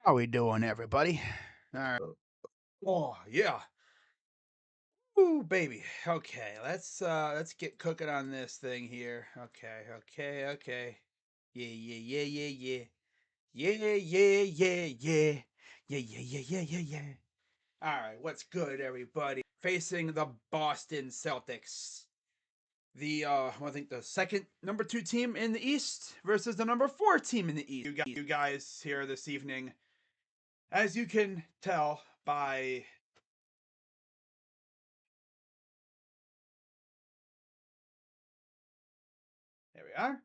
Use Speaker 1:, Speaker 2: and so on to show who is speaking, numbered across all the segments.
Speaker 1: How we doing, everybody? All right. Oh yeah. Ooh, baby. Okay, let's get cooking on this thing here. Okay. Yeah. Yeah. Yeah. All right, what's good, everybody? Facing the Boston Celtics. I think the second number 2 team in the East versus the number 4 team in the East. You guys here this evening, as you can tell by there we are.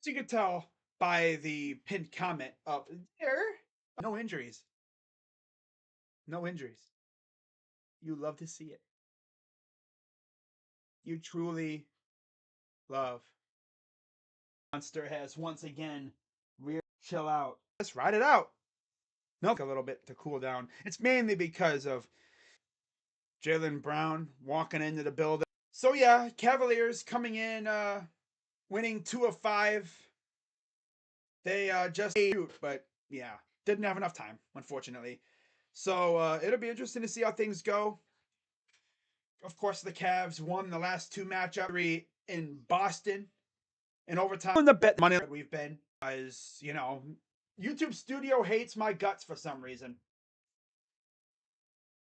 Speaker 1: As you can tell by the pinned comment up there, no injuries. No injuries. You love to see it. You truly love. Monster has once again chill out. Let's ride it out. Milk a little bit to cool down. It's mainly because of Jaylen Brown walking into the building. So yeah, Cavaliers coming in, winning 2 of 5. They just shoot, but yeah, didn't have enough time, unfortunately. So it'll be interesting to see how things go. Of course, the Cavs won the last 2 matchups in Boston in overtime. The bet money we've been is, YouTube Studio hates my guts for some reason.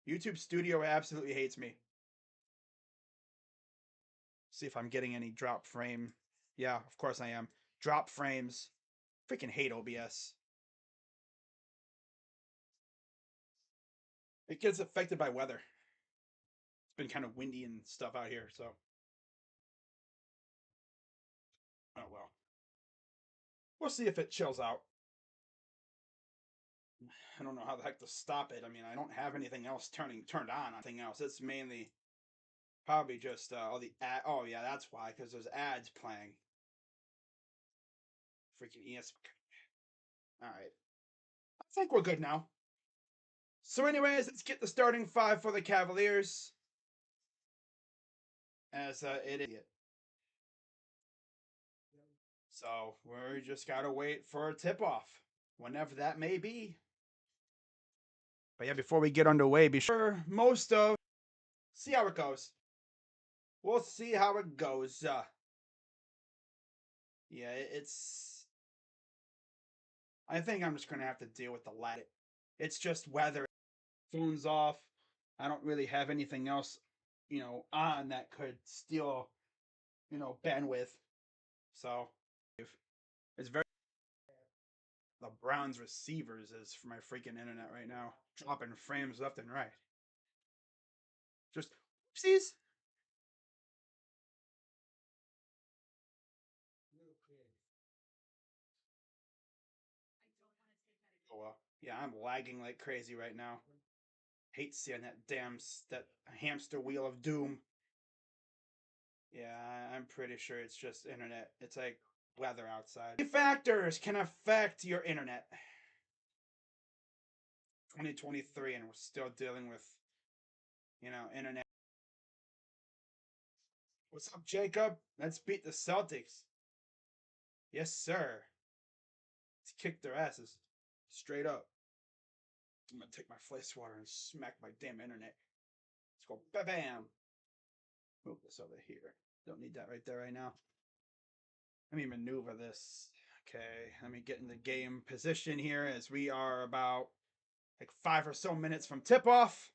Speaker 1: YouTube Studio absolutely hates me. See if I'm getting any drop frame. Yeah, of course I am. Drop frames. Freaking hate OBS. It gets affected by weather. It's been kind of windy and stuff out here, so. Oh well. We'll see if it chills out. I don't know how the heck to stop it. I mean, I don't have anything else turned on. Anything else? It's mainly probably just all the ad. Oh yeah, that's why. Because there's ads playing. Freaking ESPN. All right. I think we're good now. So, anyways, let's get the starting 5 for the Cavaliers. As it is. So we just gotta wait for a tip off, whenever that may be. But yeah, before we get underway, be sure see how it goes. We'll see how it goes. Yeah, it's. I think I'm just gonna have to deal with the lag. It's just weather. Phone's off. I don't really have anything else, on that could steal, bandwidth. So it's very. The Browns receivers is for my freaking internet right now, dropping frames left and right. Just oopsies. Oh well. Yeah, I'm lagging like crazy right now. Hate seeing that hamster wheel of doom. Yeah, I'm pretty sure it's just internet. It's like weather outside. Factors can affect your internet. 2023, and we're still dealing with, internet. What's up, Jacob? Let's beat the Celtics. Yes, sir. Let's kick their asses. Straight up. I'm gonna take my fly swatter and smack my damn internet. Let's go bam. Move this over here. Don't need that right there right now. Let me maneuver this. Okay, let me get in the game position here as we are about like 5 or so minutes from tip off.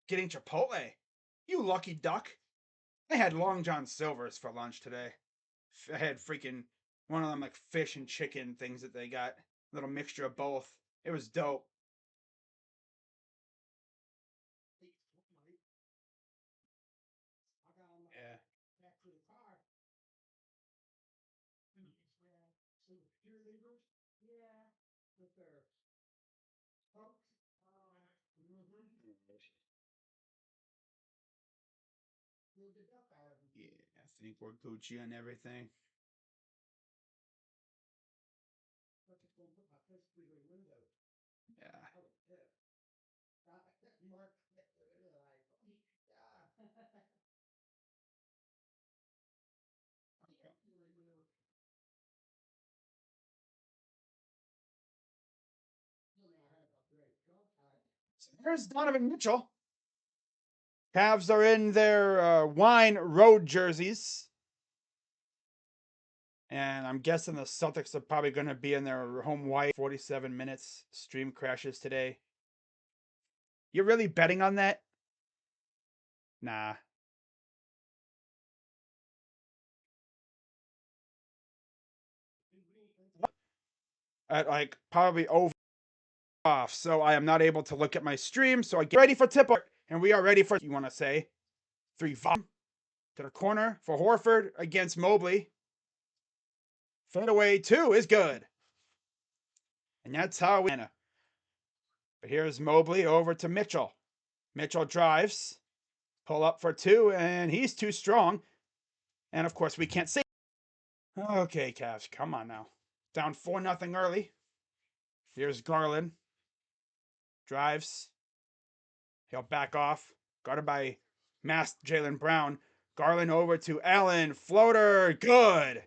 Speaker 1: Getting Chipotle. You lucky duck. I had Long John Silver's for lunch today. I had freaking one of them like fish and chicken things that they got. Little mixture of both. It was dope. Yeah. Yeah, I think we're Gucci on everything. Yeah. There's Donovan Mitchell. Cavs are in their wine road jerseys. And I'm guessing the Celtics are probably going to be in their home white. 47 minutes. Stream crashes today. You're really betting on that? Nah. At like probably over off. So I am not able to look at my stream. So I get ready for tip off. And we are ready for, you want to say, 3 to the corner for Horford against Mobley. Fadeaway 2 is good. And that's how we. But here's Mobley over to Mitchell. Mitchell drives. Pull up for 2, and he's too strong. And of course, we can't see. Okay, Cavs, come on now. Down 4-0 early. Here's Garland. Drives. He'll back off. Guarded by masked Jaylen Brown. Garland over to Allen. Floater. Good.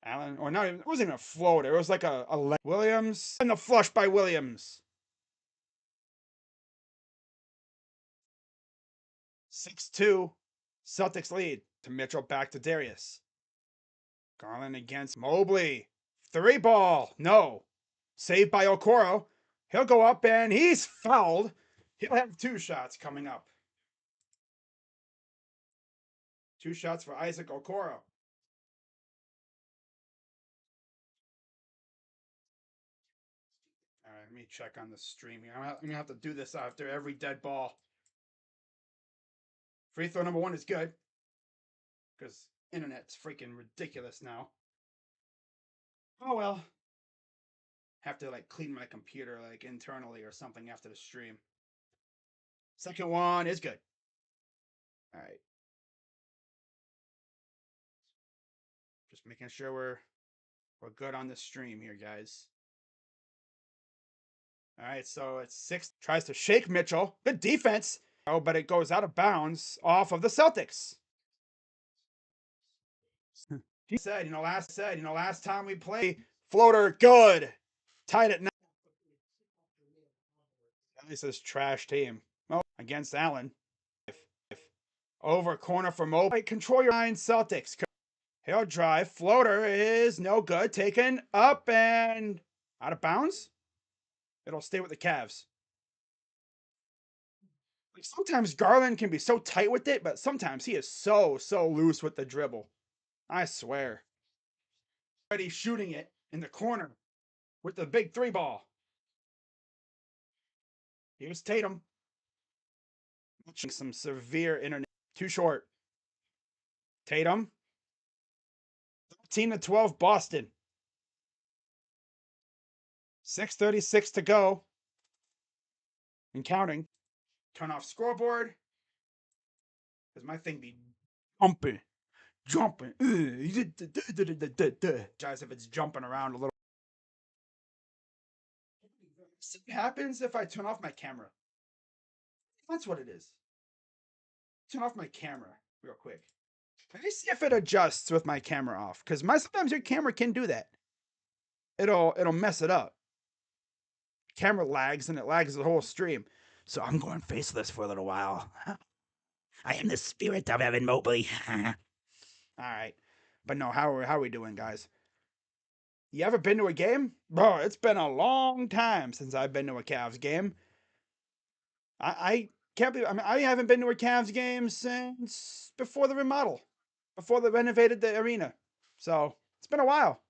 Speaker 1: Allen, or not even, it wasn't even a floater. It was like a Williams. And the flush by Williams. 6-2. Celtics lead. To Mitchell, back to Darius. Garland against Mobley. 3 ball. No. Saved by Okoro. He'll go up and he's fouled. He'll have 2 shots coming up. 2 shots for Isaac Okoro. All right, let me check on the stream here. I'm going to have to do this after every dead ball. Free throw number 1 is good. Because internet's freaking ridiculous now. Oh well. Have to like clean my computer like internally or something after the stream. Second one is good. All right. Just making sure we're good on the stream here, guys. All right, so it's 6. Tries to shake Mitchell. Good defense. Oh, but it goes out of bounds off of the Celtics. He said, last time we played, floater good. Tied it now. This is trash team. Oh, against Allen. Over corner for Mobley. Control your mind, Celtics. He'll drive. Floater is no good. Taken up and out of bounds. It'll stay with the Cavs. Like sometimes Garland can be so tight with it, but sometimes he is so loose with the dribble. I swear. Already shooting it in the corner with the big 3 ball. Here's Tatum. Some severe internet. Too short. Tatum. 13-12 Boston. 6:36 to go. And counting. Turn off scoreboard. Because my thing be jumping. Guys, if it's jumping around a little. What happens if I turn off my camera? That's what it is. Turn off my camera real quick. Let me see if it adjusts with my camera off. Because sometimes your camera can do that. It'll mess it up. Camera lags and it lags the whole stream. So I'm going faceless for a little while. I am the spirit of Evan Mobley. All right. But no, how are we doing, guys? You ever been to a game? Bro, it's been a long time since I've been to a Cavs game. I can't believe, I haven't been to a Cavs game since before the remodel, before they renovated the arena. So it's been a while.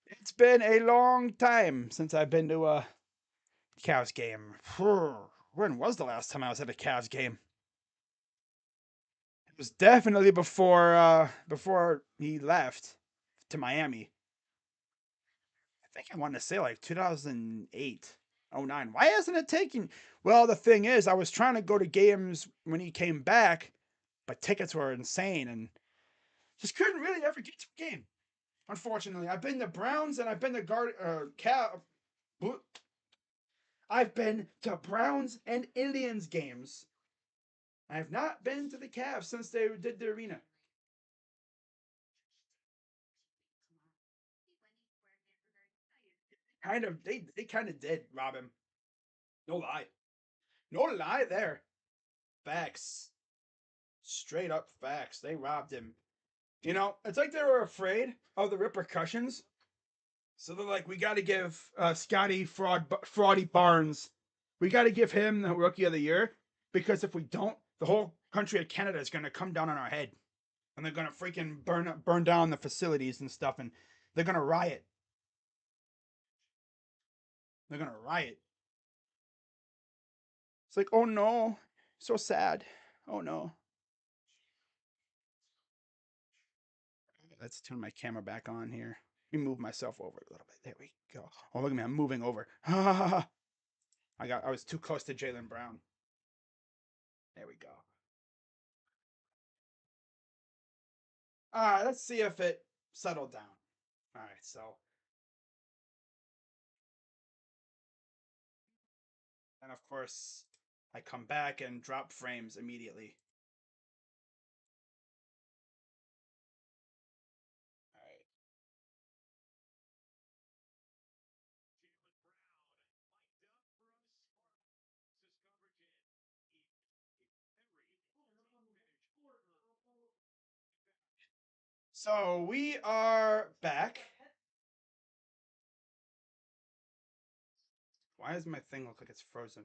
Speaker 1: It's been a long time since I've been to a Cavs game. When was the last time I was at a Cavs game? It was definitely before he left to Miami. I think I want to say like 2008, 09. Why hasn't it taken? Well, the thing is, I was trying to go to games when he came back, but tickets were insane and just couldn't really ever get to a game. Unfortunately, I've been to Browns and I've been to I've been to Browns and Indians games. I have not been to the Cavs since they did the arena. Kind of, they kind of did rob him. No lie. No lie there. Facts. Straight up facts. They robbed him. You know, it's like they were afraid of the repercussions. So they're like, we got to give Scotty Fraudy Barnes, we got to give him the Rookie of the Year, because if we don't, the whole country of Canada is going to come down on our head, and they're going to freaking burn down the facilities and stuff, and they're going to riot. They're going to riot. It's like, oh no, so sad. Oh no. Let's turn my camera back on here. Let me move myself over a little bit. There we go. Oh, look at me. I'm moving over. I was too close to Jaylen Brown. There we go. All right, let's see if it settled down. All right, so. And of course, I come back and drop frames immediately. All right. So we are back. Why does my thing look like it's frozen?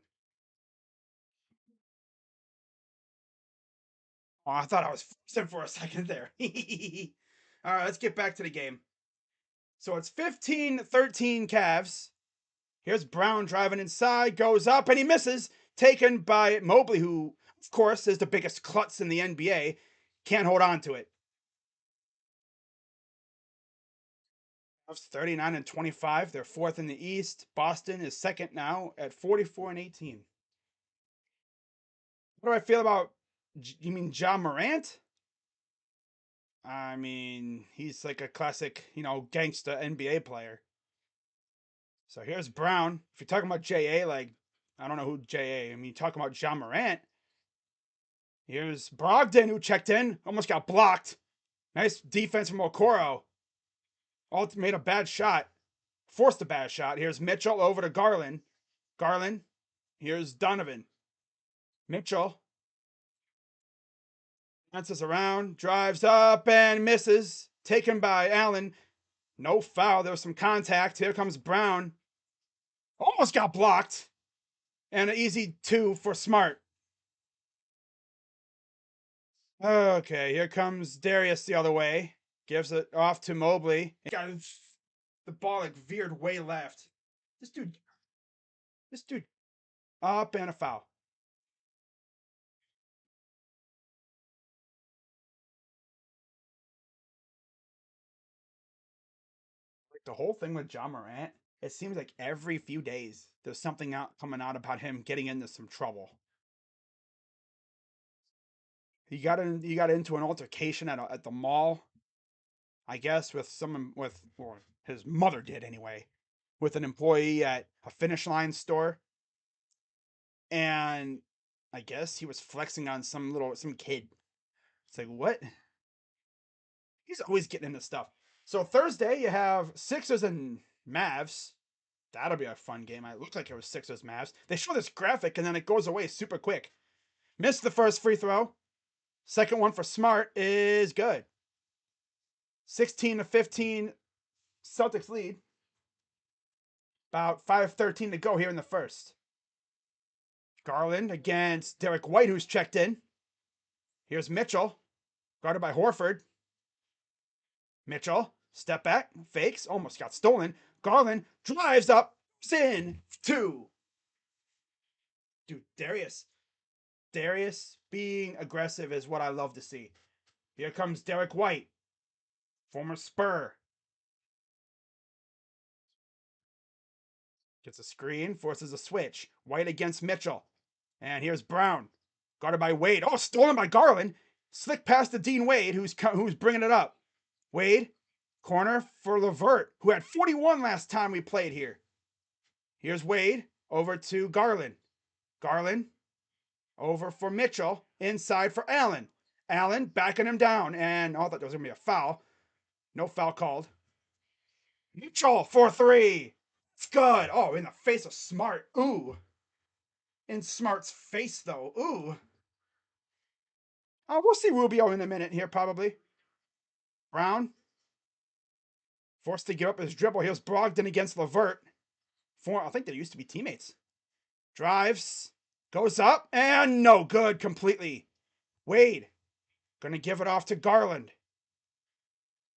Speaker 1: Oh, I thought I was frozen for a second there. All right, let's get back to the game. So it's 15-13 Cavs. Here's Brown driving inside, goes up, and he misses. Taken by Mobley, who, of course, is the biggest klutz in the NBA. Can't hold on to it. Cavs 39-25. They're fourth in the East. Boston is second now at 44-18. What do I feel about? You mean Ja Morant? I mean, he's like a classic, gangsta NBA player. So here's Brown. If you're talking about JA, like, I don't know who JA. I mean, talking about Ja Morant. Here's Brogdon, who checked in, almost got blocked. Nice defense from Okoro. Made a bad shot. Forced a bad shot. Here's Mitchell over to Garland. Garland. Here's Donovan. Mitchell. Bounces around. Drives up and misses. Taken by Allen. No foul. There was some contact. Here comes Brown. Almost got blocked. And an easy 2 for Smart. Okay, here comes Darius the other way. Gives it off to Mobley. The ball like veered way left. This dude, up and a foul. Like the whole thing with Ja Morant, it seems like every few days there's something coming out about him getting into some trouble. He got into an altercation at the mall, I guess, with someone or his mother did anyway, with an employee at a Finish Line store, and I guess he was flexing on some kid. It's like, what? He's always getting into stuff. So Thursday you have Sixers and Mavs. That'll be a fun game. It looked like it was Sixers Mavs. They show this graphic and then it goes away super quick. Missed the first free throw. Second one for Smart is good. 16-15 Celtics lead. About 5:13 to go here in the first. Garland against Derek White, who's checked in. Here's Mitchell, guarded by Horford. Mitchell, step back, fakes, almost got stolen. Garland drives up, in 2. Dude, Darius being aggressive is what I love to see. Here comes Derek White, former Spur. Gets a screen, forces a switch. White against Mitchell. And here's Brown, guarded by Wade. Oh, stolen by Garland. Slick pass to Dean Wade, who's bringing it up. Wade, corner for Levert, who had 41 last time we played here. Here's Wade, over to Garland. Garland, over for Mitchell, inside for Allen. Allen backing him down, and I thought there was going to be a foul. No foul called. Mitchell for 3. It's good. Oh, in the face of Smart. Ooh. in Smart's face, though. Ooh. Oh, we'll see Rubio in a minute here, probably. Brown, forced to give up his dribble. Here's Brogdon against Levert. I think they used to be teammates. Drives, goes up, and no good completely. Wade, gonna give it off to Garland.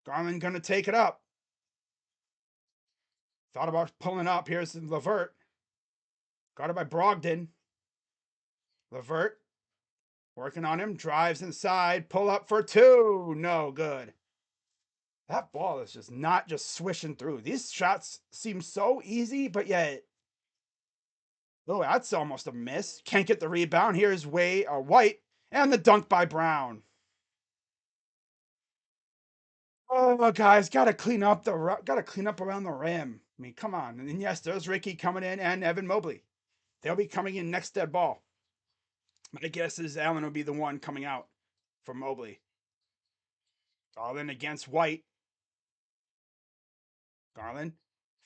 Speaker 1: Garland gonna take it up. Thought about pulling up. Here's Levert. Got it by Brogdon. Levert, working on him. Drives inside. Pull up for two. No good. That ball is just not just swishing through. These shots seem so easy, but yet, oh, that's almost a miss. Can't get the rebound. Here's White, and the dunk by Brown. Oh, guys, gotta clean up around the rim. I mean, come on. And yes, there's Ricky coming in and Evan Mobley. They'll be coming in next dead ball. My guess is Allen will be the one coming out for Mobley. All in against White. Garland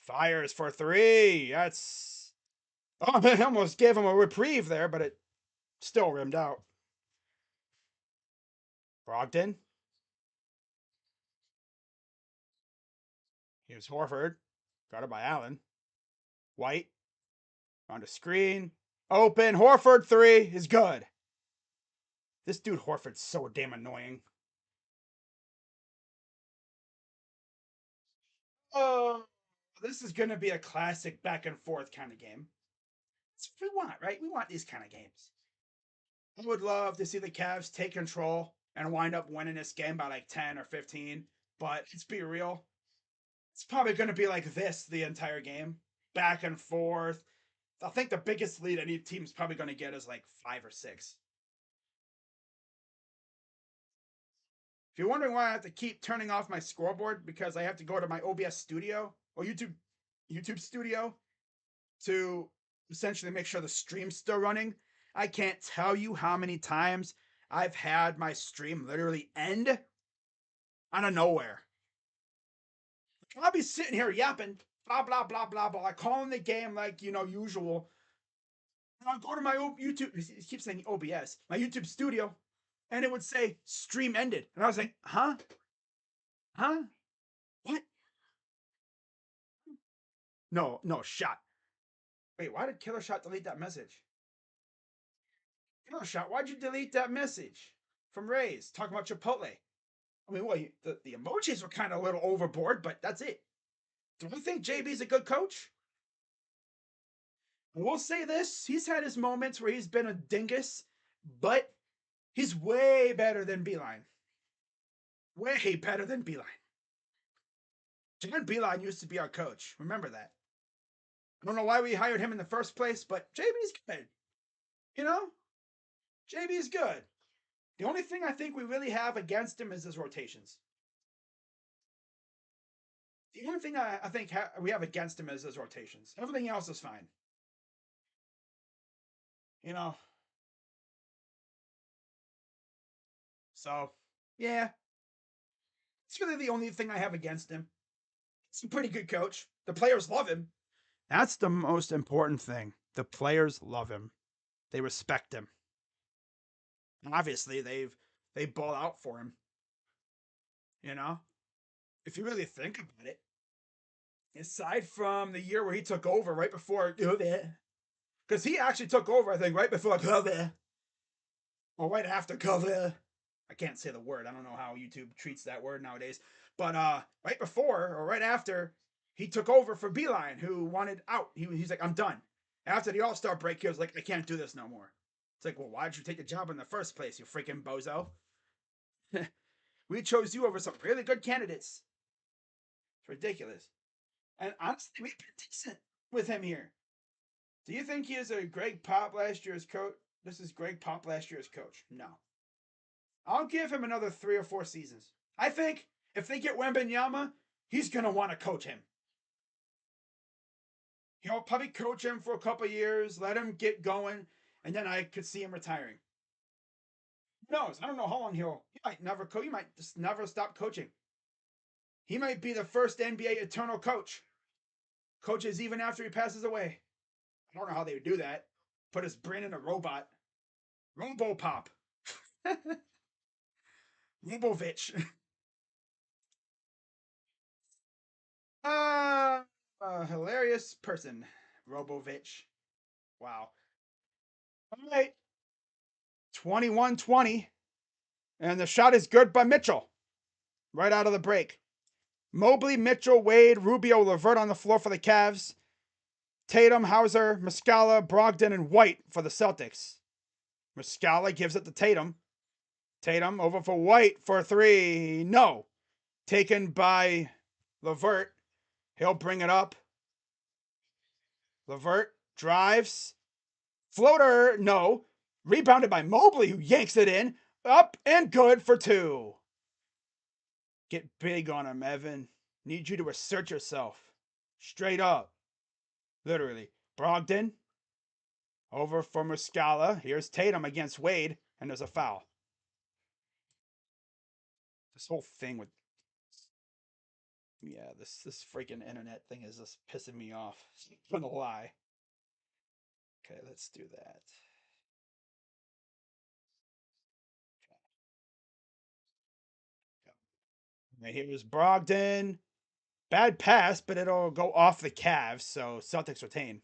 Speaker 1: fires for three. That's it almost gave him a reprieve there, but it still rimmed out. Brogdon. Here's Horford. Got it by Allen. White. On the screen. Open. Horford three is good. This dude Horford's so damn annoying. Oh, this is going to be a classic back and forth kind of game. That's what we want, right? We want these kind of games. I would love to see the Cavs take control and wind up winning this game by like 10 or 15. But let's be real. It's probably going to be like this the entire game. Back and forth. I think the biggest lead any team's probably going to get is like 5 or 6. If you're wondering why I have to keep turning off my scoreboard, because I have to go to my OBS studio or YouTube studio to essentially make sure the stream's still running. I can't tell you how many times I've had my stream literally end out of nowhere. I'll be sitting here yapping, blah, blah, blah, blah, blah, calling the game like, usual. And I'll go to my YouTube, it keeps saying OBS, my YouTube studio, and it would say stream ended. And I was like, huh? Huh? What? No, shot. Wait, why did Killer Shot delete that message? Killer Shot, why'd you delete that message from Ray's talking about Chipotle? I mean, well, the emojis were kind of a little overboard, but that's it. Do I think JB's a good coach? I will say this: he's had his moments where he's been a dingus, but he's way better than Beeline. Way better than Beeline. John Beeline used to be our coach. Remember that. I don't know why we hired him in the first place, but JB's good. JB's good. The only thing I think we really have against him is his rotations. The only thing I think we have against him is his rotations. Everything else is fine. So, yeah. It's really the only thing I have against him. He's a pretty good coach. The players love him. That's the most important thing. The players love him. They respect him. And obviously, they ball out for him. If you really think about it, aside from the year where he took over right before, because he actually took over, I think, right before COVID, or right after COVID. I can't say the word. I don't know how YouTube treats that word nowadays. But right before or right after, he took over for Beeline, who wanted out. He's like, I'm done. After the All-Star break, he was like, I can't do this no more. It's like, well, why did you take the job in the first place, you freaking bozo? We chose you over some really good candidates. It's ridiculous. And honestly, we've been decent with him here. Do you think he is a Greg Pop last year's coach? This is Greg Pop last year's coach. No. I'll give him another 3 or 4 seasons. I think if they get Wembanyama, he's going to want to coach him. He'll probably coach him for a couple years, let him get going, and then I could see him retiring. Who knows? I don't know how long he might never coach. He might just never stop coaching. He might be the first NBA eternal coach. Coaches even after he passes away. I don't know how they would do that. Put his brain in a robot. Robopop. Robovich. A hilarious person. Robovich. Wow. All right. 21-20. And the shot is good by Mitchell. Right out of the break. Mobley, Mitchell, Wade, Rubio, LeVert on the floor for the Cavs. Tatum, Hauser, Muscala, Brogdon, and White for the Celtics. Muscala gives it to Tatum. Tatum over for White for three. No. Taken by LeVert. He'll bring it up. LeVert drives. Floater. No. Rebounded by Mobley, who yanks it in. Up and good for two. Get big on him, Evan. Need you to assert yourself. Straight up. Literally. Brogdon. Over for Muscala. Here's Tatum against Wade. And there's a foul. This whole thing with this freaking internet thing is just pissing me off. I'm gonna lie. Okay, let's do that. Okay. Here's Brogdon. Bad pass, but it'll go off the Cavs, so Celtics retain.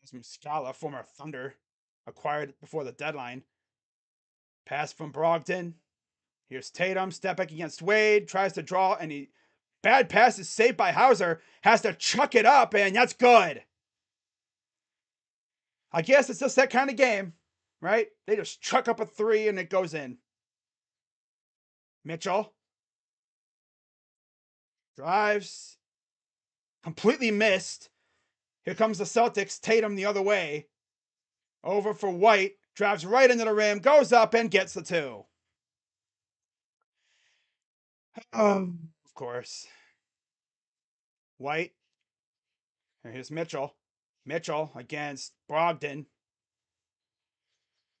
Speaker 1: There's Muscala, former Thunder, acquired before the deadline. Pass from Brogdon. Here's Tatum, step back against Wade, tries to draw, and he bad pass is saved by Hauser, has to chuck it up, and that's good. I guess it's just that kind of game, right? They just chuck up a three and it goes in. Mitchell drives, completely missed. Here comes the Celtics. Tatum the other way. Over for White, drives right into the rim, goes up and gets the two. Of course. White. Here's Mitchell. Mitchell against Brogdon.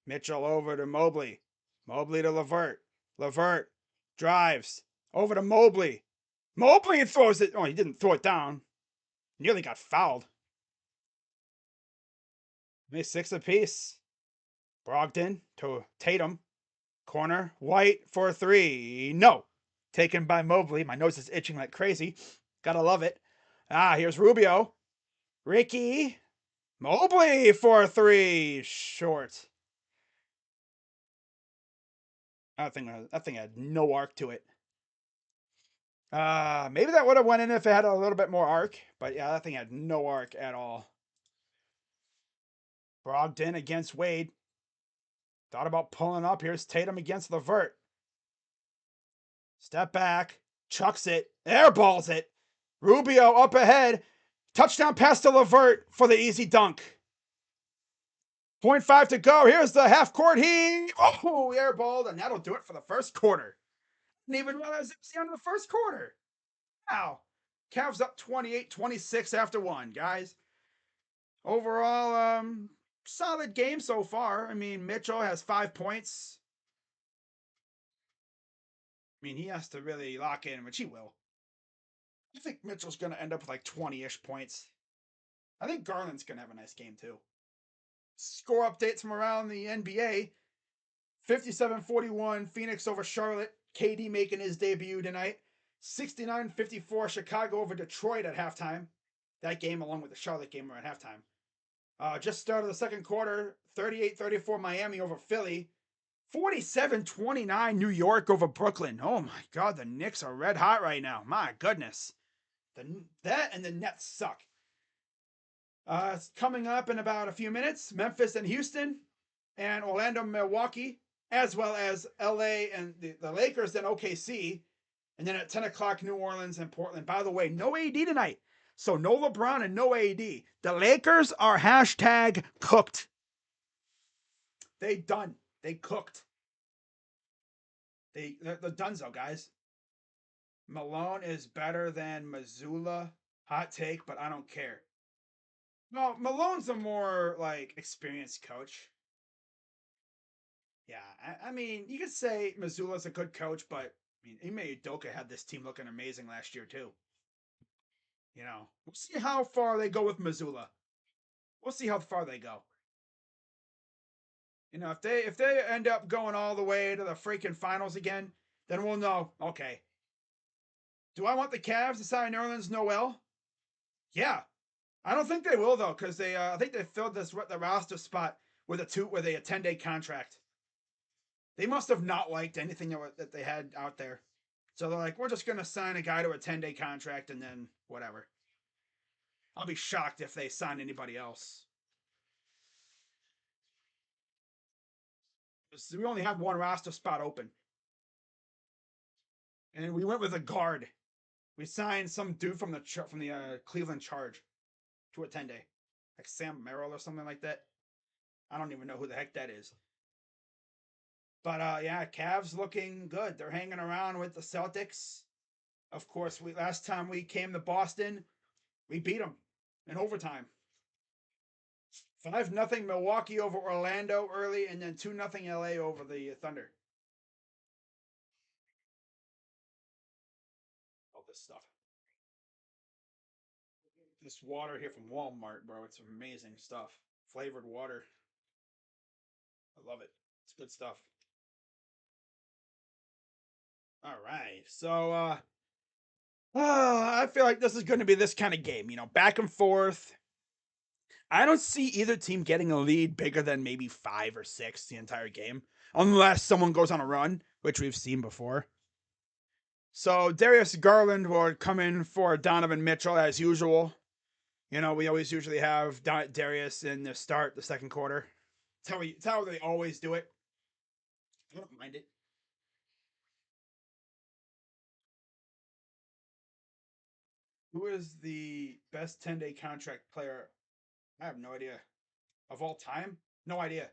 Speaker 1: Mitchell over to Mobley. Mobley to LeVert. LeVert drives over to Mobley. Mobley throws it. Oh, he didn't throw it down. Nearly got fouled. Made six apiece. Brogdon to Tatum. Corner. White for three. No. Taken by Mobley. My nose is itching like crazy. Gotta love it. Here's Rubio. Ricky. Mobley for three. Short. That thing had no arc to it. Maybe that would have went in if it had a little bit more arc. But yeah, that thing had no arc at all. Brogdon against Wade. Thought about pulling up. Here's Tatum against LeVert. Step back. Chucks it. Airballs it. Rubio up ahead. Touchdown pass to LeVert for the easy dunk. 0.5 to go. Here's the half court heave. Oh, airballed, and that'll do it for the first quarter. Didn't even realize it was the end of the first quarter. Wow. Cavs up 28-26 after one, guys. Overall, solid game so far. I mean, Mitchell has 5 points. I mean, he has to really lock in, which he will. I think Mitchell's going to end up with like 20-ish points. I think Garland's going to have a nice game, too. Score updates from around the NBA. 57-41, Phoenix over Charlotte. KD making his debut tonight. 69-54, Chicago over Detroit at halftime. That game, along with the Charlotte game, were at halftime. Just started the second quarter. 38-34, Miami over Philly. 47-29, New York over Brooklyn. Oh my God, the Knicks are red hot right now. My goodness. That and the Nets suck. It's coming up in about a few minutes. Memphis and Houston, and Orlando, Milwaukee, as well as LA and the Lakers and OKC. And then at 10 o'clock, New Orleans and Portland. By the way, no AD tonight. So no LeBron and no AD. The Lakers are hashtag cooked. They done. They cooked. They're donezo, guys. Malone is better than Mazzulla. Hot take, but I don't care. No, Malone's a more like experienced coach. Yeah, I mean, you could say Missoula's a good coach, but I mean, Ime Udoka had this team looking amazing last year too. We'll see how far they go with Missoula. We'll see how far they go. If they end up going all the way to the freaking finals again, then we'll know. Okay, do I want the Cavs to sign Nerlens Noel? Yeah, I don't think they will though, because I think they filled the roster spot with a 10-day contract. They must have not liked anything that they had out there, so they're like, we're just gonna sign a guy to a 10-day contract and then whatever. I'll be shocked if they sign anybody else. We only have one roster spot open, and we went with a guard. We signed some dude from the Cleveland Charge to a 10-day, like Sam Merrill or something like that. I don't even know who the heck that is. But yeah, Cavs looking good. They're hanging around with the Celtics. Of course, last time we came to Boston, we beat them in overtime. 5-0 Milwaukee over Orlando early, and then 2-0 LA over the Thunder. All this stuff. This water here from Walmart, bro. It's amazing stuff. Flavored water. I love it. It's good stuff. All right. So I feel like this is going to be this kind of game, back and forth. I don't see either team getting a lead bigger than maybe 5 or 6 the entire game, unless someone goes on a run, which we've seen before. So Darius Garland will come in for Donovan Mitchell as usual. We always usually have Darius in the start, the second quarter. It's how they always do it. I don't mind it. Who is the best 10-day contract player? I have no idea. Of all time? No idea.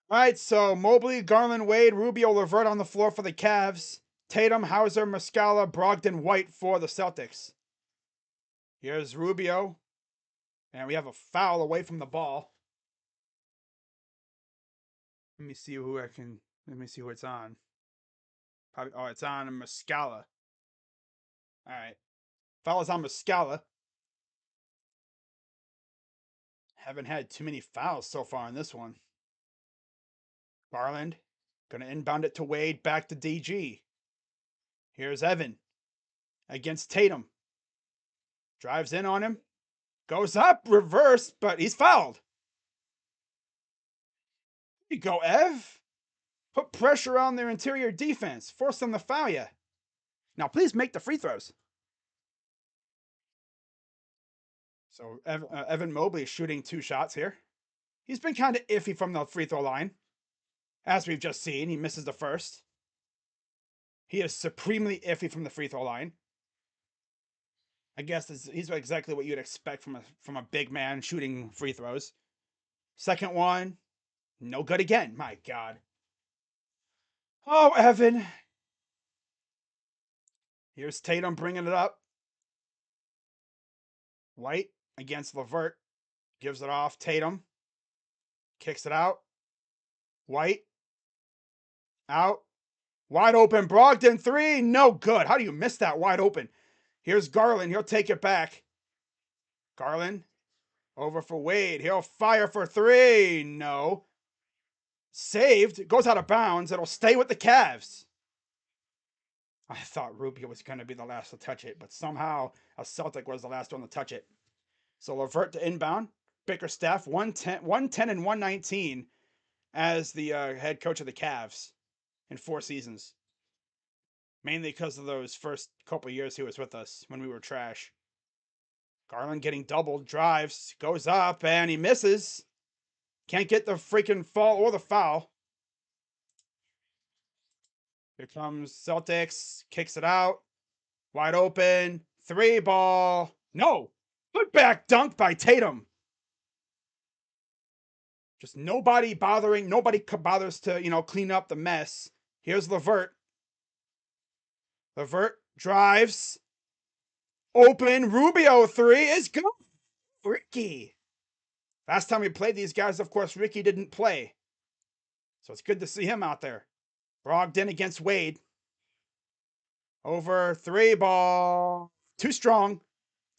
Speaker 1: All right, so Mobley, Garland, Wade, Rubio, LeVert on the floor for the Cavs. Tatum, Hauser, Muscala, Brogdon, White for the Celtics. Here's Rubio. And we have a foul away from the ball. Let me see who it's on. It's on Muscala. All right. Foul is on Muscala. Haven't had too many fouls so far in this one. Garland. Gonna inbound it to Wade. Back to DG. Here's Evan. Against Tatum. Drives in on him. Goes up. Reverse. But he's fouled. There you go, Ev. Put pressure on their interior defense. Force them to foul you. Now, please make the free throws. So, Evan Mobley is shooting 2 shots here. He's been kind of iffy from the free throw line. As we've just seen, he misses the first. He is supremely iffy from the free throw line. I guess he's exactly what you'd expect from a big man shooting free throws. Second one, no good again. My God. Oh, Evan. Here's Tatum bringing it up. White against LeVert. Gives it off. Tatum. Kicks it out. White. Out. Wide open. Brogdon 3. No good. How do you miss that wide open? Here's Garland. He'll take it back. Garland. Over for Wade. He'll fire for 3. No. Saved. Goes out of bounds. It'll stay with the Cavs. I thought Rubio was going to be the last to touch it, but somehow a Celtic was the last one to touch it. So LeVert to inbound. Bickerstaff 110 and 119 as the head coach of the Cavs in 4 seasons. Mainly because of those first couple years he was with us when we were trash. Garland getting doubled, drives, goes up, and he misses. Can't get the freaking fall or the foul. Here comes Celtics, kicks it out. Wide open, 3 ball. No! Put back dunk by Tatum. Just nobody bothers to, clean up the mess. Here's LeVert. LeVert drives. Open. Rubio 3 is good. Ricky. Last time we played these guys, of course, Ricky didn't play. So it's good to see him out there. Brogdon against Wade. Over 3 ball. Too strong.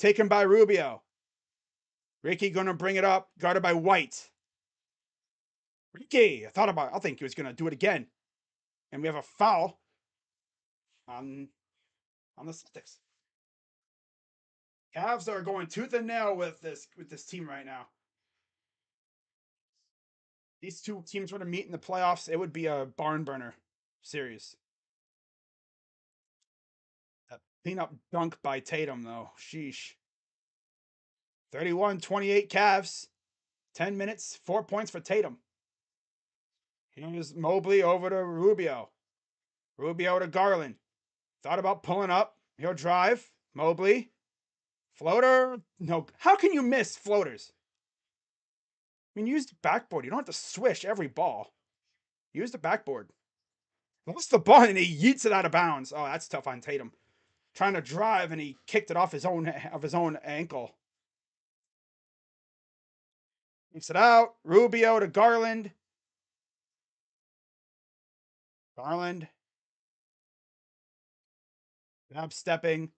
Speaker 1: Taken by Rubio. Ricky gonna bring it up. Guarded by White. Ricky, I think he was gonna do it again. And we have a foul on the Celtics. Cavs are going tooth and nail with this team right now. These two teams were to meet in the playoffs, it would be a barn burner series. That cleanup dunk by Tatum, though. Sheesh. 31-28 Cavs. 10 minutes, 4 points for Tatum. Here's Mobley over to Rubio. Rubio to Garland. Thought about pulling up. He'll drive. Mobley. Floater. No. How can you miss floaters? I mean, use the backboard. You don't have to swish every ball. Use the backboard. Lost the ball and he yeets it out of bounds. Oh, that's tough on Tatum. Trying to drive and he kicked it off his own ankle. Keeps it out. Rubio to Garland. Garland. Up stepping.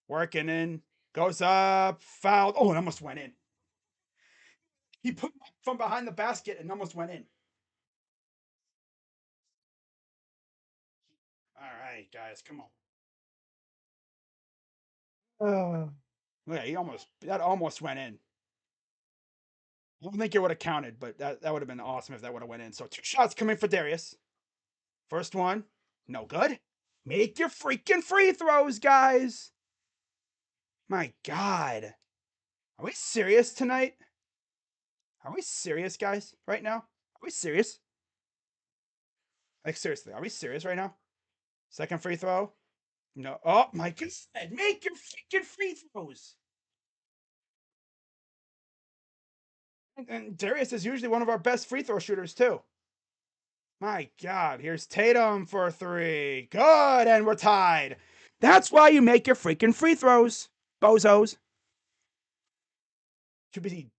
Speaker 1: Working in. Goes up. Fouled. Oh, it almost went in. He put it from behind the basket and almost went in. All right, guys, come on. Yeah, that almost went in. I don't think it would have counted, but that would have been awesome if that would have went in. So 2 shots coming for Darius. First one, no good. Make your freaking free throws, guys. My God. Are we serious tonight? Are we serious, guys, right now? Are we serious? Like, seriously, are we serious right now? Second free throw. No. Oh, my God. Make your freaking free throws. And Darius is usually one of our best free throw shooters, too. My God. Here's Tatum for 3. Good. And we're tied. That's why you make your freaking free throws, bozos. Too busy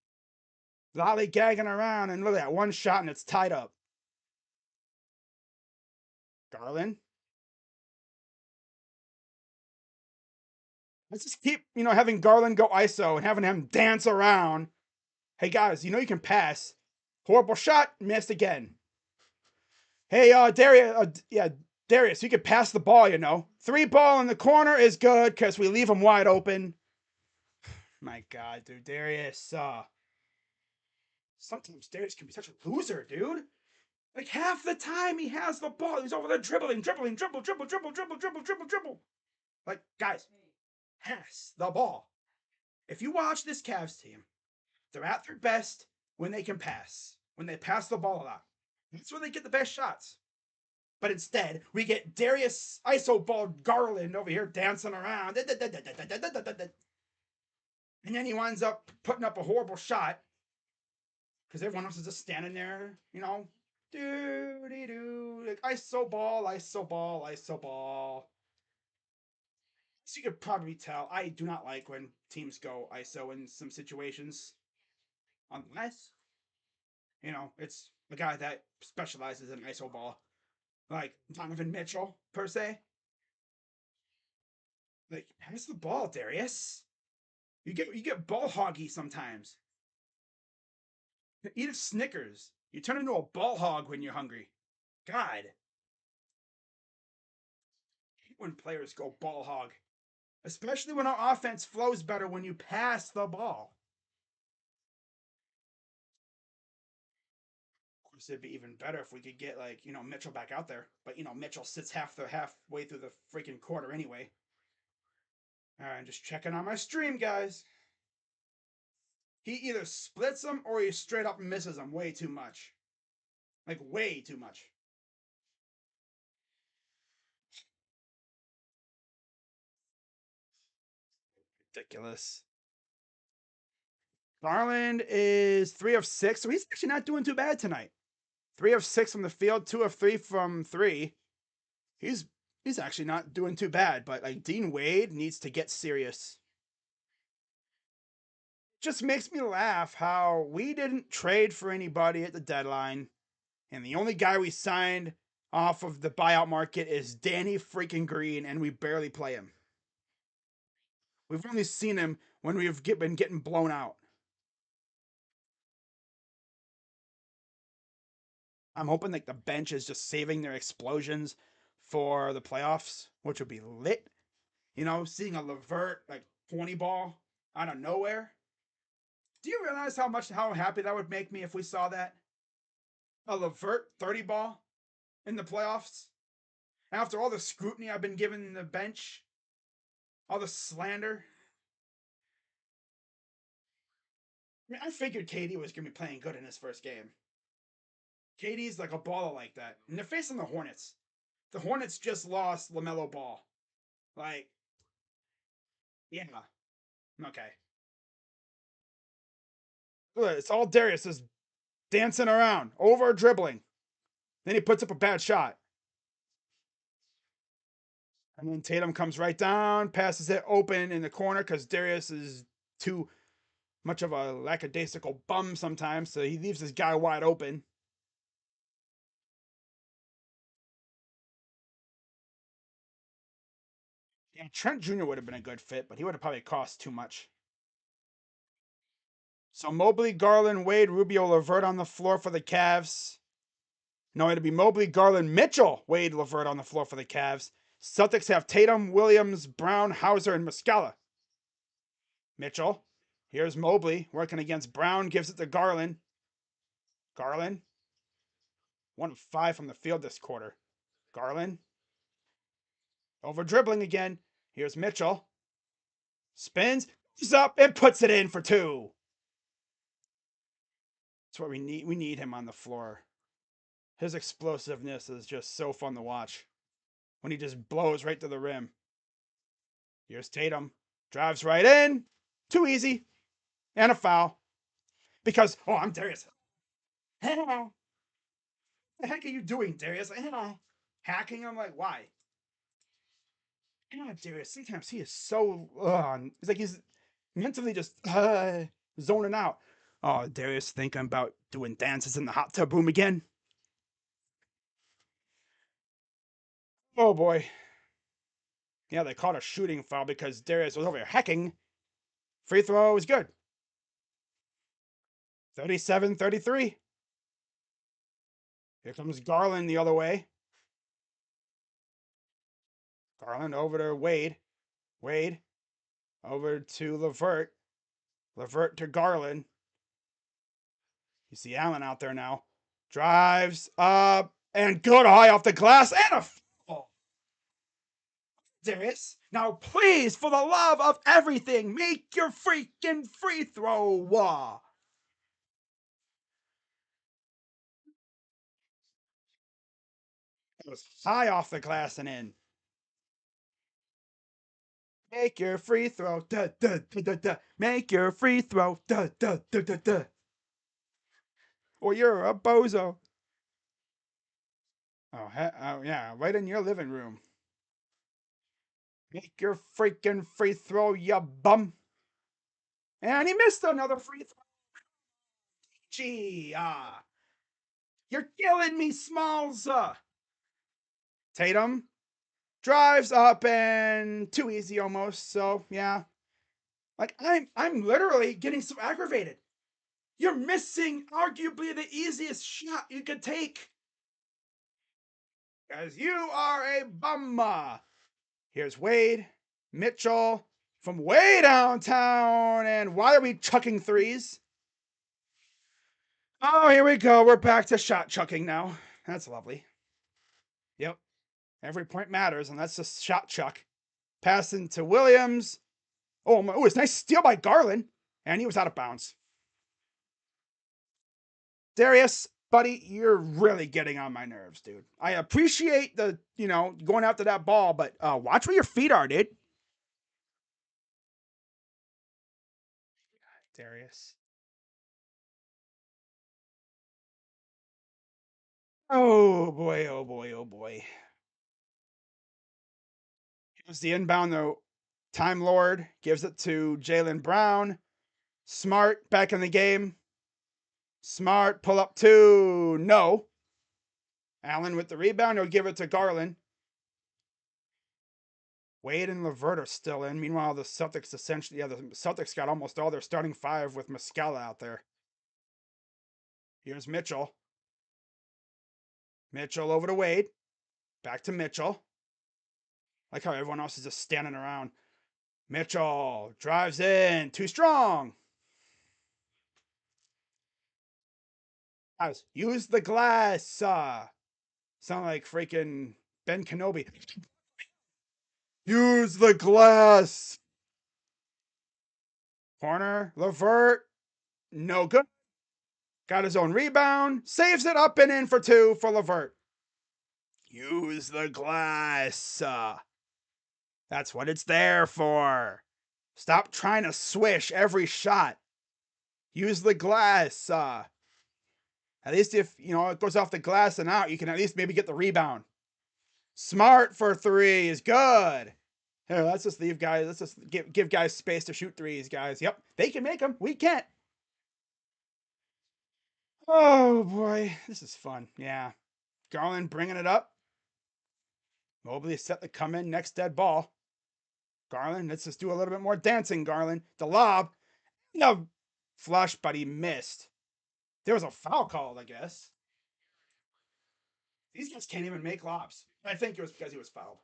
Speaker 1: lollygagging around, and look at that one shot, and it's tied up. Garland. Let's just keep, having Garland go ISO and having him dance around. Hey, guys, you can pass. Horrible shot, missed again. Hey, Darius, you can pass the ball, 3 ball in the corner is good because we leave him wide open. My God, dude, Darius. Sometimes Darius can be such a loser, dude. Like half the time he has the ball, he's over there dribbling. Like, guys, pass the ball. If you watch this Cavs team, they're at their best when they can pass. When they pass the ball a lot. That's when they get the best shots. But instead, we get Darius ISO ball Garland over here dancing around. And then he winds up putting up a horrible shot. Because everyone else is just standing there, doo-dee-doo, like ISO ball. So you could probably tell, I do not like when teams go ISO in some situations. Unless, it's the guy that specializes in ISO ball. Like Donovan Mitchell, per se. Like, pass the ball, Darius. You get ball hoggy sometimes. Eat a Snickers. You turn into a ball hog when you're hungry. God. I hate when players go ball hog. Especially when our offense flows better when you pass the ball. Of course, it'd be even better if we could get, Mitchell back out there. But, Mitchell sits halfway through the freaking quarter anyway. All right, I'm just checking on my stream, guys. He either splits them or he straight up misses them way too much. Like, way too much. Ridiculous. Garland is 3 of 6, so he's actually not doing too bad tonight. 3 of 6 from the field, 2 of 3 from 3. He's actually not doing too bad, but like Dean Wade needs to get serious. Just makes me laugh how we didn't trade for anybody at the deadline, and the only guy we signed off of the buyout market is Danny freaking Green, and we barely play him. We've only seen him when we've been getting blown out. I'm hoping like the bench is just saving their explosions for the playoffs, which would be lit. You know, seeing a Levert like 20 ball out of nowhere. Do you realize how happy that would make me if we saw that? A Levert 30 ball in the playoffs? After all the scrutiny I've been given in the bench, all the slander. I mean, I figured KD was going to be playing good in his first game. KD's like a baller like that. And they're facing the Hornets. The Hornets just lost LaMelo Ball. Like, yeah. Okay. It's all Darius is dancing around, over dribbling. Then he puts up a bad shot. And then Tatum comes right down, passes it open in the corner because Darius is too much of a lackadaisical bum sometimes, so he leaves this guy wide open. Yeah, Trent Jr. would have been a good fit, but he would have probably cost too much. So Mobley, Garland, Wade, Rubio, Levert on the floor for the Cavs. No, it'd be Mobley, Garland, Mitchell, Wade, Levert on the floor for the Cavs. Celtics have Tatum, Williams, Brown, Hauser, and Muscala. Mitchell. Here's Mobley working against Brown, gives it to Garland. Garland. 1 of 5 from the field this quarter. Garland. Over dribbling again. Here's Mitchell. Spins. He's up and puts it in for 2. That's what we need. We need him on the floor. His explosiveness is just so fun to watch. When he just blows right to the rim. Here's Tatum. Drives right in. Too easy. And a foul. Because, oh, I'm Darius. What the heck are you doing, Darius? Hacking? I'm like, why? God, Darius, sometimes he is so. It's like he's mentally just zoning out. Oh, Darius, think I'm about doing dances in the hot tub room again? Oh, boy. Yeah, they caught a shooting foul because Darius was over here hacking. Free throw is good. 37-33. Here comes Garland the other way. Garland over to Wade. Wade over to Levert. Levert to Garland. You see Allen out there now. Drives up and good eye off the glass and a foul. Darius, now please, for the love of everything, make your freaking free throw. It was high off the glass and in. Make your free throw. Duh, duh, duh, duh, duh. Make your free throw. Duh, duh, duh, duh, duh. Or you're a bozo. Oh, yeah, right in your living room. Make your freaking free throw, you bum. And he missed another free throw. Gee, you're killing me, Smalls. Tatum drives up and too easy almost. So yeah, like I'm literally getting so aggravated. You're missing arguably the easiest shot you could take. Because you are a bum. Here's Wade, Mitchell from way downtown. And why are we chucking threes? Oh, here we go. We're back to shot chucking now. That's lovely. Yep. Every point matters, and that's just shot chuck. Passing to Williams. Oh, it's a nice steal by Garland. And he was out of bounds. Darius, buddy, you're really getting on my nerves, dude. I appreciate the, going after that ball, but watch where your feet are, dude. Darius. Oh boy, oh boy, oh boy. Here's the inbound, though. Time Lord gives it to Jaylen Brown. Smart back in the game. Smart pull up 2. No. Allen with the rebound. He'll give it to Garland. Wade and LeVert are still in. Meanwhile, the Celtics essentially, the Celtics got almost all their starting five with Muscala out there. Here's Mitchell. Mitchell over to Wade. Back to Mitchell. Like how everyone else is just standing around. Mitchell drives in. Too strong. Guys, use the glass. Sound like freaking Ben Kenobi. Use the glass. Corner. LeVert. No good. Got his own rebound. Saves it up and in for two for LeVert. Use the glass. That's what it's there for. Stop trying to swish every shot. Use the glass. At least if, it goes off the glass and out, you can at least maybe get the rebound. Smart for three is good. Here, let's just leave guys. Let's just give guys space to shoot threes, guys. Yep, they can make them. We can't. Oh, boy. This is fun. Yeah. Garland bringing it up. Mobley set to come in. Next dead ball. Garland, let's just do a little bit more dancing, Garland. The lob. No flush, but he missed. There was a foul called, I guess. These guys can't even make lobs. I think it was because he was fouled.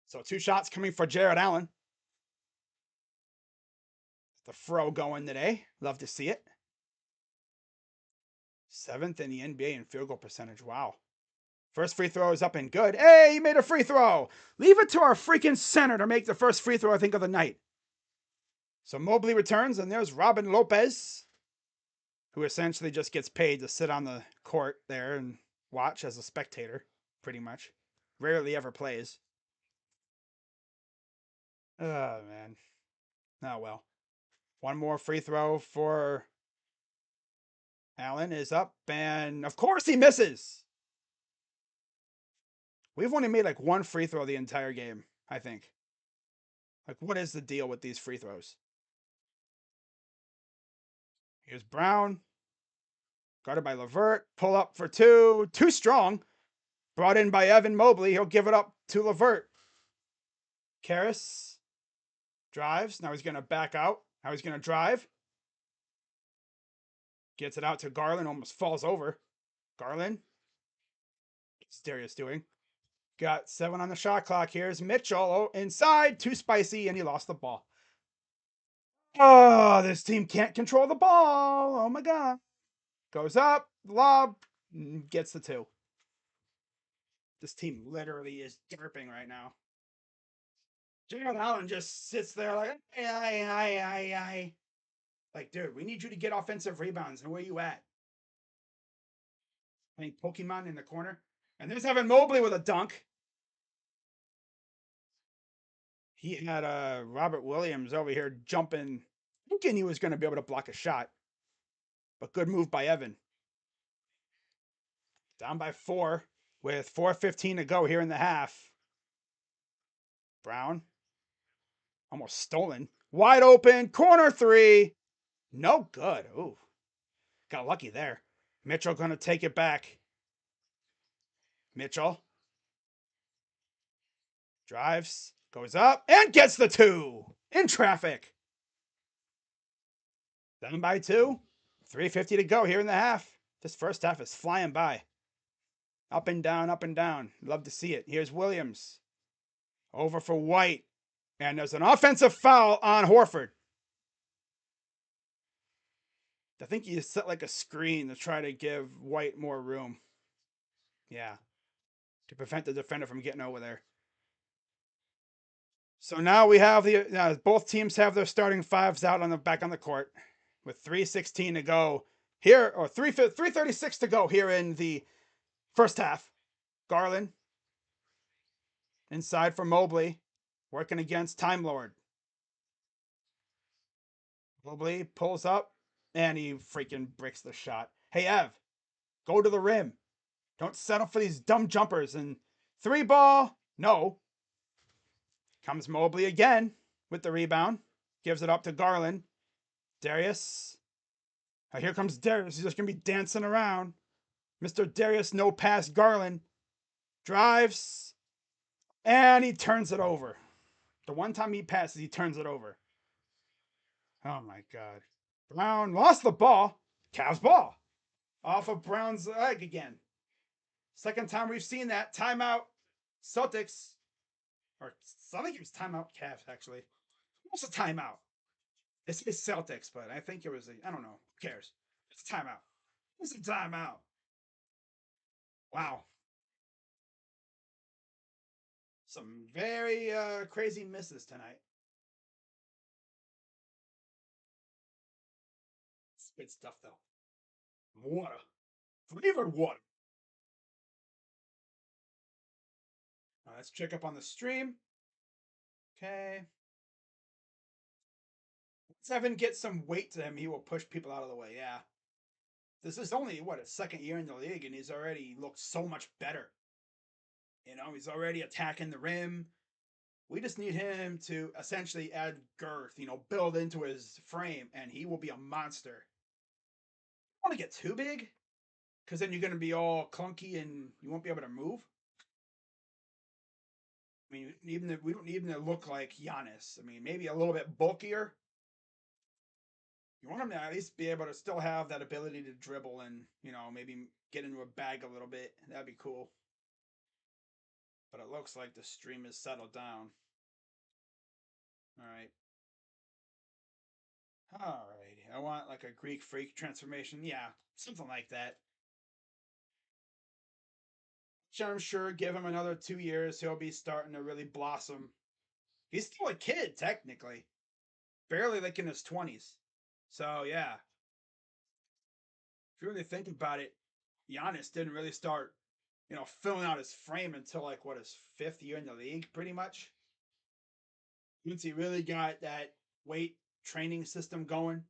Speaker 1: So 2 shots coming for Jared Allen. The fro going today. Love to see it. 7th in the NBA in field goal percentage. Wow. First free throw is up and good. Hey, he made a free throw. Leave it to our freaking center to make the first free throw, I think, of the night. So Mobley returns, and there's Robin Lopez, who essentially just gets paid to sit on the court there and watch as a spectator, pretty much. Rarely ever plays. Oh, man. Oh, well. One more free throw for Allen is up, and of course he misses. We've only made like 1 free throw the entire game, I think. Like, what is the deal with these free throws? Here's Brown. Guarded by LeVert. Pull up for 2. Too strong. Brought in by Evan Mobley. He'll give it up to LeVert. Karras drives. Now he's going to back out. Now he's going to drive. Gets it out to Garland. Almost falls over. Garland. What's Darius doing? Got 7 on the shot clock. Here's Mitchell. Oh, inside. Too spicy, and he lost the ball. Oh, this team can't control the ball. Oh, my God. Goes up. Lob. Gets the 2. This team literally is derping right now. Jared Allen just sits there like, ay. Like, dude, we need you to get offensive rebounds. And where you at? Playing Pokemon in the corner. And there's Evan Mobley with a dunk. He had Robert Williams over here jumping, thinking he was going to be able to block a shot. But good move by Evan. Down by 4 with 4:15 to go here in the half. Brown. Almost stolen. Wide open. Corner 3. No good. Ooh. Got lucky there. Mitchell going to take it back. Mitchell. Drives. Goes up. And gets the 2. In traffic. Down by 2. 3:50 to go here in the half. This first half is flying by. Up and down, up and down. Love to see it. Here's Williams. Over for White. And there's an offensive foul on Horford. I think you set like a screen to try to give White more room. Yeah. To prevent the defender from getting over there. So now we have both teams have their starting 5s out back on the court with 3:16 to go here, or 3:36 to go here in the first half. Garland inside for Mobley, working against Time Lord. Mobley pulls up, and he freaking breaks the shot. Hey, Ev, go to the rim. Don't settle for these dumb jumpers. And 3 ball, no. Comes Mobley again with the rebound. Gives it up to Garland. Darius. Here comes Darius. He's just going to be dancing around. Mr. Darius, no pass, Garland. drives, and he turns it over. The one time he passes, he turns it over. Oh my God. Brown lost the ball. Cavs ball. Off of Brown's leg again. Second time we've seen that. Timeout. Celtics. Or I think it was timeout Cavs, actually. It was a timeout. It's Celtics, but I think it was I don't know. Who cares? It's a timeout. It's a timeout. Wow. Some very crazy misses tonight. It's good stuff, though. Water. Flavored water. Let's check up on the stream. Okay. Once Evan gets some weight to him, he will push people out of the way. Yeah. This is only, what, his second year in the league, and he's already looked so much better. You know, he's already attacking the rim. We just need him to essentially add girth, you know, build into his frame, and he will be a monster. Don't want to get too big, because then you're going to be all clunky and you won't be able to move. I mean, even we don't need him to look like Giannis. I mean, maybe a little bit bulkier. You want him to at least be able to still have that ability to dribble and, you know, maybe get into a bag a little bit. That'd be cool. But it looks like the stream is settled down. All right. All right. I want like a Greek freak transformation. Yeah, something like that. I'm sure give him another 2 years, he'll be starting to really blossom. He's still a kid, technically. Barely like in his 20s. So, yeah. If you really think about it, Giannis didn't really start, you know, filling out his frame until like what, his 5th year in the league, pretty much. Once he really got that weight training system going,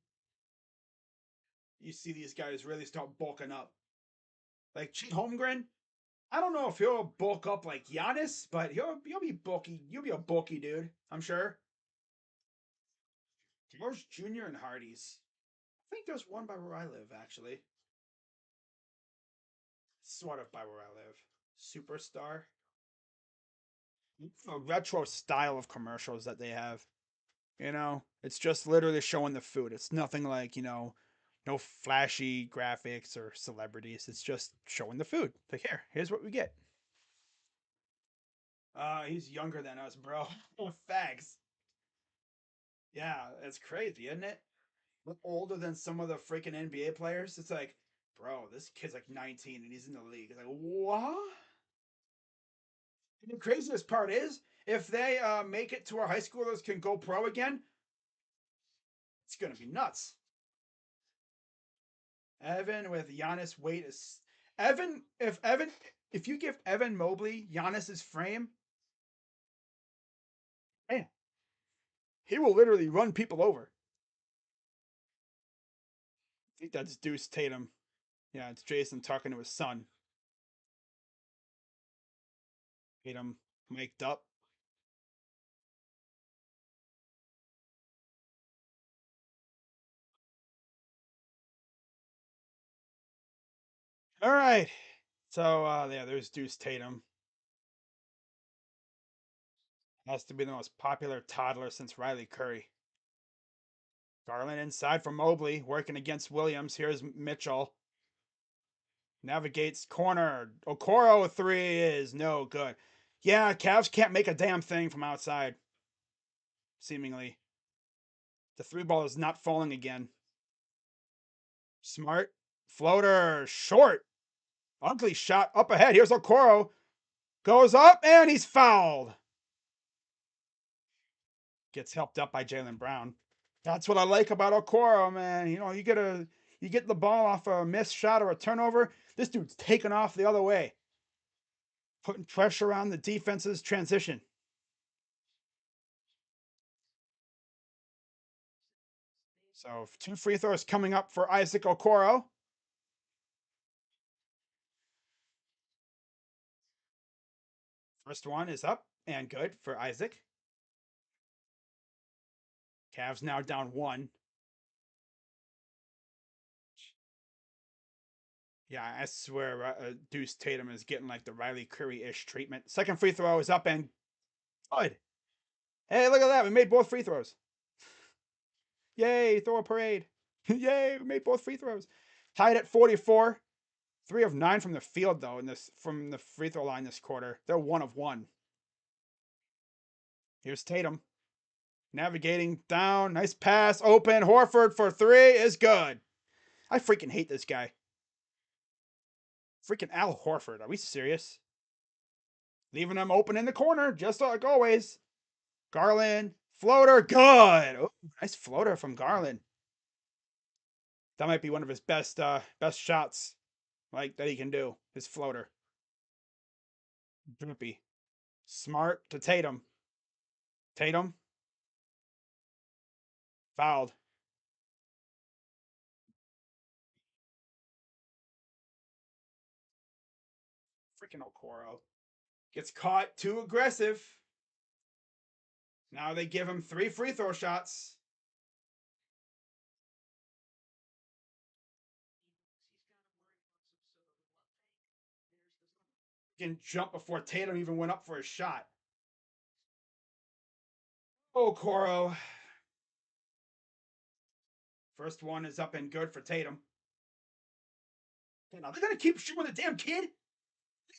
Speaker 1: you see these guys really start bulking up. Like Chet Holmgren, I don't know if he'll bulk up like Giannis, but he'll be bulky. You'll be a bulky dude, I'm sure. George Jr. and Hardy's. I think there's one by where I live, actually. Sort of by where I live. Superstar. A retro style of commercials that they have. You know, it's just literally showing the food. It's nothing like, you know, no flashy graphics or celebrities. It's just showing the food. It's like, here's what we get. He's younger than us, bro. Fags. Yeah, it's crazy, isn't it? Look older than some of the freaking NBA players. It's like, bro, this kid's like 19 and he's in the league. It's like, what? And the craziest part is, if they make it to where high schoolers can go pro again, it's gonna be nuts. Evan with Giannis weight is if you give Evan Mobley Giannis's frame, man, he will literally run people over. I think that's Deuce Tatum. Yeah, it's Jason talking to his son. Tatum mic'd up. All right. So yeah, there's Deuce Tatum. Has to be the most popular toddler since Riley Curry. Garland inside for Mobley, working against Williams. Here's Mitchell. Navigates corner. Okoro three is no good. Yeah, Cavs can't make a damn thing from outside. Seemingly. The three ball is not falling again. Smart. Floater. Short. Ugly shot up ahead. Here's Okoro. Goes up and he's fouled. Gets helped up by Jaylen Brown. That's what I like about Okoro, man. You know, you get the ball off a missed shot or a turnover. This dude's taking off the other way, putting pressure on the defense's transition. So 2 free throws coming up for Isaac Okoro. First one is up and good for Isaac. Cavs now down 1. Yeah, I swear Deuce Tatum is getting like the Riley Curry-ish treatment. Second free throw is up and good. Hey, look at that. We made both free throws. Yay, throw a parade. Yay, we made both free throws. Tied at 44. 3 of 9 from the field, though, in this from the free throw line this quarter. They're 1 of 1. Here's Tatum. Navigating down. Nice pass. Open. Horford for 3 is good. I freaking hate this guy. Freaking Al Horford. Are we serious? Leaving him open in the corner, just like always. Garland. Floater. Good. Ooh, nice floater from Garland. That might be one of his best shots like that he can do. His floater. Drippy. Smart to Tatum. Tatum. Fouled. Freaking Okoro. Gets caught too aggressive. Now they give him 3 free throw shots. He can jump before Tatum even went up for a shot. Okoro. First one is up and good for Tatum. Now they're going to keep showing the damn kid.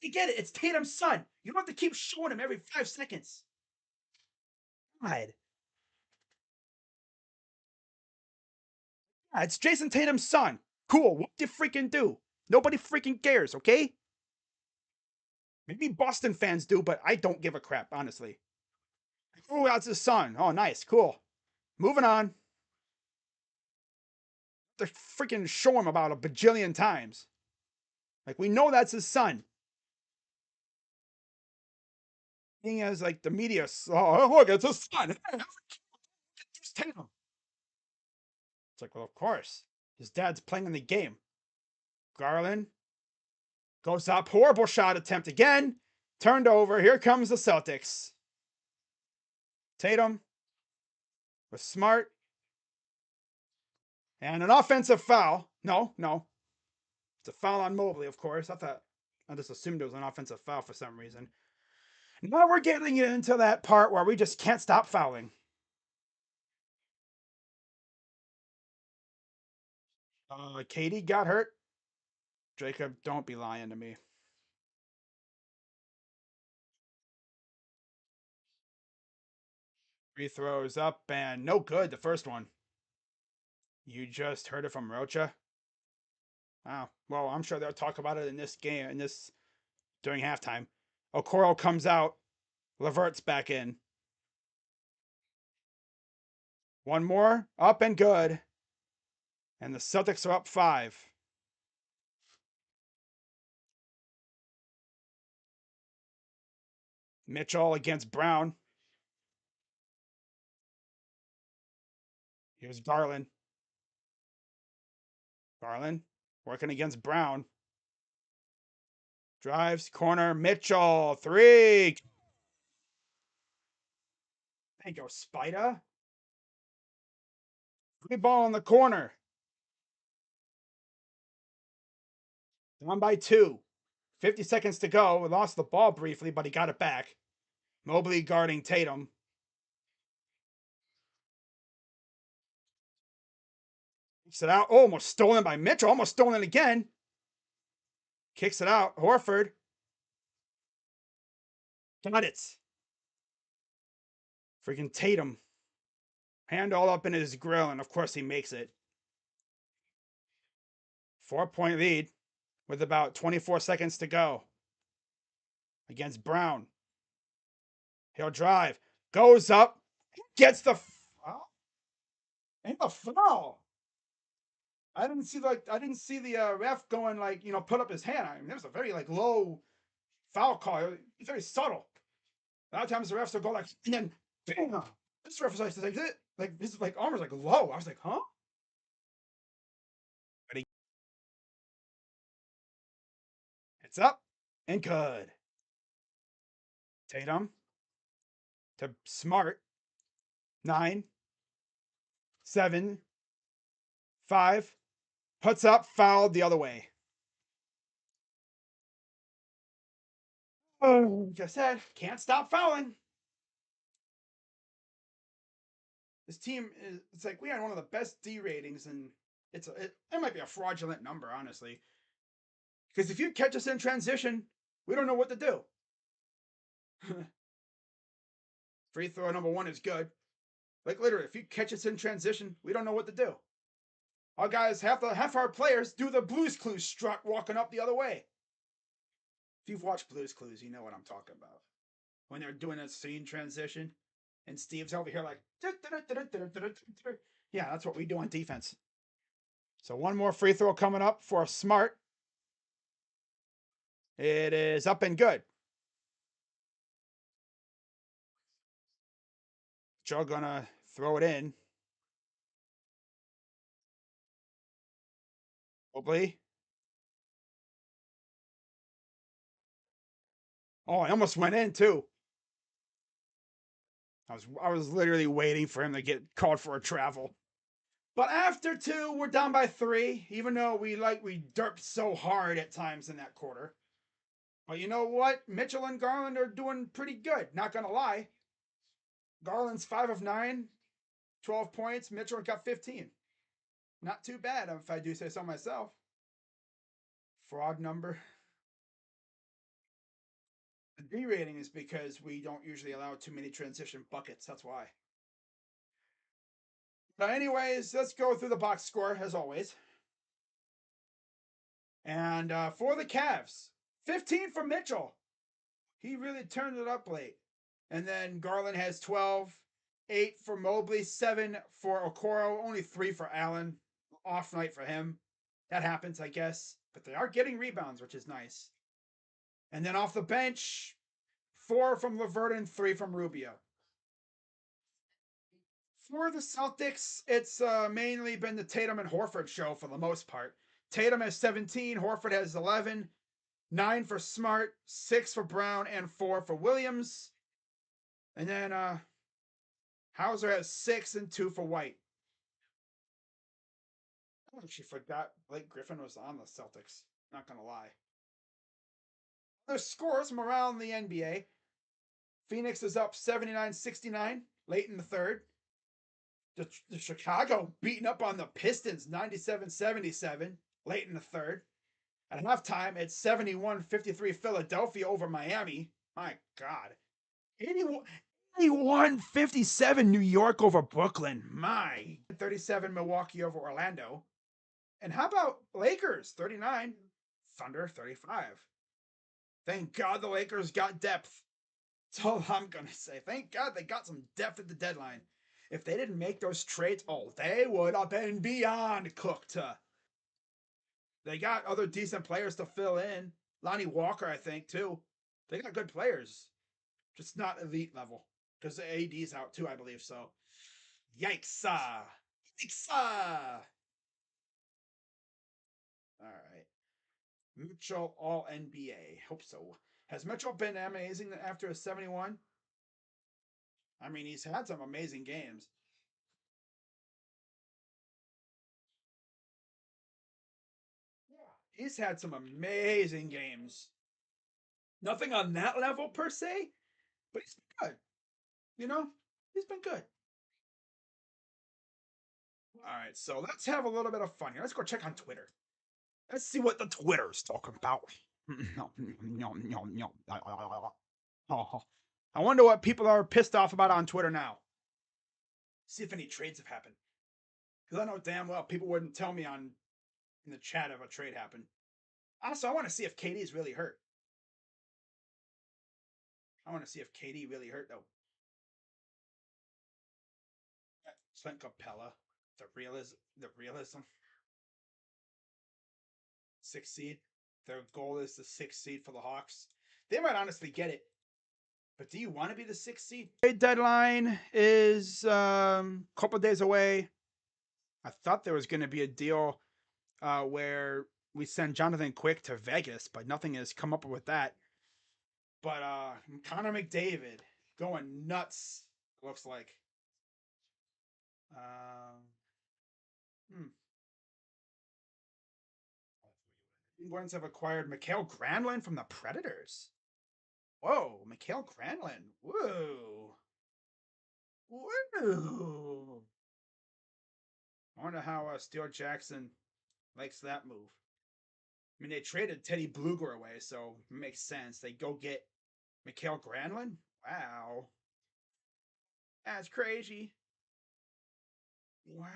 Speaker 1: You get it. It's Tatum's son. You don't have to keep showing him every 5 seconds. God. Yeah, it's Jason Tatum's son. Cool. What do you freaking do? Nobody freaking cares, okay? Maybe Boston fans do, but I don't give a crap, honestly. Oh, that's his son. Oh, nice. Cool. Moving on. They're freaking show him about a bajillion times. Like, we know that's his son. Being as like the media, oh, look, it's his son. Just Tatum. It's like, well, of course. His dad's playing in the game. Garland goes up. Horrible shot attempt again. Turned over. Here comes the Celtics. Tatum was smart. And an offensive foul. No. It's a foul on Mobley, of course. I just assumed it was an offensive foul for some reason. Now we're getting into that part where we just can't stop fouling. Katie got hurt. Jacob, don't be lying to me. Free throws up and no good. The first one. You just heard it from Rocha. Wow. Well, I'm sure they'll talk about it in this game, during halftime. Okoro comes out. Levert's back in. One more. Up and good. And the Celtics are up 5. Mitchell against Brown. Here's Garland. Garland working against Brown. Drives, corner, Mitchell, 3. Thank you, Spider. Free ball in the corner. Down by 2. 50 seconds to go. We lost the ball briefly, but he got it back. Mobley guarding Tatum. Kicks it out. Oh, almost stolen by Mitchell. Almost stolen again. Kicks it out. Horford. Got it. Freaking Tatum. Hand all up in his grill, and of course he makes it. 4-point lead with about 24 seconds to go. Against Brown. He'll drive. Goes up. Gets the foul. Ain't a foul. I didn't see the ref going put up his hand. I mean, it was a very low foul call. It's very subtle. A lot of times the refs will go and then bam. This ref was like this, his arm was low. I was like, huh? But it's up and good. Tatum to Smart. 9, 7, 5. Puts up, fouled the other way. Like I said, can't stop fouling. This team is, it's like we had one of the best D ratings, and it might be a fraudulent number, honestly. Because if you catch us in transition, we don't know what to do. Free throw number one is good. Like literally, if you catch us in transition, we don't know what to do. Our guys, half our players do the Blues Clues strut walking up the other way. If you've watched Blues Clues, you know what I'm talking about. When they're doing a scene transition, and Steve's over here like, yeah, that's what we do on defense. So one more free throw coming up for Smart. It is up and good. Joe gonna throw it in. Hopefully. Oh, I almost went in too. I was literally waiting for him to get called for a travel. But after two, we're down by three, even though we derped so hard at times in that quarter. But you know what? Mitchell and Garland are doing pretty good, not gonna lie. Garland's 5 of 9, 12 points. Mitchell got 15. Not too bad, if I do say so myself. Fraud number. The D rating is because we don't usually allow too many transition buckets. That's why. But anyways, let's go through the box score as always. And for the Cavs, 15 for Mitchell. He really turned it up late. And then Garland has 12, 8 for Mobley, 7 for Okoro, only 3 for Allen. Off night for him. That happens, I guess. But they are getting rebounds, which is nice. And then off the bench, 4 from LeVert and 3 from Rubio. For the Celtics, it's mainly been the Tatum and Horford show for the most part. Tatum has 17, Horford has 11, 9 for Smart, 6 for Brown, and 4 for Williams. And then Hauser has 6 and 2 for White. I actually forgot Blake Griffin was on the Celtics. Not going to lie. There's scores from around the NBA. Phoenix is up 79-69 late in the third. The Chicago beating up on the Pistons 97-77 late in the third. At halftime, it's 71-53 Philadelphia over Miami. My God. 81-57 New York over Brooklyn. My. 37 Milwaukee over Orlando. And how about Lakers 39, Thunder 35. Thank God the Lakers got depth. That's all I'm going to say. Thank God they got some depth at the deadline. If they didn't make those trades, they would have been beyond cooked. They got other decent players to fill in. Lonnie Walker, I think, too. They got good players, just not elite level. Because the AD's out, too, I believe so. Yikes. Yikes. All right. Mitchell All NBA. Hope so. Has Mitchell been amazing after a 71? I mean, he's had some amazing games. He's had some amazing games. Nothing on that level per se, but he's been good. You know, he's been good. All right, so let's have a little bit of fun here. Let's go check on Twitter. Let's see what the Twitter's talking about. I wonder what people are pissed off about on Twitter now. See if any trades have happened. Because I know damn well people wouldn't tell me in the chat if a trade happened. Also, I want to see if KD's really hurt. I want to see if KD really hurt though. Clint Capella, the realism. 6th seed. Their goal is the 6th seed for the Hawks. They might honestly get it. But do you want to be the 6th seed? Trade deadline is a couple days away. I thought there was going to be a deal where we send Jonathan Quick to Vegas, but nothing has come up with that. But Connor McDavid going nuts, looks like. Penguins have acquired Mikael Granlund from the Predators. Whoa, Mikhail Granlund. Whoa. Whoa. I wonder how Steele Jackson likes that move. I mean, they traded Teddy Bluger away, so it makes sense. They go get Mikhail Granlund? Wow. That's crazy. Wow.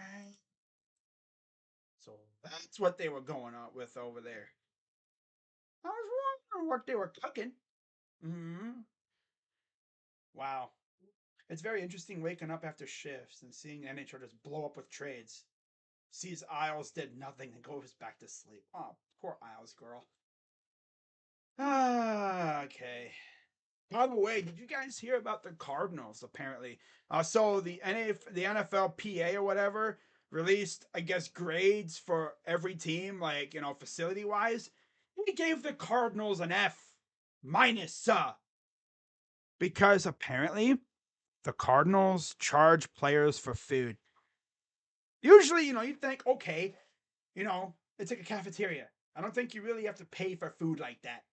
Speaker 1: So that's what they were going on with over there. I was wondering what they were cooking. Mm-hmm. Wow. It's very interesting waking up after shifts and seeing NHL just blow up with trades. Sees Isles did nothing and goes back to sleep. Oh, poor Isles girl. Ah, okay. By the way, did you guys hear about the Cardinals? Apparently, so the NFLPA or whatever released, I guess, grades for every team, like facility wise. He gave the Cardinals an F minus, because apparently the Cardinals charge players for food. Usually, you'd think, okay, it's like a cafeteria. I don't think you really have to pay for food like that.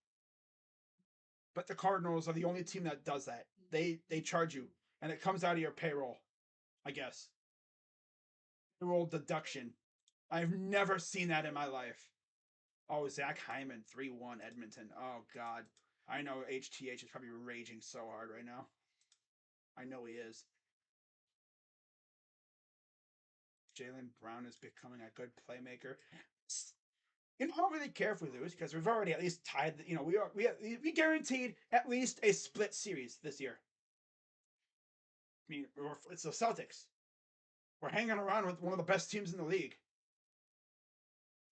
Speaker 1: But the Cardinals are the only team that does that. They charge you, and it comes out of your payroll, I guess. Payroll deduction. I've never seen that in my life. Oh, Zach Hyman, 3-1 Edmonton. Oh, God. I know HTH is probably raging so hard right now. I know he is. Jaylen Brown is becoming a good playmaker. I don't really care if we lose because we've already at least tied. We guaranteed at least a split series this year. I mean, it's the Celtics. We're hanging around with one of the best teams in the league,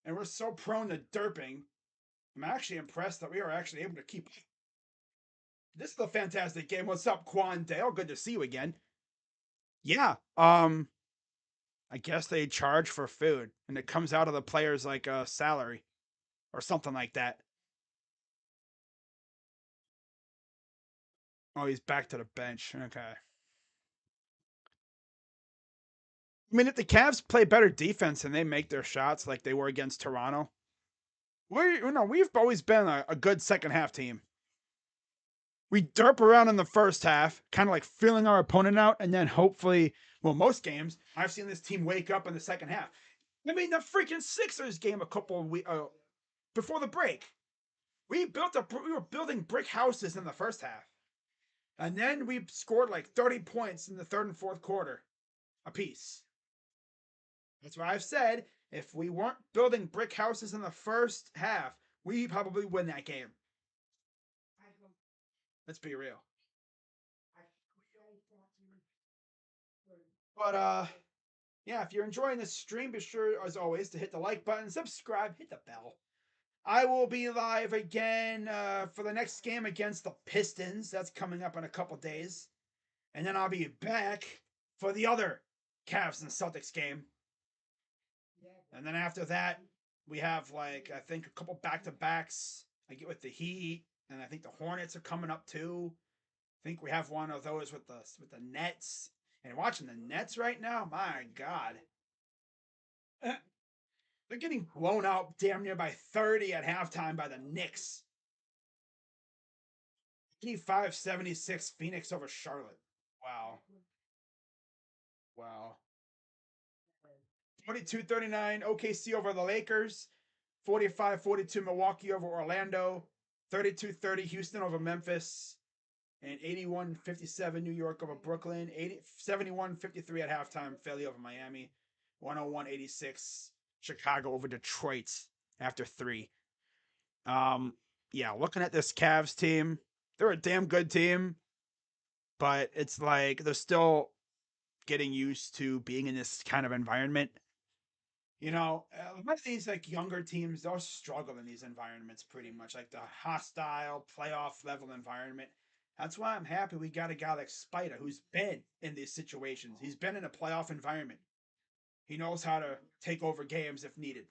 Speaker 1: and we're so prone to derping. I'm actually impressed that we are actually able to keep. This is a fantastic game. What's up, Quan Dale? Good to see you again. Yeah. I guess they charge for food, and it comes out of the player's like salary or something like that. Oh, he's back to the bench. Okay. I mean, if the Cavs play better defense and they make their shots like they were against Toronto, we've always been a good second half team. We derp around in the first half, kind of like feeling our opponent out, and then hopefully, well, most games I've seen this team wake up in the second half. I mean, the freaking Sixers game a couple of weeks before the break, we were building brick houses in the first half, and then we scored like 30 points in the third and fourth quarter, apiece. That's why I've said if we weren't building brick houses in the first half, we probably win that game. Let's be real. But yeah, if you're enjoying this stream, be sure as always to hit the like button, subscribe, hit the bell. I will be live again for the next game against the Pistons. That's coming up in a couple days. And then I'll be back for the other Cavs and Celtics game. And then after that, we have like I think a couple back-to-backs. I get with the Heat, and I think the Hornets are coming up too. I think we have one of those with the Nets. And watching the Nets right now, my God. They're getting blown out damn near by 30 at halftime by the Knicks. 85-76 Phoenix over Charlotte. Wow. Wow. 42-39 OKC over the Lakers. 45-42 Milwaukee over Orlando. 32-30 Houston over Memphis. And 81-57 New York over Brooklyn. 71-53 at halftime Philly over Miami. 101-86 Chicago over Detroit after 3. Yeah, looking at this Cavs team, they're a damn good team, but it's like they're still getting used to being in this kind of environment. A lot of these like younger teams, they'll struggle in these environments pretty much, like the hostile playoff level environment. That's why I'm happy we got a guy like Spider who's been in these situations. He's been in a playoff environment. He knows how to take over games if needed,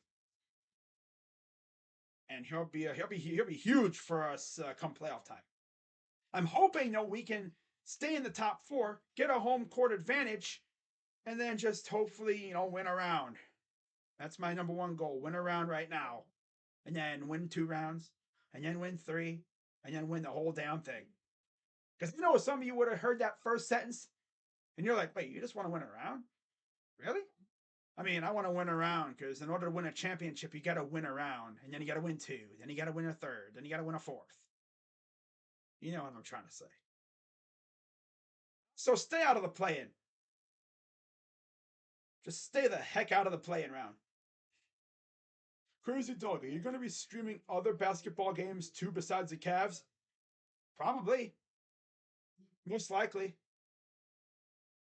Speaker 1: and he'll be huge for us come playoff time. I'm hoping that we can stay in the top 4, get a home court advantage, and then just hopefully win a round. That's my number one goal. Win a round right now. And then win 2 rounds. And then win 3. And then win the whole damn thing. Because you know some of you would have heard that first sentence and you're like, wait, you just want to win a round? Really? I mean, I want to win a round because in order to win a championship, you got to win a round, and then you got to win two, then you got to win a third, then you got to win a fourth. You know what I'm trying to say. So stay out of the play-in. Just stay the heck out of the play-in round. Crazy Dog, are you going to be streaming other basketball games too besides the Cavs? Probably. Most likely.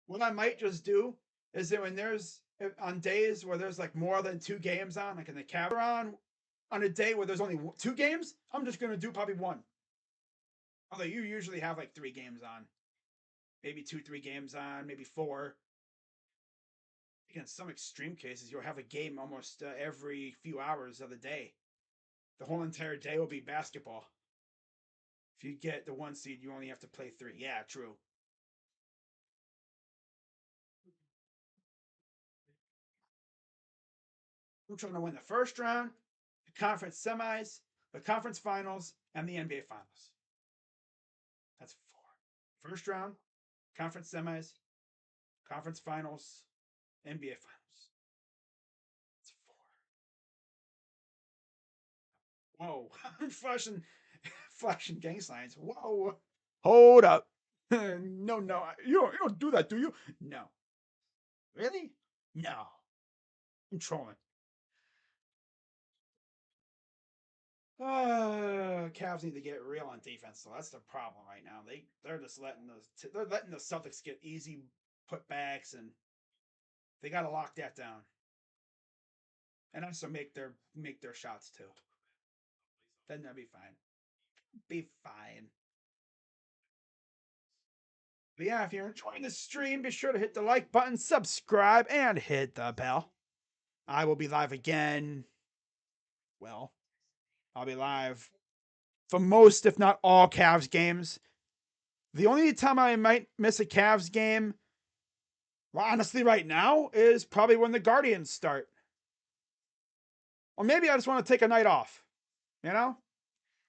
Speaker 1: What I might just do is that when there's on days where there's like more than 2 games on, like in the Cavs are on a day where there's only 2 games, I'm just going to do probably one. Although you usually have like 3 games on. Maybe 2, 3 games on, maybe 4. In some extreme cases, you'll have a game almost every few hours of the day. The whole entire day will be basketball. If you get the 1 seed, you only have to play 3. Yeah, true. We're trying to win the first round, the conference semis, the conference finals, and the NBA finals. That's 4. First round, conference semis, conference finals, NBA finals. That's 4. Whoa. flashing gang signs. Whoa. Hold up. No, you don't do that, do you? No. Really? No. I'm trolling. Cavs need to get real on defense, so that's the problem right now. They're just letting the Celtics get easy putbacks, and they got to lock that down, and also make their shots too. Then that'll be fine. Be fine. But yeah, if you're enjoying the stream, be sure to hit the like button, subscribe, and hit the bell. I will be live again. Well, I'll be live for most, if not all, Cavs games. The only time I might miss a Cavs game, well, honestly, right now, is probably when the Guardians start. Or maybe I just want to take a night off. You know?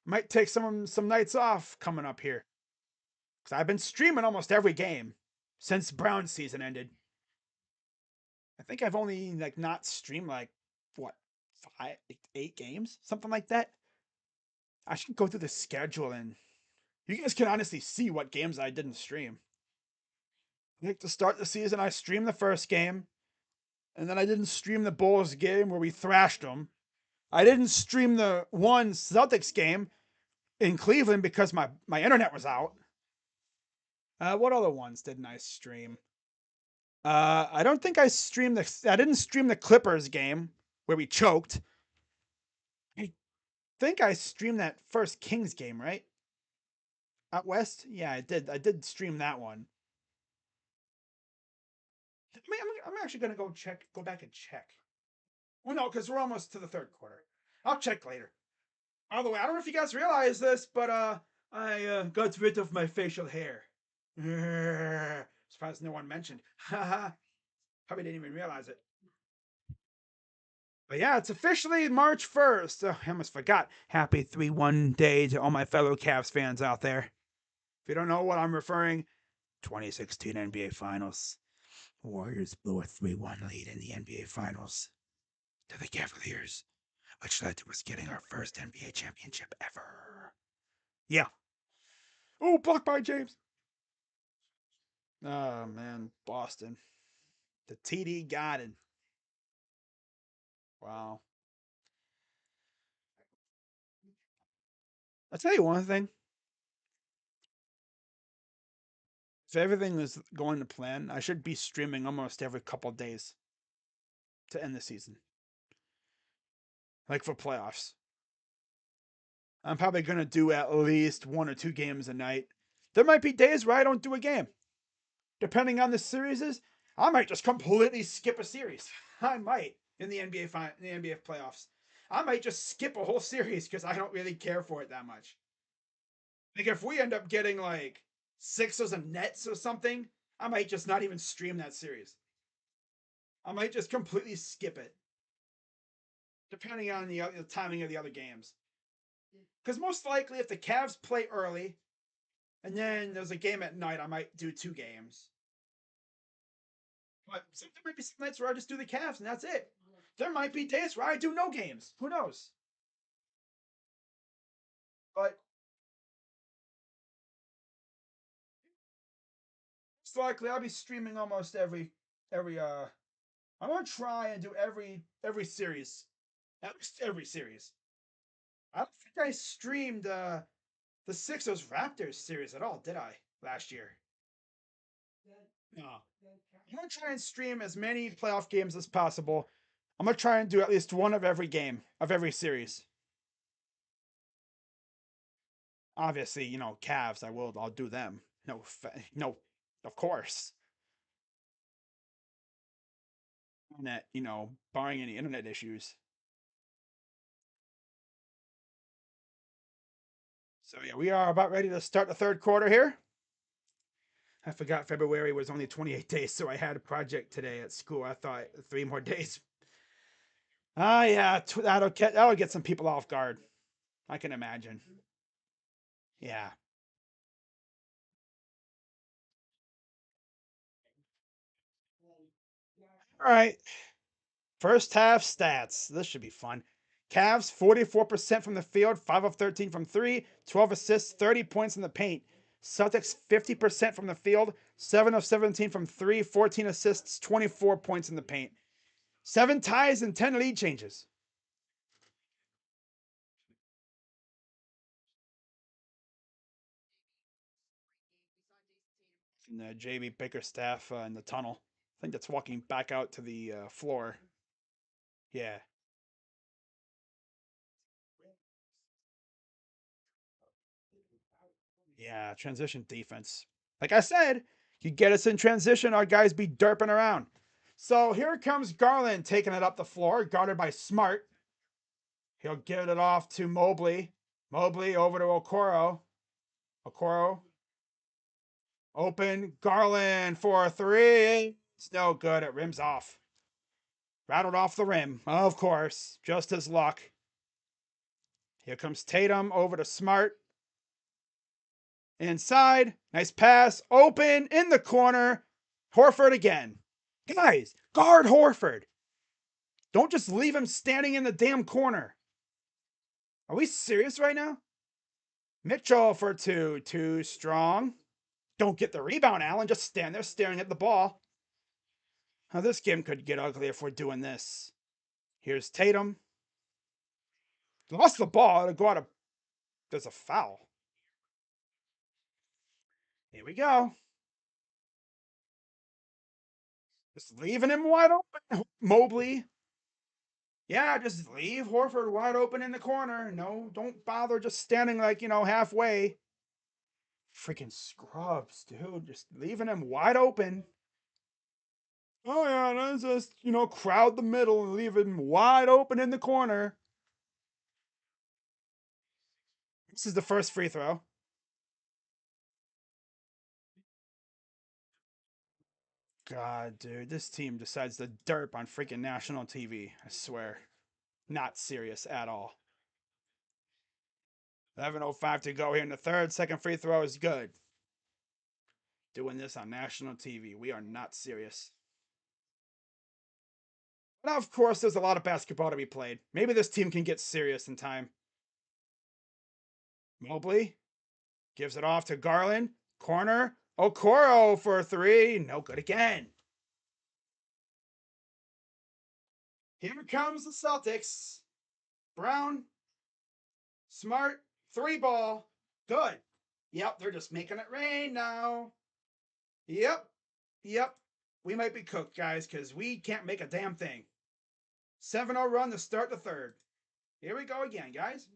Speaker 1: Might take some nights off coming up here. Because I've been streaming almost every game since Brown season ended. I think I've only not streamed what, 8 games? Something like that. I should go through the schedule and you guys can honestly see what games I didn't stream. Like to start the season, I streamed the first game, and then I didn't stream the Bulls game where we thrashed them. I didn't stream the one Celtics game in Cleveland because my internet was out. What other ones didn't I stream? I don't think I streamed I didn't stream the Clippers game where we choked. I think I streamed that first Kings game, right? Out west? Yeah, I did. I did stream that one. I'm actually gonna go back and check. Well, no, because we're almost to the third quarter. I'll check later. By the way, I don't know if you guys realize this, but I got rid of my facial hair. Surprised no one mentioned. Haha. Probably didn't even realize it. But yeah, it's officially March 1st. Oh, I almost forgot. Happy 3-1 day to all my fellow Cavs fans out there. If you don't know what I'm referring, 2016 NBA Finals. Warriors blew a 3-1 lead in the NBA Finals to the Cavaliers, which led to us getting our first NBA championship ever. Yeah. Oh, blocked by James. Oh, man. Boston. The TD Garden. Wow. I'll tell you one thing. If everything is going to plan, I should be streaming almost every couple days to end the season. Like for playoffs. I'm probably going to do at least 1 or 2 games a night. There might be days where I don't do a game. Depending on the series is, I might just completely skip a series. I might in the NBA playoffs. I might just skip a whole series because I don't really care for it that much. Like if we end up getting like Sixers and Nets or something, I might just not even stream that series. I might just completely skip it, depending on the timing of the other games. Because most likely, if the Cavs play early And then there's a game at night. I might do 2 games. But there might be some nights where I just do the Cavs and that's it. There might be days where I do no games. Who knows? But it's likely I'll be streaming almost every I'm gonna try and do every series. At least every series. I don't think I streamed the Sixers Raptors series at all, did I? Last year. No. I'm gonna try and stream as many playoff games as possible. I'm gonna try and do at least one of every game of every series. Obviously, Cavs. I'll do them. No, no, of course. Internet, barring any internet issues. So yeah, we are about ready to start the third quarter here. I forgot February was only 28 days, so I had a project today at school. I thought 3 more days. Ah, yeah, that'll get some people off guard. I can imagine. Yeah. All right. First half stats. This should be fun. Cavs 44% from the field, 5 of 13 from 3, 12 assists, 30 points in the paint. Celtics 50% from the field, 7 of 17 from 3, 14 assists, 24 points in the paint. 7 ties and 10 lead changes. And JB Bickerstaff in the tunnel. I think that's walking back out to the floor. Yeah. Yeah, transition defense. Like I said, you get us in transition, our guys be derping around. So here comes Garland taking it up the floor, guarded by Smart. He'll give it off to Mobley. Mobley over to Okoro. Okoro. Open. Garland for a 3. It's no good. It rims off. Rattled off the rim. Of course. Just his luck. Here comes Tatum over to Smart. Inside. Nice pass. Open in the corner. Horford again. Guys, guard Horford. Don't just leave him standing in the damn corner. Are we serious right now? Mitchell for 2. Too strong. Don't get the rebound, Allen. Just stand there staring at the ball. Now, this game could get ugly if we're doing this. Here's Tatum. Lost the ball. It'll go out of. There's a foul. Here we go. Just leaving him wide open. Mobley. Yeah, just leave Horford wide open in the corner. No, don't bother just standing like, halfway. Freaking scrubs, dude. Just leaving him wide open. Oh, yeah, let's just, crowd the middle and leave him wide open in the corner. This is the first free throw. God, dude, this team decides to derp on freaking national TV. I swear. Not serious at all. 11:05 to go here in the third. Second free throw is good. Doing this on national TV. We are not serious. Now, of course, there's a lot of basketball to be played. Maybe this team can get serious in time. Mobley gives it off to Garland. Corner. Okoro for a 3. No good again. Here comes the Celtics. Brown. Smart. 3 ball. Good. Yep, they're just making it rain now. Yep. Yep. We might be cooked, guys, because we can't make a damn thing. 7-0 run to start the third. Here we go again, guys.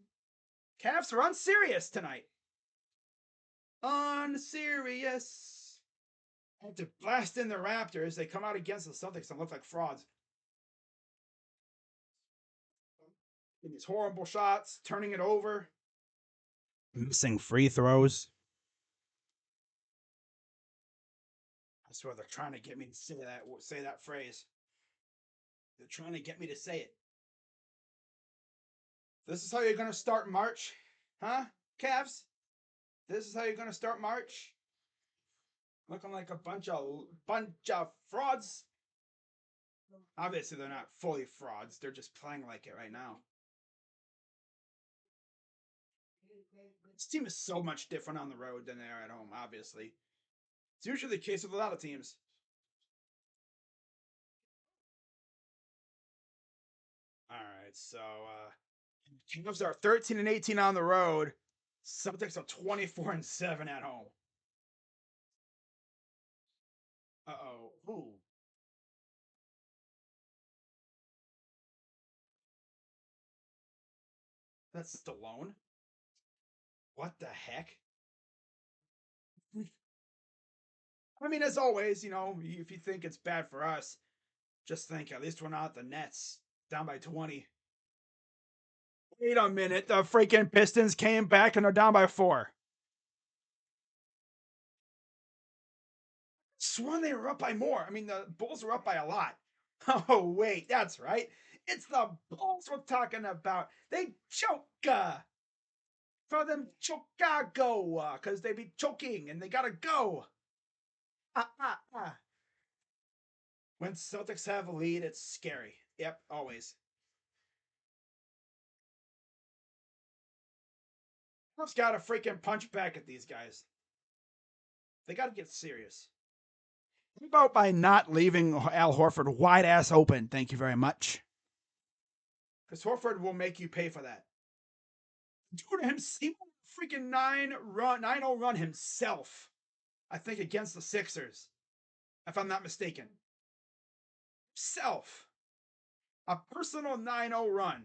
Speaker 1: Cavs are unserious tonight. Unserious. And to blast in the Raptors, they come out against the Celtics and look like frauds. In these horrible shots, turning it over. Missing free throws. I swear they're trying to get me to say that phrase. They're trying to get me to say it. This is how you're going to start March? Huh? Cavs? This is how you're gonna start March? Looking like a bunch of frauds. Obviously, they're not fully frauds. They're just playing like it right now. This team is so much different on the road than they are at home, obviously. It's usually the case with a lot of teams. All right, so Cavs are 13 and 18 on the road. Celtics are 24 and 7 at home. Uh-oh. Ooh. That's Stallone? What the heck? I mean, as always, if you think it's bad for us, just think at least we're not the Nets down by 20. Wait a minute. The freaking Pistons came back and are down by 4. Sworn they were up by more. I mean, the Bulls were up by a lot. Oh, wait. That's right. It's the Bulls we're talking about. They choke for them Chicago because they be choking and they got to go. Ah, ah, ah. When Celtics have a lead, it's scary. Yep, always. I've got to freaking punch back at these guys. They got to get serious. How about by not leaving Al Horford wide ass open? Thank you very much. Because Horford will make you pay for that. Dude, he freaking 9-0 run himself. I think against the Sixers, if I'm not mistaken. Self. A personal 9-0 run.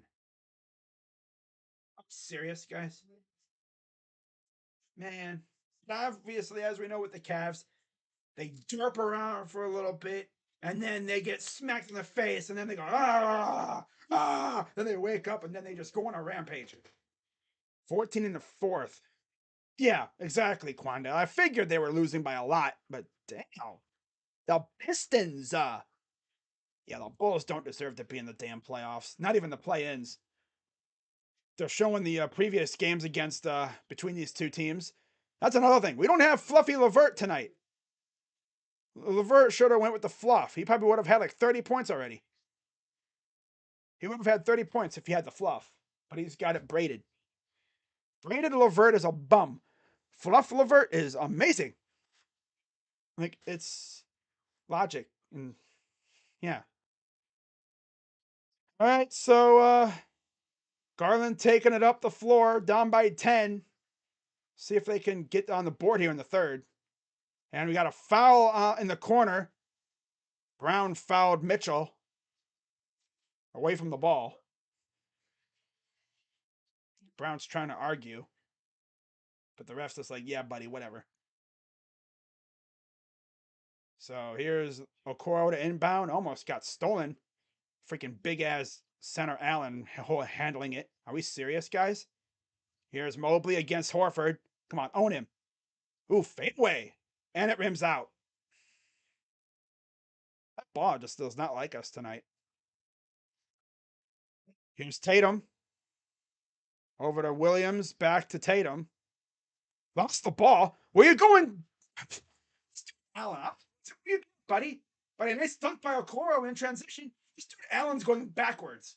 Speaker 1: I'm serious, guys. Man, obviously, as we know with the Cavs, they derp around for a little bit, and then they get smacked in the face, and then they go, then they wake up, and then they just go on a rampage. 14 in the fourth. Yeah, exactly, Quandale. I figured they were losing by a lot, but damn. The Pistons, yeah, the Bulls don't deserve to be in the damn playoffs. Not even the play-ins. They're showing the previous games against between these two teams. That's another thing. We don't have Fluffy LeVert tonight. LeVert should have went with the fluff. He probably would have had like 30 points already. He would have had 30 points if he had the fluff, but he's got it braided. Braided LeVert is a bum. Fluff LeVert is amazing. Like, it's logic. And yeah. All right, so Garland taking it up the floor, down by 10. See if they can get on the board here in the third. And we got a foul in the corner. Brown fouled Mitchell away from the ball. Brown's trying to argue. But the ref's just like, yeah, buddy, whatever. So here's Okoro to inbound. Almost got stolen. Freaking big-ass center Allen handling it. Are we serious, guys? Here's Mobley against Horford. Come on, own him. Ooh, fadeaway. And it rims out. That ball just does not like us tonight. Here's Tatum. Over to Williams. Back to Tatum. Lost the ball. Where you going? Allen, buddy. But a nice dunk by Okoro in transition. This dude Allen's going backwards.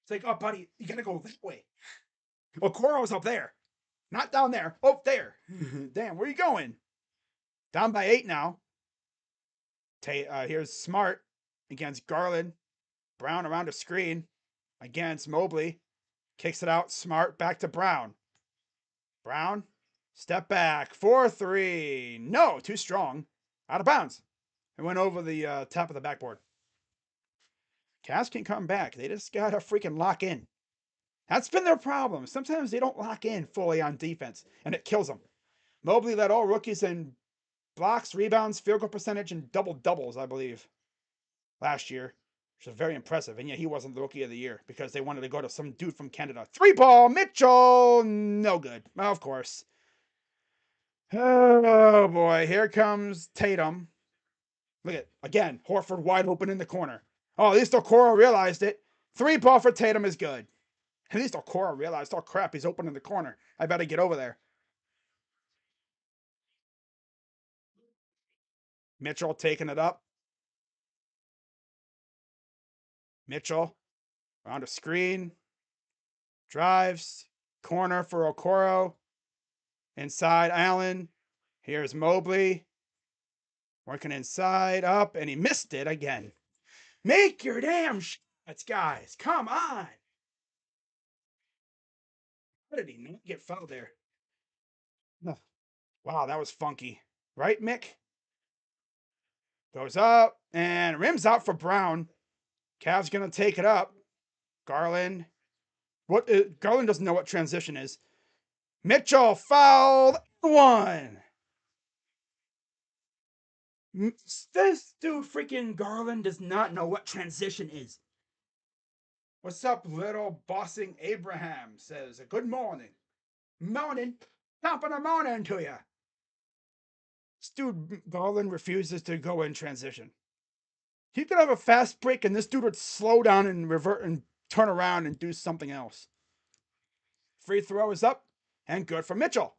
Speaker 1: It's like, oh, buddy, you gotta go that way. Okoro's up there. Not down there. Oh, there. Damn, where you going? Down by 8 now. Here's Smart against Garland. Brown around a screen against Mobley. Kicks it out. Smart back to Brown. Brown, step back. 4-3. No, too strong. Out of bounds. It went over the top of the backboard. Cavs can come back. They just got to freaking lock in. That's been their problem. Sometimes they don't lock in fully on defense, and it kills them. Mobley led all rookies in blocks, rebounds, field goal percentage, and double-doubles, I believe, last year, which is very impressive. And yet he wasn't the rookie of the year because they wanted to go to some dude from Canada. 3-ball, Mitchell, no good. Of course. Oh, boy. Here comes Tatum. Look at, again, Horford wide open in the corner. Oh, at least Okoro realized it. 3-ball for Tatum is good. At least Okoro realized, oh crap, he's open in the corner. I better get over there. Mitchell taking it up. Mitchell around a screen. Drives. Corner for Okoro. Inside Allen. Here's Mobley. Working inside, up, and he missed it again. Make your damn shots, guys. Come on. How did he not get fouled there? Wow, that was funky. Right, Mick? Goes up and rims out for Brown. Cavs going to take it up. Garland. Garland doesn't know what transition is. Mitchell fouled. One. This dude freaking Garland does not know what transition is. What's up, little bossing Abraham? Says, good morning. Morning. Top of the morning to you. This dude Garland refuses to go in transition. He could have a fast break and this dude would slow down and revert and turn around and do something else. Free throw is up and good for Mitchell.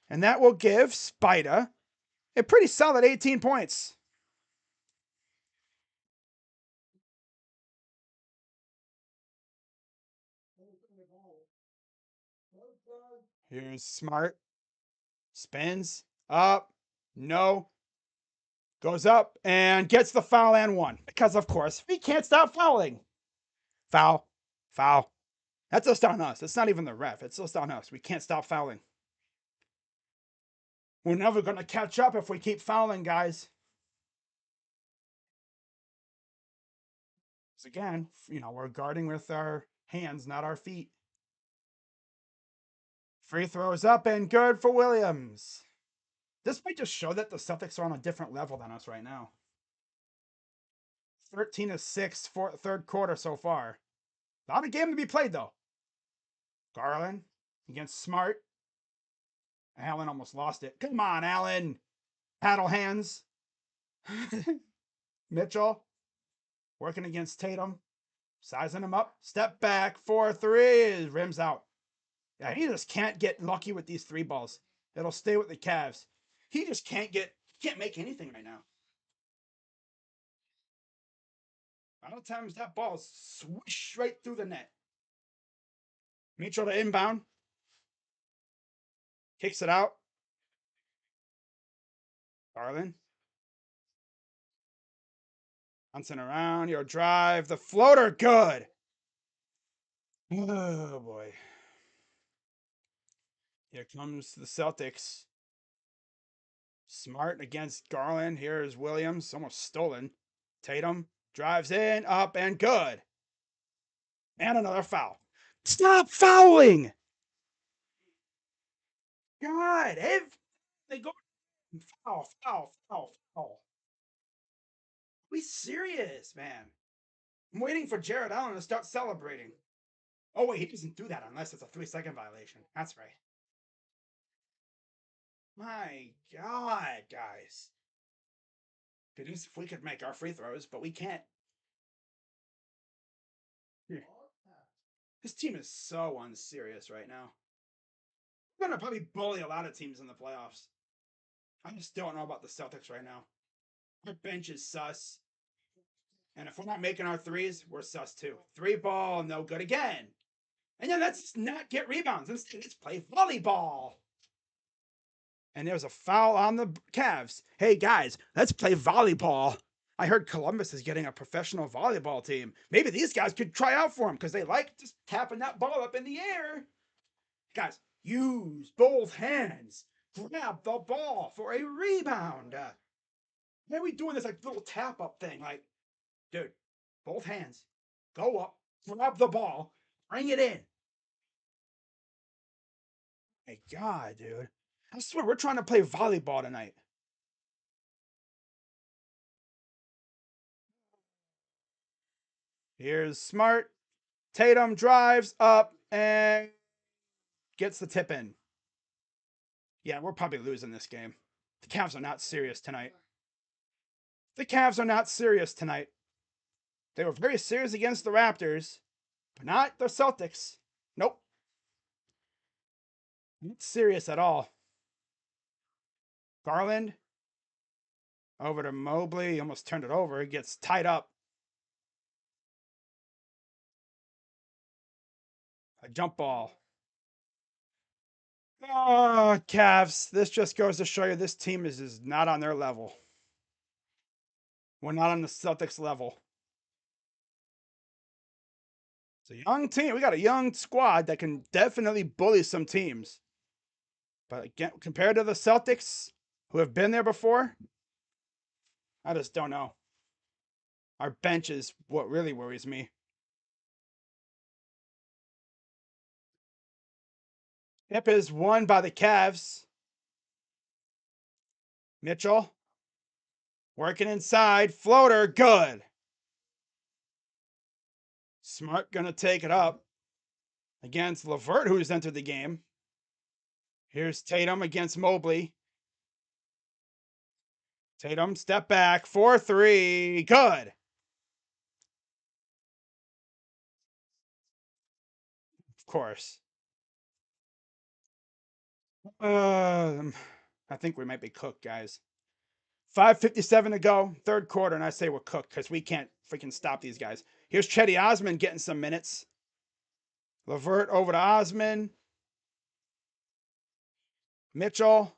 Speaker 1: And that will give Spida a pretty solid 18 points. Here's Smart. Spins. Up. No. Goes up and gets the foul and one. Because, of course, we can't stop fouling. Foul. Foul. That's just on us. It's not even the ref. It's just on us. We can't stop fouling. We're never going to catch up if we keep fouling, guys. So again, we're guarding with our hands, not our feet. Free throws up and good for Williams. This might just show that the Celtics are on a different level than us right now. 13-6 for third quarter so far. Not a game to be played, though. Garland against Smart. Allen almost lost it. Come on, Allen. Paddle hands. Mitchell working against Tatum. Sizing him up. Step back. 4-3. Rims out. Yeah, he just can't get lucky with these three balls. It'll stay with the Cavs. He just can't make anything right now. A lot of times that ball swish right through the net. Mitchell to inbound. Kicks it out. Garland. Bouncing around. Your drive. The floater. Good. Oh, boy. Here comes the Celtics. Smart against Garland. Here's Williams. Almost stolen. Tatum drives in. Up and good. And another foul. Stop fouling! God, they go foul. Be serious, man. I'm waiting for Jared Allen to start celebrating. Oh, wait, he doesn't do that unless it's a 3-second violation. That's right. My God, guys. It is if we could make our free throws, but we can't. This team is so unserious right now. We're going to probably bully a lot of teams in the playoffs. I just don't know about the Celtics right now. Our bench is sus. And if we're not making our threes, we're sus too. 3-ball, no good again. And then let's not get rebounds. Let's play volleyball. And there's a foul on the Cavs. Hey, guys, let's play volleyball. I heard Columbus is getting a professional volleyball team. Maybe these guys could try out for them because they like just tapping that ball up in the air. Guys, use both hands. Grab the ball for a rebound. Why are we doing this little tap up thing? Dude, both hands. Go up, grab the ball, bring it in. My God, dude. I swear, we're trying to play volleyball tonight. Here's Smart. Tatum drives up and gets the tip in. Yeah, we're probably losing this game. The Cavs are not serious tonight. The Cavs are not serious tonight. They were very serious against the Raptors, but not the Celtics. Nope. Not serious at all. Garland Over to Mobley. He almost turned it over. He gets tied up. A jump ball. Oh, Cavs. This just goes to show you this team is not on their level. We're not on the Celtics level. It's a young team. We got a young squad that can definitely bully some teams. But again, compared to the Celtics, who have been there before, I just don't know. Our bench is what really worries me. Hip is won by the Cavs. Mitchell working inside. Floater, good. Smart gonna take it up against LeVert, who's entered the game. Here's Tatum against Mobley. Tatum, step back, 4-3, good. Of course. I think we might be cooked, guys. 5:57 to go, third quarter, and I say we're cooked because we can't freaking stop these guys. Here's Chetty Osman getting some minutes. LeVert over to Osman. Mitchell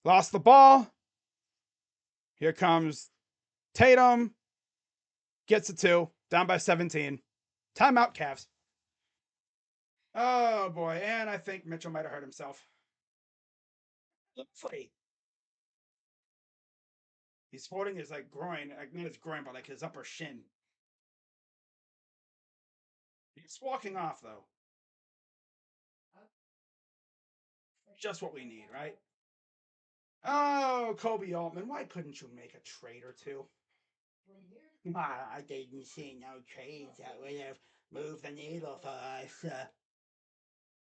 Speaker 1: lost the ball. Here comes Tatum. Gets a 2. Down by 17. Timeout, Cavs. Oh, boy. And I think Mitchell might have hurt himself. Free. He's holding his like groin, like not his groin, but like his upper shin. He's walking off though. Just what we need, right? Oh, Kobe Altman, why couldn't you make a trade or two? I didn't see no trades that would have moved the needle for us.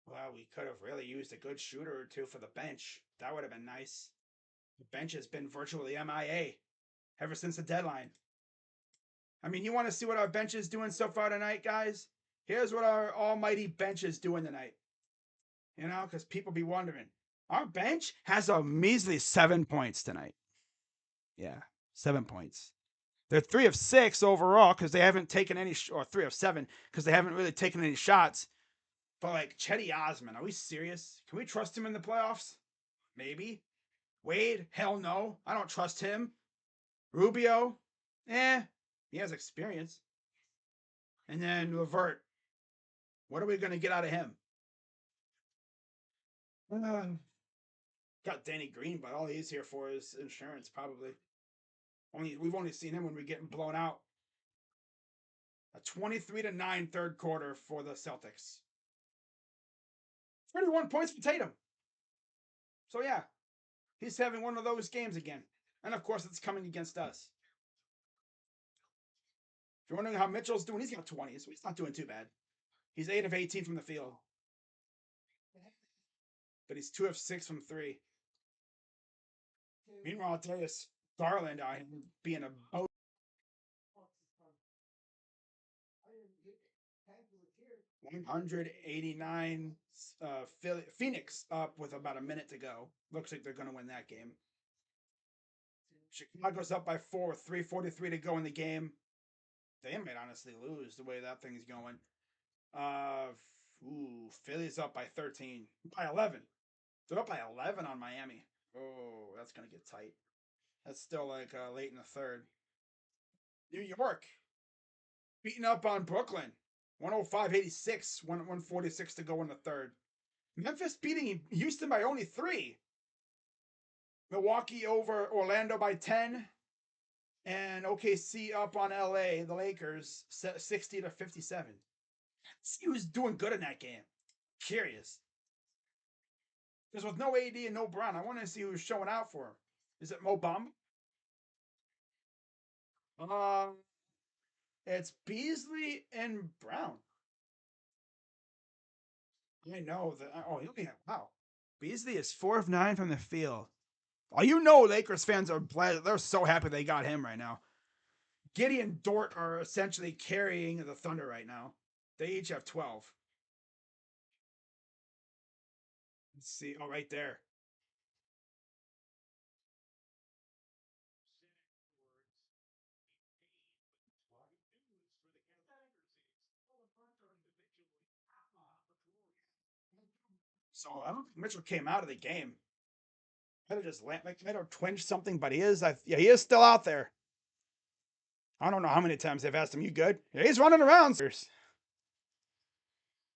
Speaker 1: Well, we could have really used a good shooter or two for the bench. That would have been nice. The bench has been virtually MIA ever since the deadline. I mean, you want to see what our bench is doing so far tonight, guys? Here's what our almighty bench is doing tonight. You know, because people be wondering. Our bench has a measly 7 points tonight. Yeah, 7 points. They're 3 of 6 overall because they haven't taken any, or 3 of 7 because they haven't really taken any shots. But like Chetty Osman, are we serious? Can we trust him in the playoffs? Maybe. Wade, hell no. I don't trust him. Rubio, he has experience. And then LeVert, what are we going to get out of him? Got Danny Green, but all he's here for is insurance, probably. We've only seen him when we're getting blown out. A 23-9 third quarter for the Celtics. 31 points for Tatum. So yeah, he's having one of those games again. And of course, it's coming against us. If you're wondering how Mitchell's doing, he's got 20, so he's not doing too bad. He's 8 of 18 from the field. But he's 2 of 6 from 3. Meanwhile, Darius Garland being a boat. 189 Phoenix up with about a minute to go. Looks like they're going to win that game. Chicago's up by 4, 3:43 to go in the game. They might honestly lose the way that thing's going. Philly's up by 13, by 11. They're up by 11 on Miami. Oh, that's going to get tight. That's still like late in the third. New York beating up on Brooklyn. 105-86, 146 to go in the third. Memphis beating Houston by only 3. Milwaukee over Orlando by 10. And OKC up on LA, the Lakers, 60-57. He was doing good in that game. Curious. Because with no AD and no Brown, I want to see who's showing out for him. Is it Mo Bamba? It's Beasley and Brown. I know that. Oh, wow. Beasley is 4 of 9 from the field. Oh, you know, Lakers fans are they're so happy they got him right now. Giddey and Dort are essentially carrying the Thunder right now. They each have 12. Let's see. Oh, right there. So I don't think Mitchell came out of the game. Might have just might have twinged something, but he is. Yeah, he is still out there. I don't know how many times they've asked him, "You good?" Yeah, he's running around.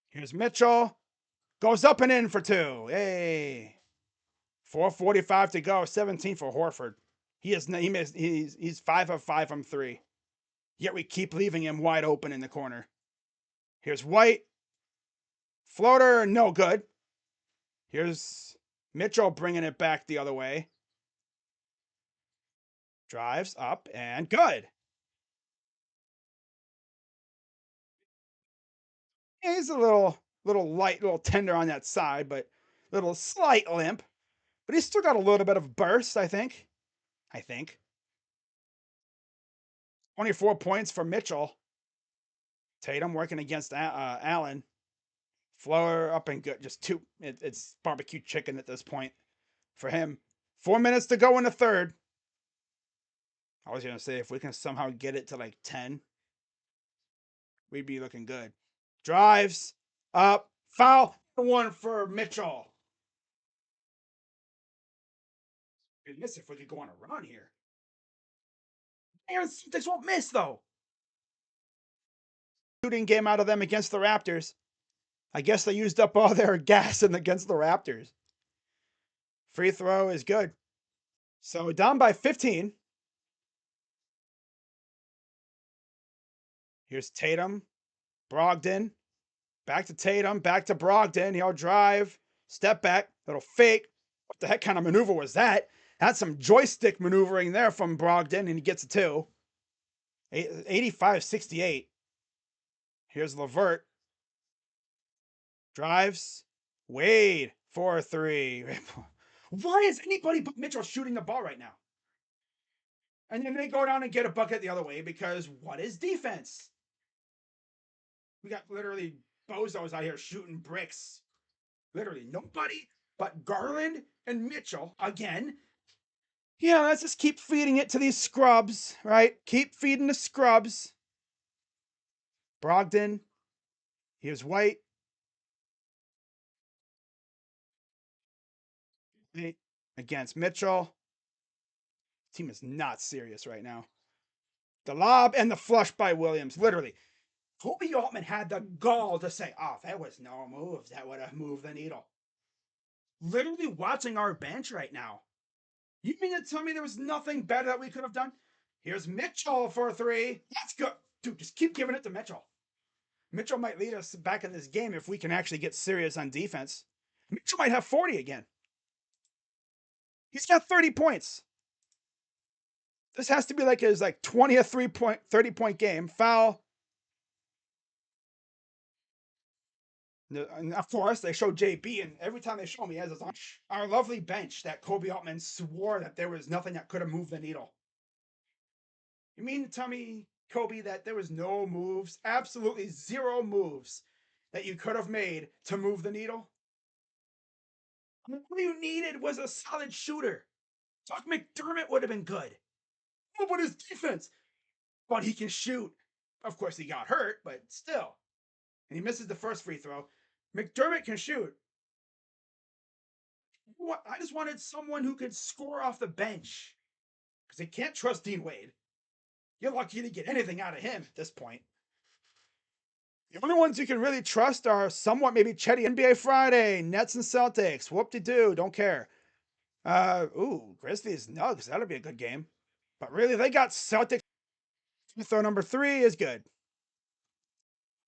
Speaker 1: Here's Mitchell. Goes up and in for two. Hey. 4:45 to go. 17 for Horford. He missed. He's 5 of 5 from 3. Yet we keep leaving him wide open in the corner. Here's White. Floater, no good. Here's Mitchell bringing it back the other way. Drives up and good. He's a little light, little tender on that side, but little slight limp. But he's still got a little bit of burst, I think. 24 points for Mitchell. Tatum working against Allen. Flower up and good. Just two. It's barbecue chicken at this point for him. 4 minutes to go in the third. I was going to say, if we can somehow get it to like 10, we'd be looking good. Drives up. Foul. One for Mitchell. We'd miss if we could go on a run here. Aaron Celtics won't miss, though. Shooting game out of them against the Raptors. I guess they used up all their gas against the Raptors. Free throw is good. So down by 15. Here's Tatum. Brogdon. Back to Tatum. Back to Brogdon. He'll drive. Step back. Little fake. What the heck kind of maneuver was that? That's some joystick maneuvering there from Brogdon, and he gets a 2. 85-68. Here's Levert. Drives. Wade. 4-3. Why is anybody but Mitchell shooting the ball right now? And then they go down and get a bucket the other way because what is defense? We got literally bozos out here shooting bricks. Literally nobody but Garland and Mitchell again. Yeah, let's just keep feeding it to these scrubs, right? Keep feeding the scrubs. Brogdon. Here's White. Against Mitchell. Team is not serious right now. The lob and the flush by Williams. Literally. Kobe Altman had the gall to say, "Oh, that was no moves. That would have moved the needle." Literally watching our bench right now. You mean to tell me there was nothing better that we could have done? Here's Mitchell for 3. That's good. Dude, just keep giving it to Mitchell. Mitchell might lead us back in this game if we can actually get serious on defense. Mitchell might have 40 again. He's got 30 points. This has to be like his 20th 30-point game. Foul. And of course, they show JB, and every time they show me, as our lovely bench that Kobe Altman swore that there was nothing that could have moved the needle. You mean to tell me, Kobe, that there was no moves, absolutely zero moves that you could have made to move the needle? I mean, what you needed was a solid shooter. Doug McDermott would have been good. Oh, but his defense. But he can shoot. Of course, he got hurt, but still. And he misses the first free throw. McDermott can shoot. I just wanted someone who could score off the bench. Because they can't trust Dean Wade. You're lucky to get anything out of him at this point. The only ones you can really trust are somewhat maybe Chetty. NBA Friday, Nets and Celtics. Whoop-de-doo, don't care. Grizzlies, Nuggets. That'll be a good game. But really, they got Celtics. Throw number 3 is good.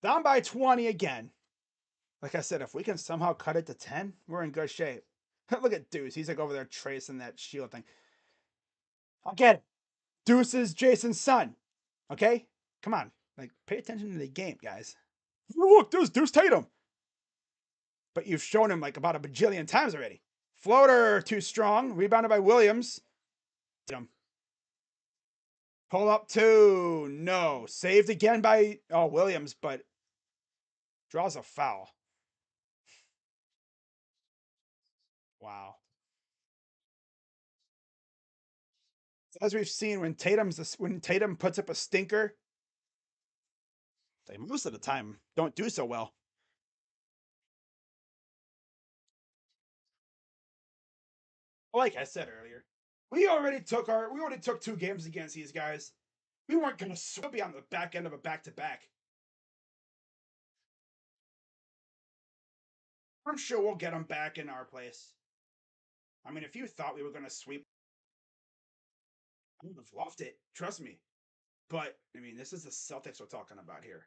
Speaker 1: Down by 20 again. Like I said, if we can somehow cut it to 10, we're in good shape. Look at Deuce. He's over there tracing that shield thing. I'll get it. Deuce is Jason's son. Okay? Come on. Pay attention to the game, guys. Look, there's Deuce Tatum. But you've shown him about a bajillion times already. Floater, too strong. Rebounded by Williams. Pull up 2. No. Saved again by Williams, but draws a foul. Wow. As we've seen, when Tatum puts up a stinker, they most of the time don't do so well. Like I said earlier, we already took 2 games against these guys. We weren't gonna be on the back end of a back-to-back. I'm sure we'll get them back in our place. I mean, if you thought we were gonna sweep, I would have loved it. Trust me. But I mean, this is the Celtics we're talking about here.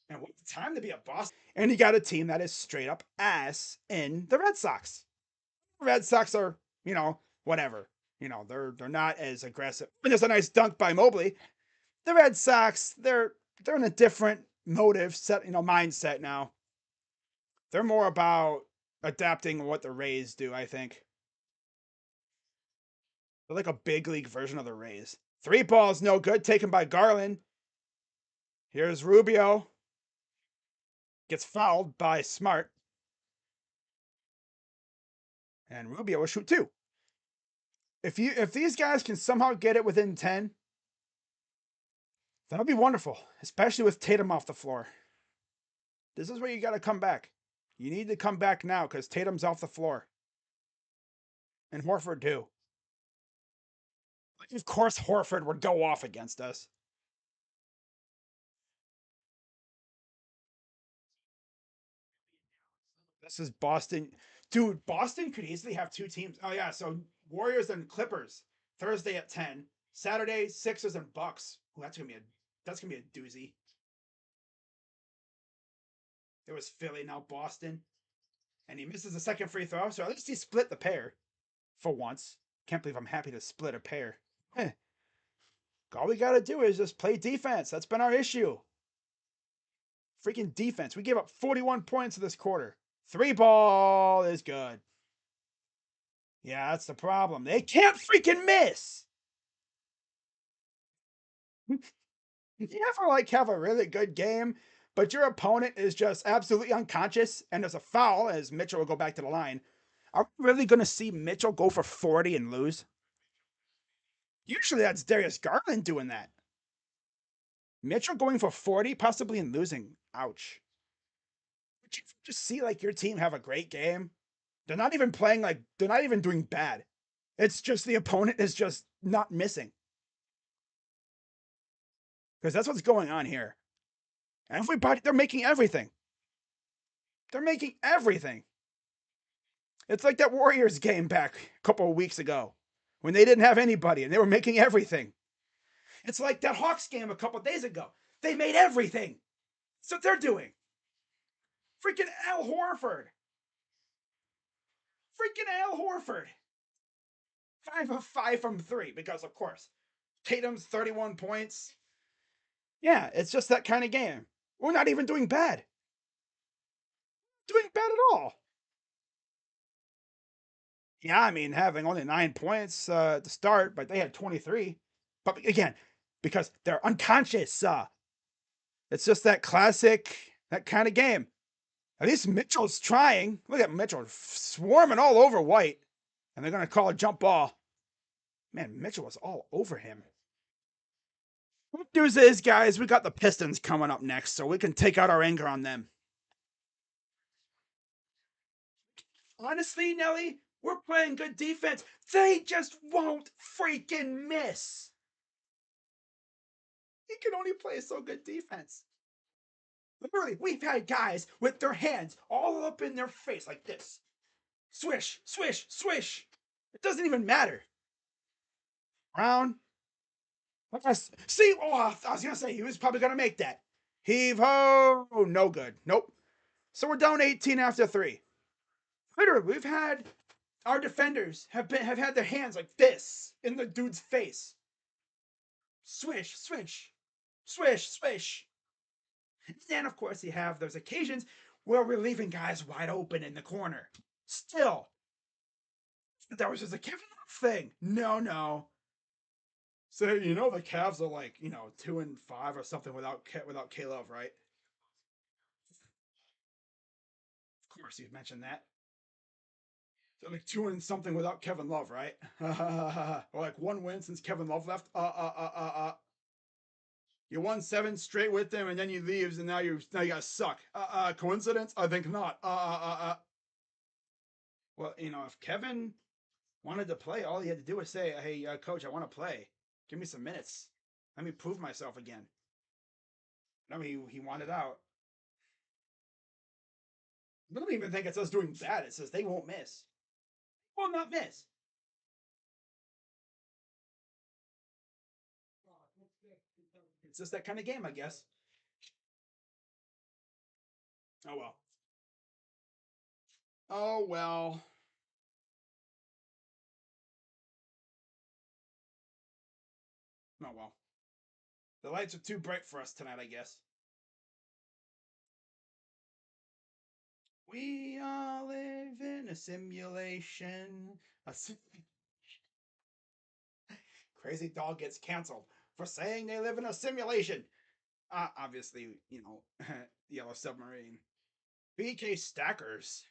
Speaker 1: And what time to be a boss? And you got a team that is straight up ass in the Red Sox. The Red Sox are, whatever. They're not as aggressive. And there's a nice dunk by Mobley. The Red Sox, they're in a different motive set, mindset now. They're more about adapting what the Rays do, I think. They're like a big league version of the Rays. 3 balls, no good, taken by Garland. Here's Rubio. Gets fouled by Smart. And Rubio will shoot 2. If these guys can somehow get it within 10, that'll be wonderful, especially with Tatum off the floor. This is where you got to come back. You need to come back now because Tatum's off the floor. And Horford too. Of course Horford would go off against us. This is Boston. Dude, Boston could easily have 2 teams. Oh yeah, so Warriors and Clippers Thursday at 10. Saturday, Sixers and Bucks. Ooh, that's gonna be a doozy. It was Philly, now Boston. And he misses the second free throw, so at least he split the pair. For once. Can't believe I'm happy to split a pair. All we gotta do is just play defense. That's been our issue. Freaking defense. We gave up 41 points this quarter. 3 ball is good. Yeah, that's the problem. They can't freaking miss. You ever have a really good game, but your opponent is just absolutely unconscious and there's a foul as Mitchell will go back to the line. Are we really going to see Mitchell go for 40 and lose? Usually that's Darius Garland doing that. Mitchell going for 40, possibly and losing. Ouch. But you just see your team have a great game. They're not even playing they're not even doing bad. It's just the opponent is just not missing. Because that's what's going on here. Everybody, they're making everything. They're making everything. It's like that Warriors game back a couple of weeks ago when they didn't have anybody and they were making everything. It's like that Hawks game a couple of days ago. They made everything. That's what they're doing. Freaking Al Horford. Freaking Al Horford. 5 of 5 from 3 because, of course, Tatum's 31 points. Yeah, it's just that kind of game. We're not even doing bad. Doing bad at all. Yeah, I mean, having only 9 points to start, but they had 23. But again, because they're unconscious. It's just that that kind of game. At least Mitchell's trying. Look at Mitchell swarming all over White. And they're going to call a jump ball. Man, Mitchell was all over him. Good news is, guys, we got the Pistons coming up next, so we can take out our anger on them. Honestly, Nelly, we're playing good defense. They just won't freaking miss. He can only play so good defense. Literally, we've had guys with their hands all up in their face like this. Swish, swish, swish. It doesn't even matter. Brown. See, I was going to say, he was probably going to make that. Heave ho. No good. Nope. So we're down 18 after 3. Literally, we've had our defenders have had their hands like this in the dude's face. Swish, swish, swish, swish. And then, of course, you have those occasions where we're leaving guys wide open in the corner. Still, that was just a Kevin Love thing. No. So the Cavs are 2-5 or something without K-Love, right? Of course, you've mentioned that. So 2 and something without Kevin Love, right? Or 1 win since Kevin Love left. You won 7 straight with them, and then you leaves, and now you gotta suck. Coincidence? I think not. Well, if Kevin Wanted to play. All he had to do was say, "Hey, coach, I want to play. Give me some minutes. Let me prove myself again." No, he wanted out. I don't even think it's us doing bad. It says they won't miss. Will not miss. It's just that kind of game, I guess. Oh well. Oh well. Oh well. The lights are too bright for us tonight, I guess. We all live in a simulation. A sim- Crazy Dog gets canceled for saying they live in a simulation. Obviously, Yellow Submarine. BK Stackers.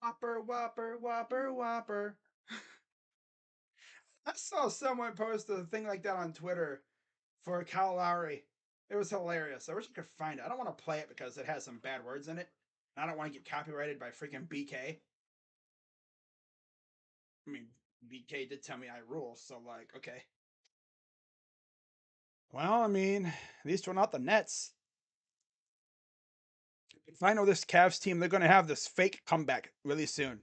Speaker 1: Whopper, whopper, whopper, whopper. I saw someone post a thing like that on Twitter for Kyle Lowry. It was hilarious. I wish I could find it. I don't want to play it because it has some bad words in it. I don't want to get copyrighted by freaking BK. I mean, BK did tell me I rule, so like, okay. Well, I mean, at least we're not the Nets. If I know this Cavs team, they're going to have this fake comeback really soon.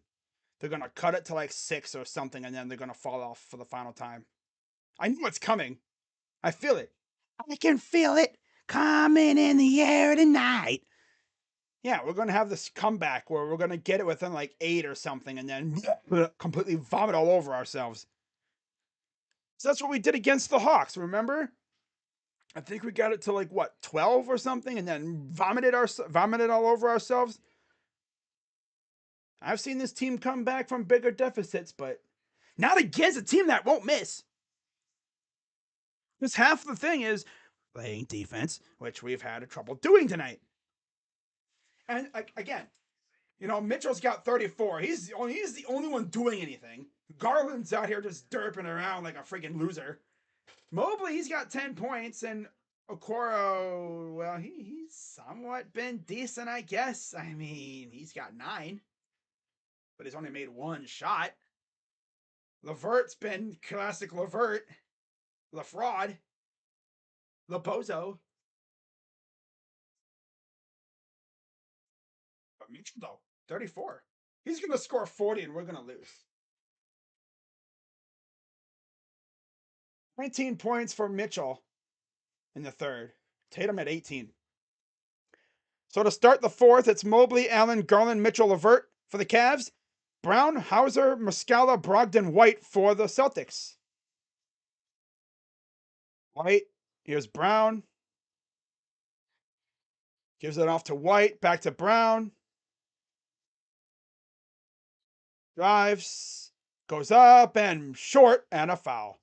Speaker 1: They're going to cut it to like 6 or something, and then they're going to fall off for the final time. I know it's coming. I feel it. I can feel it coming in the air tonight. Yeah, we're going to have this comeback where we're going to get it within like 8 or something and then completely vomit all over ourselves. So that's what we did against the Hawks, remember? I think we got it to like what, 12 or something and then vomited all over ourselves. I've seen this team come back from bigger deficits, but not against a team that won't miss. Because half the thing is playing defense, which we've had trouble doing tonight. And again, Mitchell's got 34. He's the only one doing anything. Garland's out here just derping around like a freaking loser. Mobley, he's got 10 points, and Okoro, well, he's somewhat been decent, I guess. I mean, he's got 9, but he's only made 1 shot. Levert's been classic Levert, LaFraud, LaPozo. But Mitchell, though, 34. He's going to score 40, and we're going to lose. 19 points for Mitchell in the third. Tatum at 18. So to start the fourth, it's Mobley, Allen, Garland, Mitchell, Levert for the Cavs. Brown, Hauser, Muscala, Brogdon, White for the Celtics. White, here's Brown. Gives it off to White, back to Brown. Drives, goes up and short, and a foul.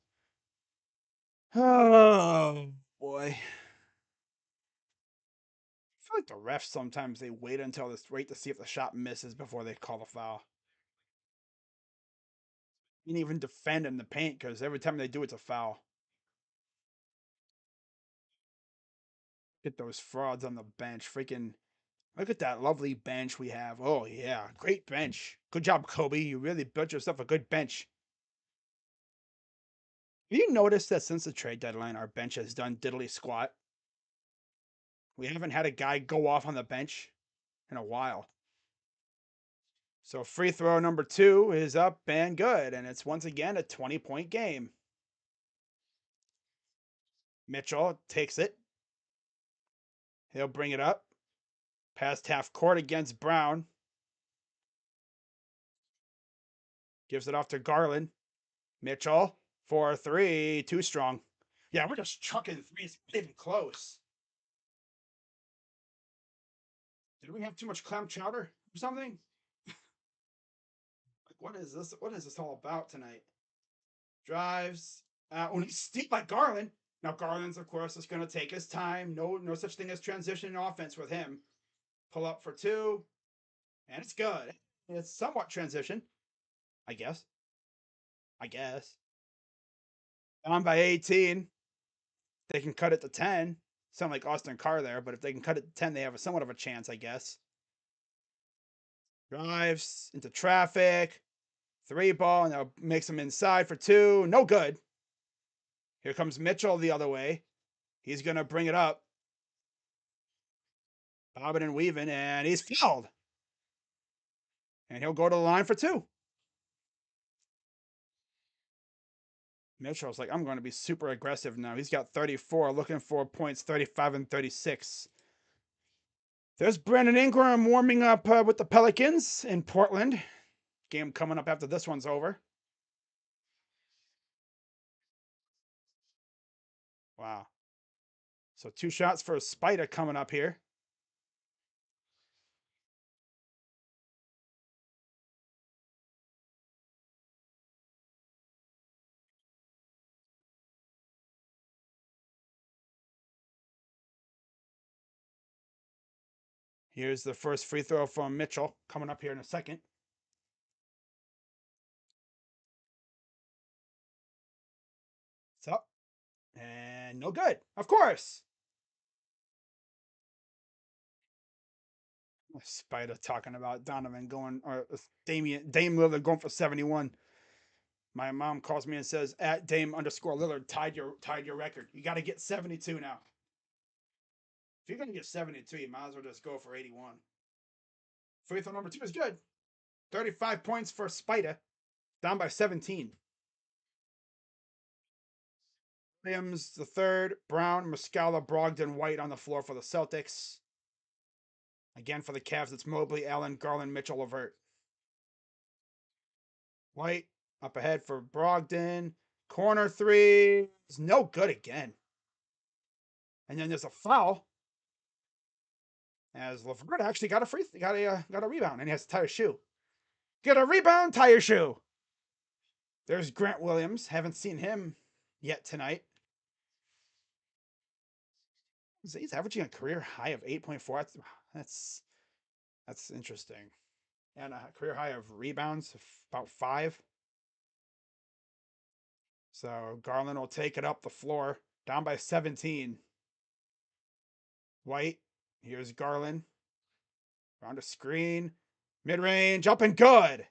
Speaker 1: Oh, boy. I feel like the refs sometimes they wait to see if the shot misses before they call the foul. You can even defend in the paint because every time they do, it's a foul. Get those frauds on the bench. Freaking look at that lovely bench we have. Oh yeah, great bench. Good job, Kobe. You really built yourself a good bench. Have you noticed that since the trade deadline, our bench has done diddly squat? We haven't had a guy go off on the bench in a while. So free throw number 2 is up and good, and it's once again a 20-point game. Mitchell takes it. He'll bring it up. Past half court against Brown. Gives it off to Garland. Mitchell for 3. Too strong. Yeah, we're just chucking threes. Not even close. Did we have too much clam chowder or something? Like, what is this? What is this all about tonight? Drives. He's steep by Garland. Now Garland's, of course, is going to take his time. No such thing as transition offense with him. Pull up for 2, and it's good. It's somewhat transition, I guess. Down by 18. They can cut it to 10. Sound like Austin Carr there, but if they can cut it to 10, they have somewhat of a chance, I guess. Drives into traffic. 3 ball. Now makes him inside for 2. No good. Here comes Mitchell the other way. He's going to bring it up. Bobbing and weaving, and he's fouled. And he'll go to the line for 2. Mitchell's like, I'm going to be super aggressive now. He's got 34, looking for points 35 and 36. There's Brandon Ingram warming up with the Pelicans in Portland. Game coming up after this one's over. Wow. So 2 shots for Spider coming up here. Here's the first free throw from Mitchell coming up here in a second. It's up. And no good. Of course. Spider talking about Donovan going, or Dame Lillard going for 71. My mom calls me and says, at Dame_Lillard tied your record. You got to get 72 now. If you're going to get 72, you might as well just go for 81. Free throw number 2 is good. 35 points for Spider. Down by 17. Williams the third. Brown, Muscala, Brogdon, White on the floor for the Celtics. Again for the Cavs, it's Mobley, Allen, Garland, Mitchell, LeVert. White up ahead for Brogdon. Corner 3 is no good again. And then there's a foul. As LeVert actually got a rebound, and he has to tie his shoe. Get a rebound, tie your shoe. There's Grant Williams. Haven't seen him yet tonight. He's averaging a career high of 8.4. That's interesting. And a career high of rebounds, about 5. So Garland will take it up the floor, down by 17. White, here's Garland. Around a screen. Mid-range, up and good.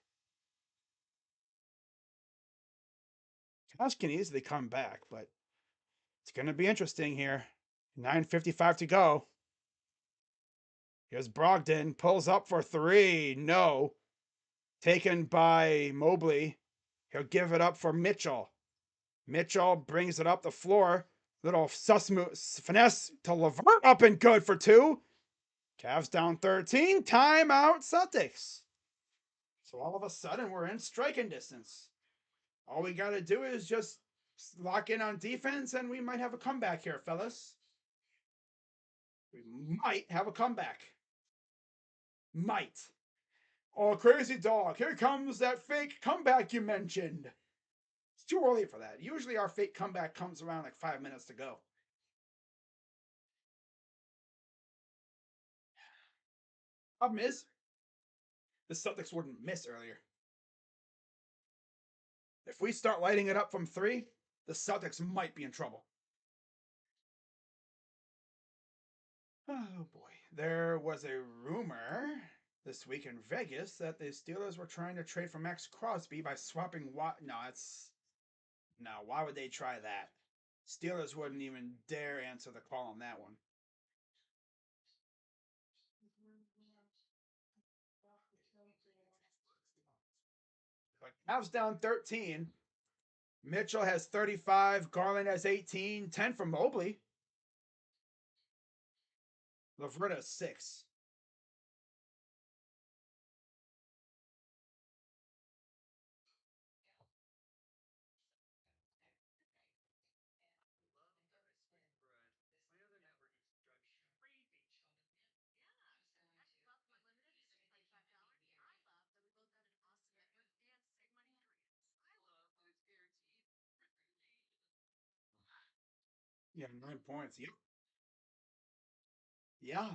Speaker 1: Cavs can easily come back, but it's going to be interesting here. 9:55 to go. Here's Brogdon, pulls up for 3. No. Taken by Mobley. He'll give it up for Mitchell. Mitchell brings it up the floor. Little finesse to LeVert, up and good for 2. Cavs down 13. Timeout, Celtics. So all of a sudden, we're in striking distance. All we got to do is just lock in on defense, and we might have a comeback here, fellas. We might have a comeback. Might. Oh, crazy dog. Here comes that fake comeback you mentioned. It's too early for that. Usually our fake comeback comes around like 5 minutes to go. Problem is, the Celtics wouldn't miss earlier. If we start lighting it up from 3, the Celtics might be in trouble. Oh boy. There was a rumor this week in Vegas that the Steelers were trying to trade for Max Crosby by swapping No, why would they try that? Steelers wouldn't even dare answer the call on that one. But Cavs down 13. Mitchell has 35. Garland has 18. 10 for Mobley. LeVert has 6. Yeah, 9 points. Yep. Yeah.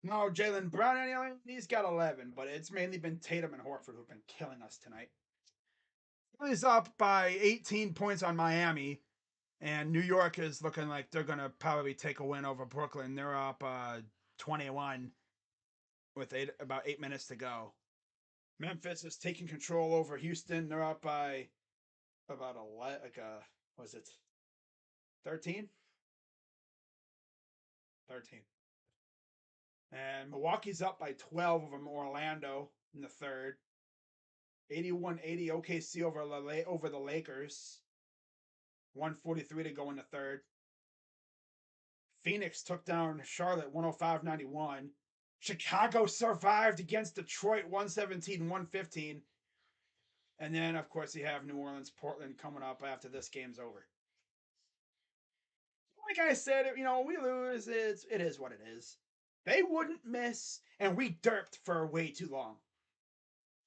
Speaker 1: No, Jaylen Brown, he's got 11, but it's mainly been Tatum and Horford who've been killing us tonight. He's up by 18 points on Miami, and New York is looking like they're going to probably take a win over Brooklyn. They're up 21 with about 8 minutes to go. Memphis is taking control over Houston. They're up by about was it 13? 13. And Milwaukee's up by 12 over Orlando in the third. 81-80 OKC over the Lakers. 143 to go in the third. Phoenix took down Charlotte 105-91. Chicago survived against Detroit 117-115. And then, of course, you have New Orleans, Portland coming up after this game's over. Like I said, we lose. It is what it is. They wouldn't miss, and we derped for way too long.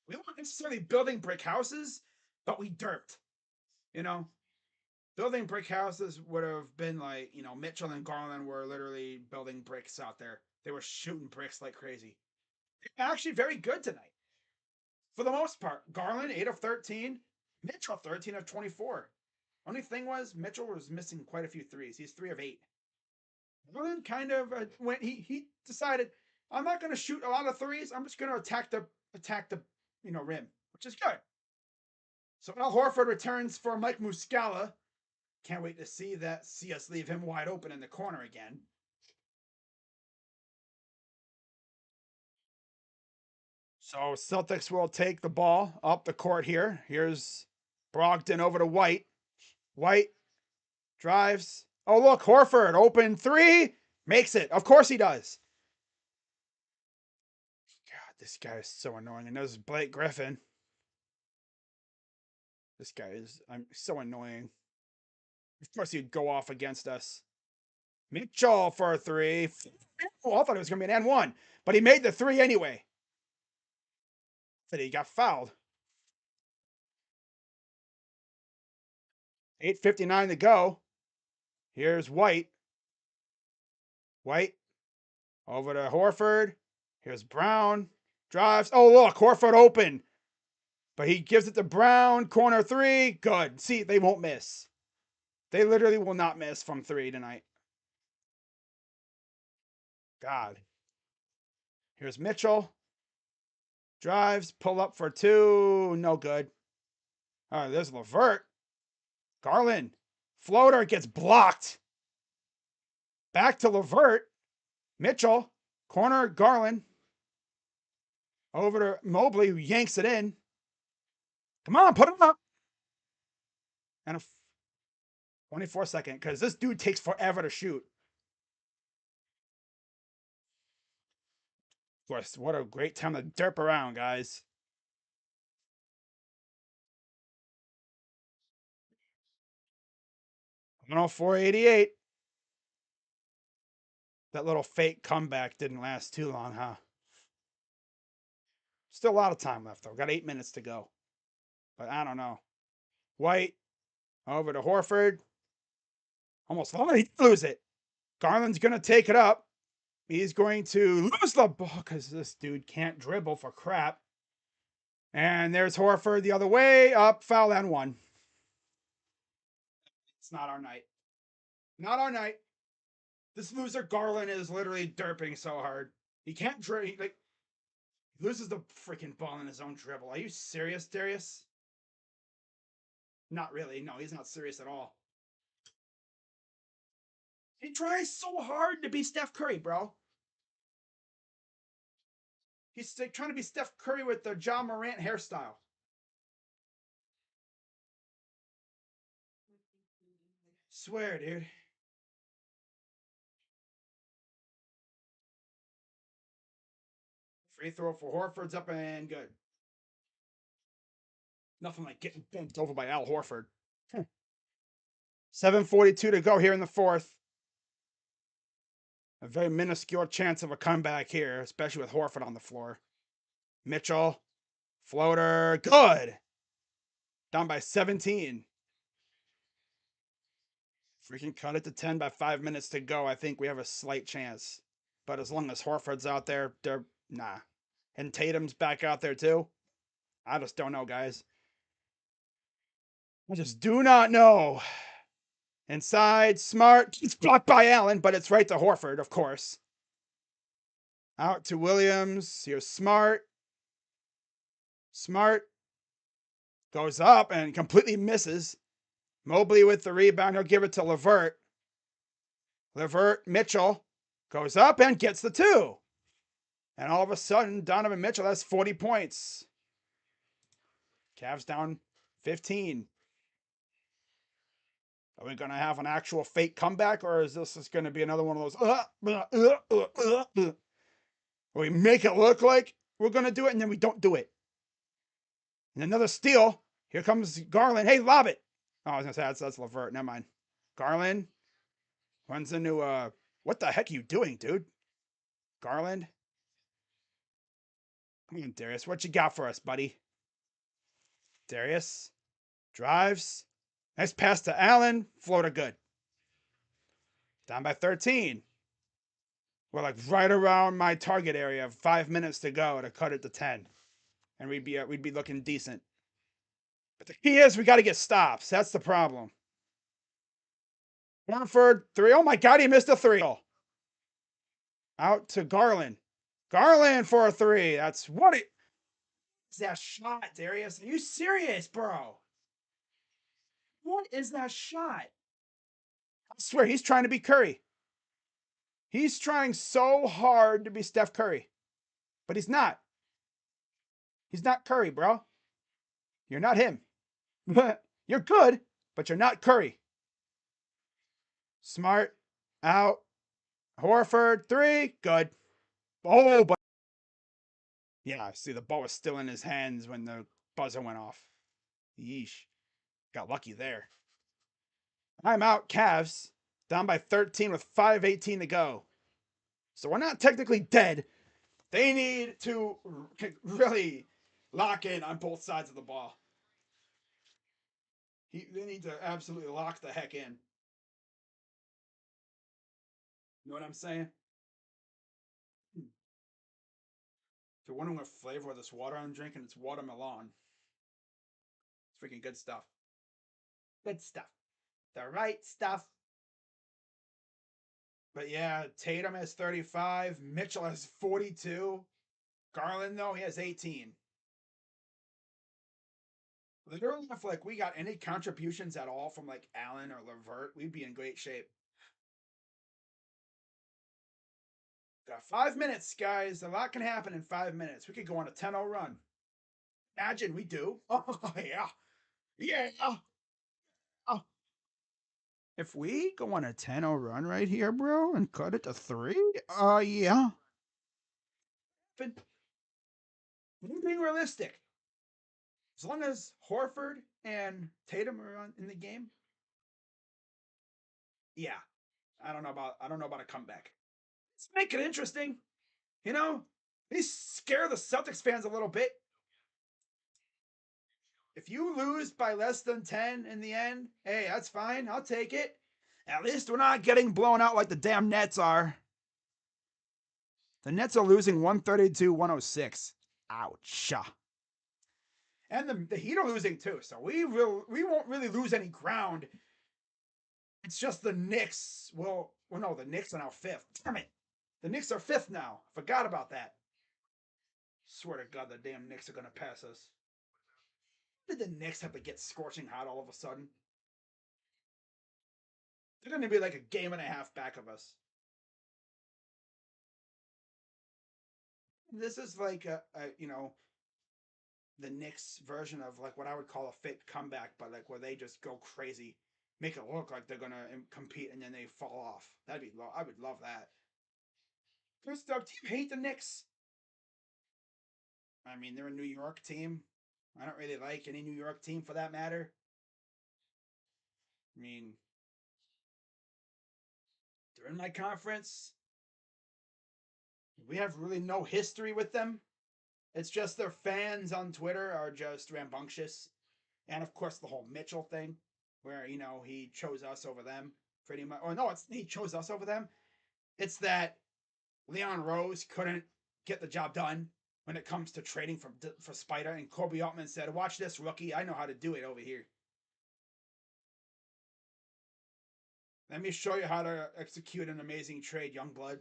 Speaker 1: We weren't necessarily building brick houses, but we derped. Building brick houses would have been like, Mitchell and Garland were literally building bricks out there. They were shooting bricks like crazy. They're actually very good tonight. For the most part, Garland 8 of 13, Mitchell 13 of 24. Only thing was Mitchell was missing quite a few threes. He's 3 of 8. Garland kind of went. He decided, I'm not going to shoot a lot of threes. I'm just going to attack the rim, which is good. So Al Horford returns for Mike Muscala. Can't wait to see us leave him wide open in the corner again. So Celtics will take the ball up the court here. Here's Brogdon over to White. White drives. Oh, look, Horford, open three. Makes it. Of course he does. God, this guy is so annoying. And there's Blake Griffin. This guy is so annoying. Of course he'd go off against us. Mitchell for a three. Oh, I thought it was going to be an N1. But he made the three anyway. But he got fouled. 8:59 to go. Here's White. White over to Horford. Here's Brown. Drives. Oh, look, Horford open. But he gives it to Brown. Corner three. Good. See, they won't miss. They literally will not miss from three tonight. God. Here's Mitchell. Drives. Pull up for two. No good. All right, there's LeVert. Garland. Floater gets blocked. Back to LeVert. Mitchell. Corner. Garland. Over to Mobley, who yanks it in. Come on, put him up. And a 24-second, because this dude takes forever to shoot. Of course, what a great time to derp around, guys. Oh, 488. That little fake comeback didn't last too long, huh? Still a lot of time left, though. Got 8 minutes to go. But I don't know. White over to Horford. Almost long. He lose it. Garland's going to take it up. He's going to lose the ball because this dude can't dribble for crap. And there's Horford the other way. Up, foul and one. It's not our night. Not our night. This loser Garland is literally derping so hard. He can't dribble. He loses the freaking ball in his own dribble. Are you serious, Darius? Not really. No, he's not serious at all. He tries so hard to be Steph Curry, bro. He's like trying to be Steph Curry with the Ja Morant hairstyle. Swear, dude. Free throw for Horford's up and good. Nothing like getting bent over by Al Horford. 7:42 to go here in the fourth. A very minuscule chance of a comeback here, especially with Horford on the floor. Mitchell. Floater. Good. Down by 17. Freaking cut it to 10 by 5 minutes to go. I think we have a slight chance. But as long as Horford's out there, nah. And Tatum's back out there too. I just don't know, guys. I just do not know. Inside, Smart. It's blocked by Allen, but it's right to Horford, of course. Out to Williams. Here's Smart. Smart goes up and completely misses. Mobley with the rebound. He'll give it to LeVert. LeVert, Mitchell goes up and gets the 2. And all of a sudden, Donovan Mitchell has 40 points. Cavs down 15. Are we going to have an actual fake comeback, or is this going to be another one of those, where we make it look like we're going to do it, and then we don't do it? And another steal. Here comes Garland. Hey, lob it. Oh, I was going to say, that's LeVert. Never mind. Garland runs into, what the heck are you doing, dude? Garland. Come on, Darius. What you got for us, buddy? Darius drives. Nice pass to Allen. Floater good. Down by 13. We're like right around my target area. 5 minutes to go to cut it to 10, and we'd be looking decent. But the key is we got to get stops. That's the problem. Horford 3. Oh my God, he missed a 3. Out to Garland. Garland for a 3. That's what it is. That shot, Darius. Are you serious, bro? What is that shot? I swear he's trying to be Curry. He's trying so hard to be Steph Curry, but he's not. He's not Curry, bro. You're not him. You're good, but you're not Curry. Smart out. Horford 3. Good. Oh, but yeah, see the ball was still in his hands when the buzzer went off. Yeesh. Got lucky there. I'm out, Cavs. Down by 13 with 5:18 to go. So we're not technically dead. They need to really lock in on both sides of the ball. They need to absolutely lock the heck in. You know what I'm saying? If you're wondering what flavor of this water I'm drinking, it's watermelon. It's freaking good stuff. Good stuff. The right stuff. But yeah, Tatum has 35. Mitchell has 42. Garland, though, he has 18. Literally, if like we got any contributions at all from like Allen or LeVert, we'd be in great shape. Got 5 minutes, guys. A lot can happen in 5 minutes. We could go on a 10-0 run. Imagine we do. Oh, yeah. Yeah. Oh. If we go on a 10-0 run right here, bro, and cut it to 3, yeah. But being realistic. As long as Horford and Tatum are in the game, yeah. I don't know about a comeback. Let's make it interesting. You know, they scare the Celtics fans a little bit. If you lose by less than 10 in the end, hey, that's fine. I'll take it. At least we're not getting blown out like the damn Nets are. The Nets are losing 132-106. Ouch. And the Heat are losing too, so we won't really lose any ground. It's just the Knicks. Well, no, the Knicks are now 5th. Damn it. The Knicks are 5th now. Forgot about that. Swear to God, the damn Knicks are going to pass us. Did the Knicks have to get scorching hot all of a sudden? They're going to be like a game and a half back of us. This is like the Knicks version of like what I would call a fake comeback, but like where they just go crazy, make it look like they're gonna compete, and then they fall off. I would love that. First up, do you hate the Knicks? I mean, they're a New York team. I don't really like any New York team for that matter. I mean, they're in my conference. We have really no history with them. It's just their fans on Twitter are just rambunctious. And of course, the whole Mitchell thing, where, he chose us over them pretty much. Or no, he chose us over them. It's that Leon Rose couldn't get the job done when it comes to trading for Spider. And Kobe Altman said, "Watch this, rookie. I know how to do it over here. Let me show you how to execute an amazing trade, young blood."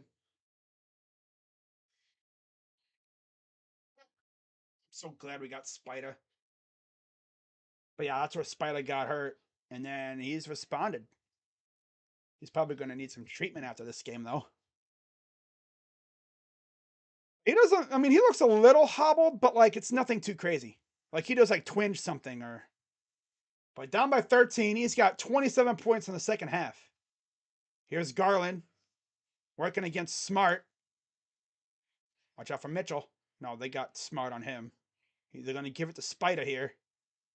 Speaker 1: So glad we got Spider. But yeah, that's where Spider got hurt. And then he's responded. He's probably going to need some treatment after this game, though. He doesn't, I mean, he looks a little hobbled, but like it's nothing too crazy. Like he does like twinge something or. But down by 13, he's got 27 points in the second half. Here's Garland working against Smart. Watch out for Mitchell. No, they got Smart on him. They're going to give it to Spider here.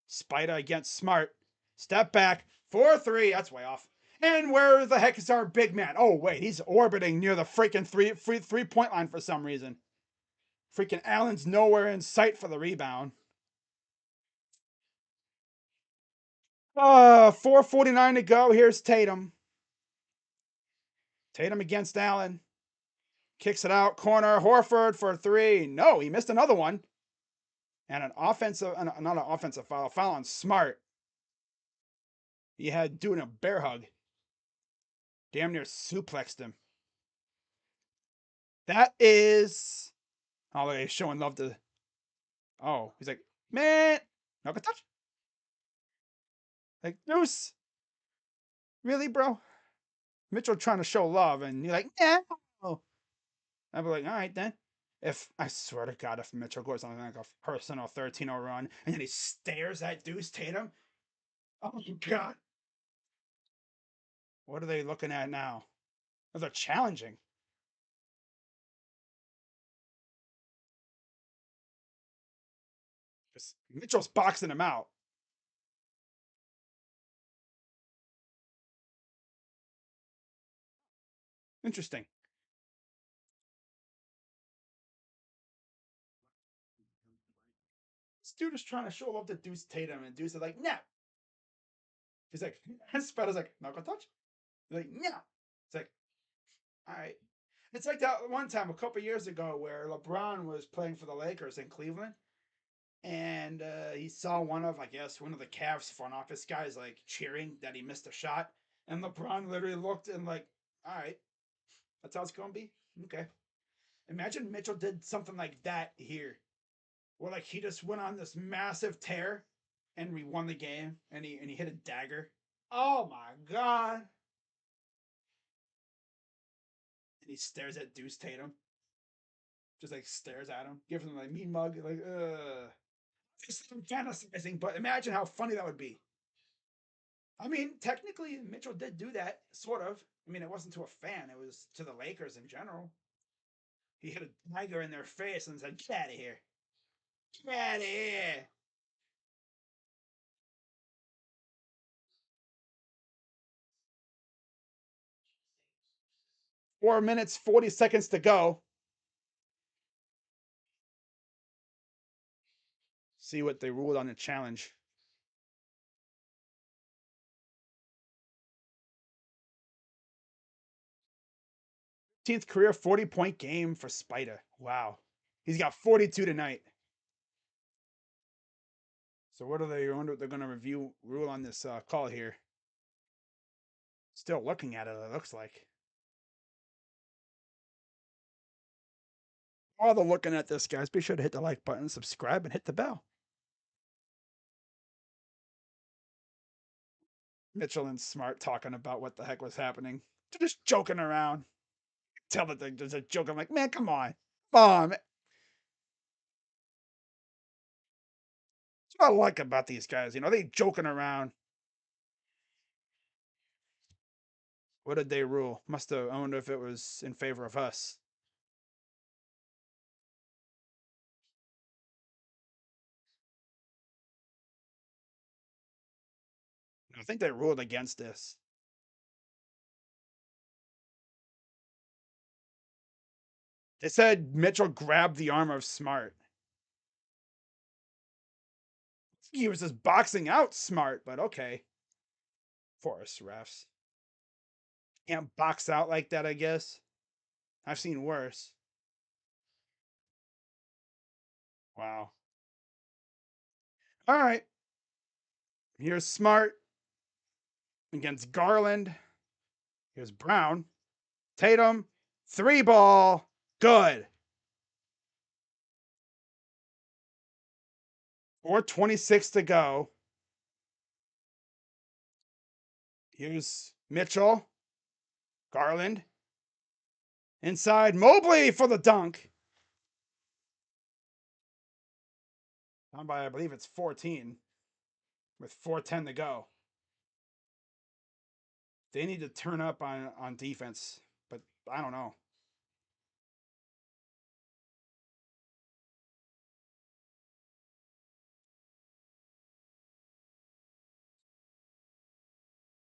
Speaker 1: Spider against Smart. Step back. 4-3. That's way off. And where the heck is our big man? Oh, wait. He's orbiting near the freaking three-point line for some reason. Freaking Allen's nowhere in sight for the rebound. 4:49 to go. Here's Tatum. Tatum against Allen. Kicks it out. Corner. Horford for 3. No, he missed another one. And an offensive, not an offensive foul. Foul on Smart. He had doing a bear hug. Damn near suplexed him. That is. Oh, he's showing love to. Oh, he's like, man, no good touch. Like, Deuce. Really, bro? Mitchell trying to show love, and you're like, yeah. Oh. I'd be like, all right then. If I swear to God, if Mitchell goes on like a personal 13-0 run and then he stares at Deuce Tatum, oh my God. What are they looking at now? Oh, they're challenging. Mitchell's boxing him out. Interesting. This dude is trying to show love to Deuce Tatum, and Deuce is like, nah. He's like, and Spider's like, not gonna touch. He's like, yeah. It's like, all right. It's like that one time a couple years ago where LeBron was playing for the Lakers in Cleveland, and he saw one of, I guess, one of the Cavs front office guys like cheering that he missed a shot, and LeBron literally looked and like, all right, that's how it's gonna be. Okay. Imagine Mitchell did something like that here, where like he just went on this massive tear, and we won the game, and he hit a dagger. Oh my God. And he stares at Deuce Tatum. Just like stares at him, gives him like mean mug, like, I'm fantasizing, but imagine how funny that would be. I mean, technically, Mitchell did do that, sort of. I mean, it wasn't to a fan, it was to the Lakers in general. He hit a dagger in their face and said, get out of here. Get out of here. 4 minutes, 40 seconds to go. See what they ruled on the challenge. 15th career 40-point game for Spider. Wow. He's got 42 tonight. So what are they? I wonder what they're going to rule on this call here. Still looking at it, it looks like. While they're looking at this, guys, be sure to hit the like button, subscribe, and hit the bell. Mitchell and Smart talking about what the heck was happening. They're just joking around. Tell that there's a joke. I'm like, man, come on. Come on. That's what I like about these guys. You know, they joking around. What did they rule? Must have, I wonder if it was in favor of us. I think they ruled against this. They said Mitchell grabbed the arm of Smart. He was just boxing out Smart, but okay. Forest refs. Can't box out like that, I guess. I've seen worse. Wow. All right. Here's Smart against Garland. Here's Brown. Tatum. 3 ball. Good. 4:26 to go. Here's Mitchell. Garland. Inside. Mobley for the dunk. Down by, I believe it's 14 with 4:10 to go. They need to turn up on defense, but I don't know.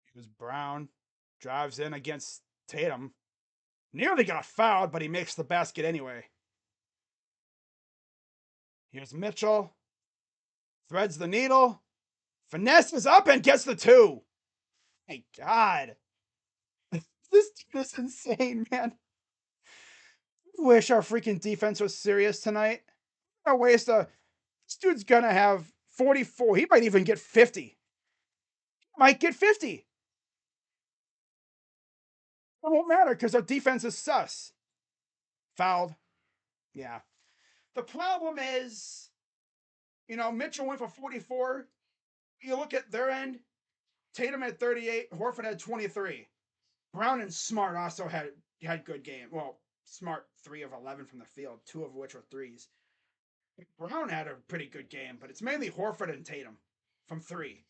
Speaker 1: It was Brown. Drives in against Tatum. Nearly got fouled, but he makes the basket anyway. Here's Mitchell. Threads the needle. Finesses up and gets the two. My God. This is insane, man. Wish our freaking defense was serious tonight. A waste of. This dude's gonna have 44. He might even get 50. Might get 50. It won't matter because our defense is sus. Fouled. Yeah. The problem is, Mitchell went for 44. You look at their end, Tatum had 38, Horford had 23. Brown and Smart also had good game. Well, Smart 3 of 11 from the field, 2 of which were threes. Brown had a pretty good game, but it's mainly Horford and Tatum from 3.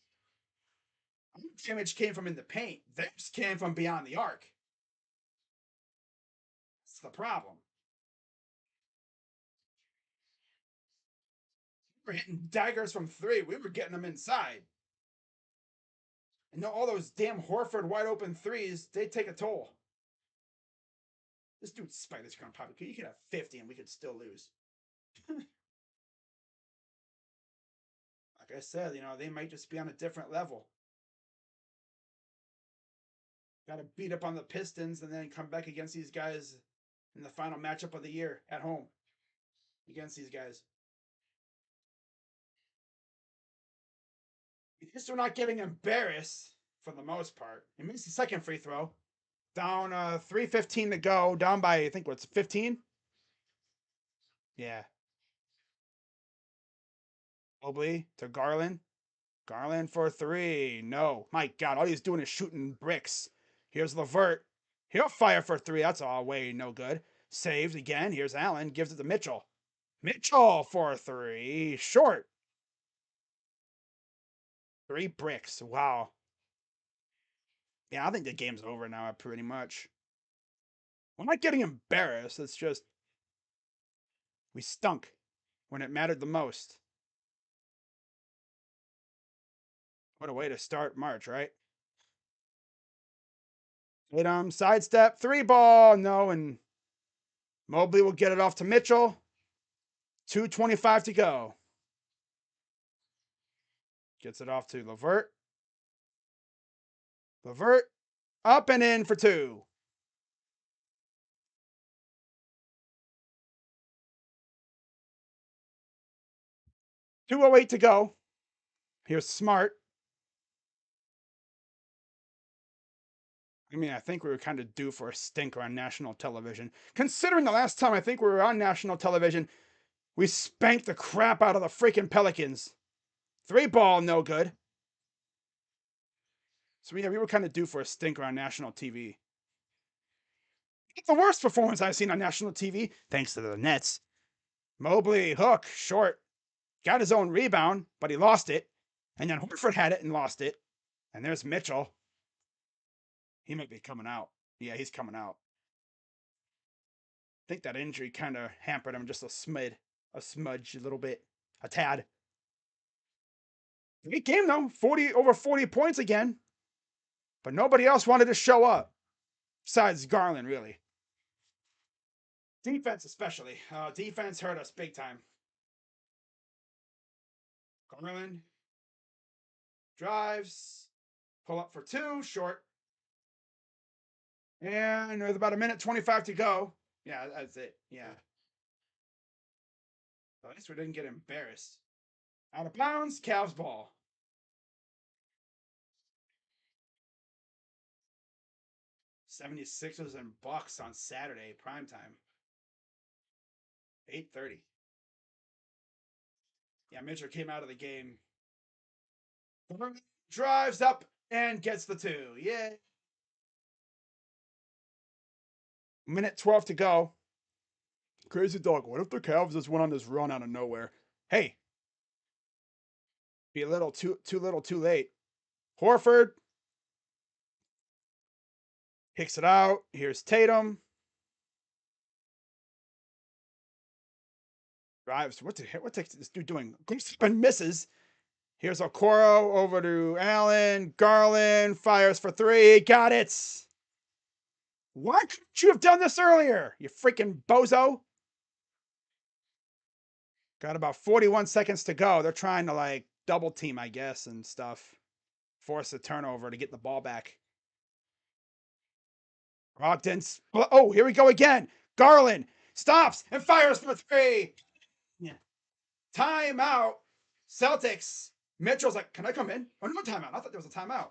Speaker 1: Damage came from in the paint. Theirs came from beyond the arc. That's the problem. We were hitting daggers from 3. We were getting them inside. And all those damn Horford wide open threes, they take a toll. This dude's Spider's gonna pop it. You could have 50 and we could still lose. Like I said, they might just be on a different level. Got to beat up on the Pistons and then come back against these guys in the final matchup of the year at home against these guys. At least we're not getting embarrassed for the most part. He missed the second free throw. Down 3:15 to go. Down by, I think, what's 15? Yeah. Mobley to Garland. Garland for 3. No. My God, all he's doing is shooting bricks. Here's LeVert. He'll fire for 3. That's all way no good. Saved again. Here's Allen. Gives it to Mitchell. Mitchell for 3. Short. 3 bricks. Wow. Yeah, I think the game's over now, pretty much. We're not getting embarrassed. It's just we stunk when it mattered the most. What a way to start March, right? Tatum, sidestep, 3 ball. No, and Mobley will get it off to Mitchell. 2:25 to go. Gets it off to LeVert. LeVert up and in for 2. $2:08 to go. Here's Smart. I mean, I think we were kind of due for a stinker on national television. Considering the last time I think we were on national television, we spanked the crap out of the freaking Pelicans. 3 ball, no good. So yeah, we were kind of due for a stinker on national TV. It's the worst performance I've seen on national TV, thanks to the Nets. Mobley, hook, short. Got his own rebound, but he lost it. And then Horford had it and lost it. And there's Mitchell. He might be coming out. Yeah, he's coming out. I think that injury kind of hampered him just a smudge, a little bit, a tad. Great game though, over 40 points again. But nobody else wanted to show up, besides Garland, really. Defense, especially. Defense hurt us big time. Garland drives, pull up for 2, short. And there's about 1:25 to go. Yeah, that's it. Yeah. At least we didn't get embarrassed. Out of bounds, Cavs ball. 76ers and Bucks on Saturday, primetime. 8:30. Yeah, Mitchell came out of the game. Drives up and gets the 2. Yeah. Minute 12 to go. Crazy dog. What if the Cavs just went on this run out of nowhere? Hey, be a little too little too late. Horford kicks it out. Here's Tatum. Drives. What's this dude doing? Goes up and misses. Here's Okoro over to Allen. Garland fires for 3. Got it. Why couldn't you have done this earlier? You freaking bozo. Got about 41 seconds to go. They're trying to like double team, I guess, and stuff. Force a turnover to get the ball back. Brogdon. Oh, here we go again. Garland stops and fires for 3. Yeah. Timeout. Celtics. Mitchell's like, can I come in? Oh, no timeout. I thought there was a timeout.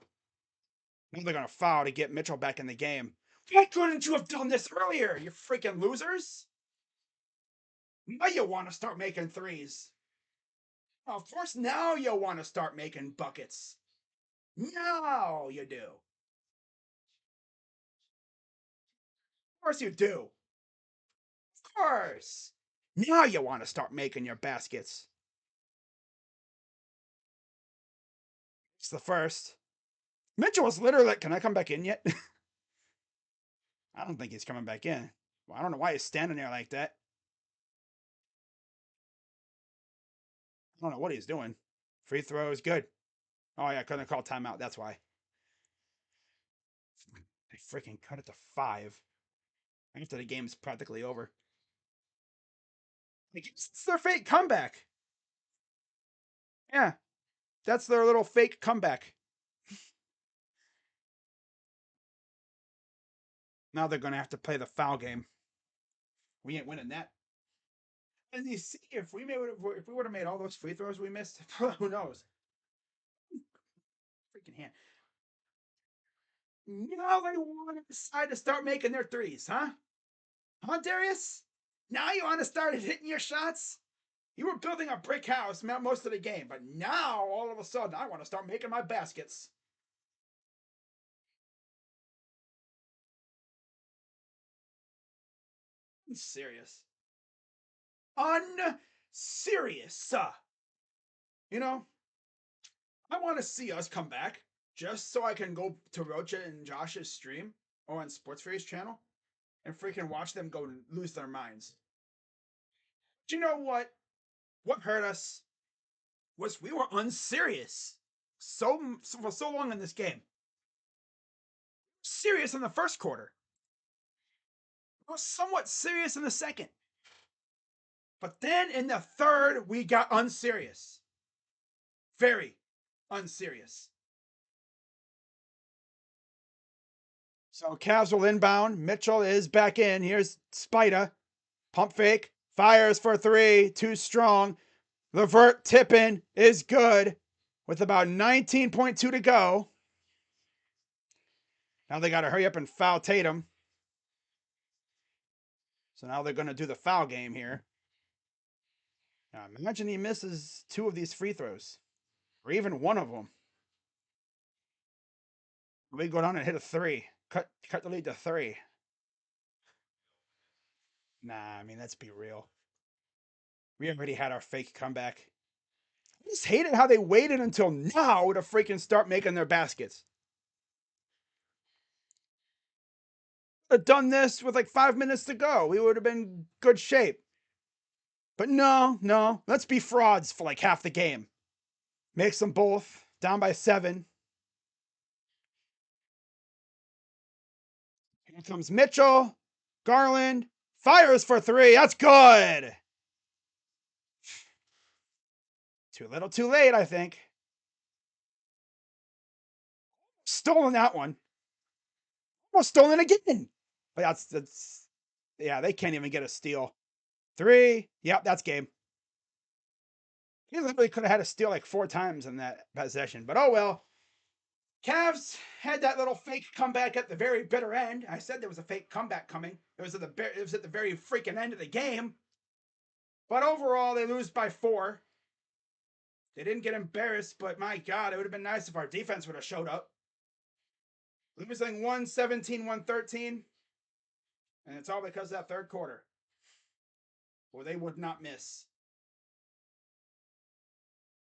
Speaker 1: Now they're going to foul to get Mitchell back in the game. Why couldn't you have done this earlier, you freaking losers? Now you want to start making threes. Oh, of course, now you want to start making buckets. Now you do. Of course you do. Of course. Now you want to start making your baskets. It's the first. Mitchell was literally like, can I come back in yet? I don't think he's coming back in. Well, I don't know why he's standing there like that. I don't know what he's doing. Free throw is good. Oh, yeah, couldn't call timeout. That's why. They freaking cut it to 5. After the game's practically over. It's their fake comeback. Yeah, that's their little fake comeback. Now they're going to have to play the foul game. We ain't winning that. And you see, if we would have made all those free throws we missed, who knows? Freaking hand. Now they want to decide to start making their threes, huh? Huh, Darius? Now you want to start hitting your shots? You were building a brick house most of the game, but now all of a sudden I want to start making my baskets. Unserious. Unserious. You know, I want to see us come back just so I can go to Rocha and Josh's stream or on Sports Free's channel and freaking watch them go lose their minds. Do you know what? What hurt us was we were unserious for so long in this game. Serious in the first quarter. We were somewhat serious in the second. But then in the third, we got unserious. Very unserious. So Cavs will inbound. Mitchell is back in. Here's Spida. Pump fake. Fires for 3. Too strong. Levert tipping is good with about 19.2 to go. Now they got to hurry up and foul Tatum. So now they're going to do the foul game here. Now imagine he misses 2 of these free throws, or even one of them. We go down and hit a 3. Cut the lead to 3. Nah, I mean, let's be real. We already had our fake comeback. I just hated how they waited until now to freaking start making their baskets. Have done this with like 5 minutes to go. We would have been good shape. But no. Let's be frauds for like half the game. Makes them both down by 7. Here comes Mitchell. Garland fires for 3. That's good. Too little, too late, I think. Stolen that one. Almost stolen again. But that's yeah, they can't even get a steal. 3. Yep, that's game. He literally could have had a steal like 4 times in that possession. But oh well. Cavs had that little fake comeback at the very bitter end. I said there was a fake comeback coming. It was at the very freaking end of the game. But overall, they lose by 4. They didn't get embarrassed, but my God, it would have been nice if our defense would have showed up. Losing 117, 113. And it's all because of that third quarter, where they would not miss.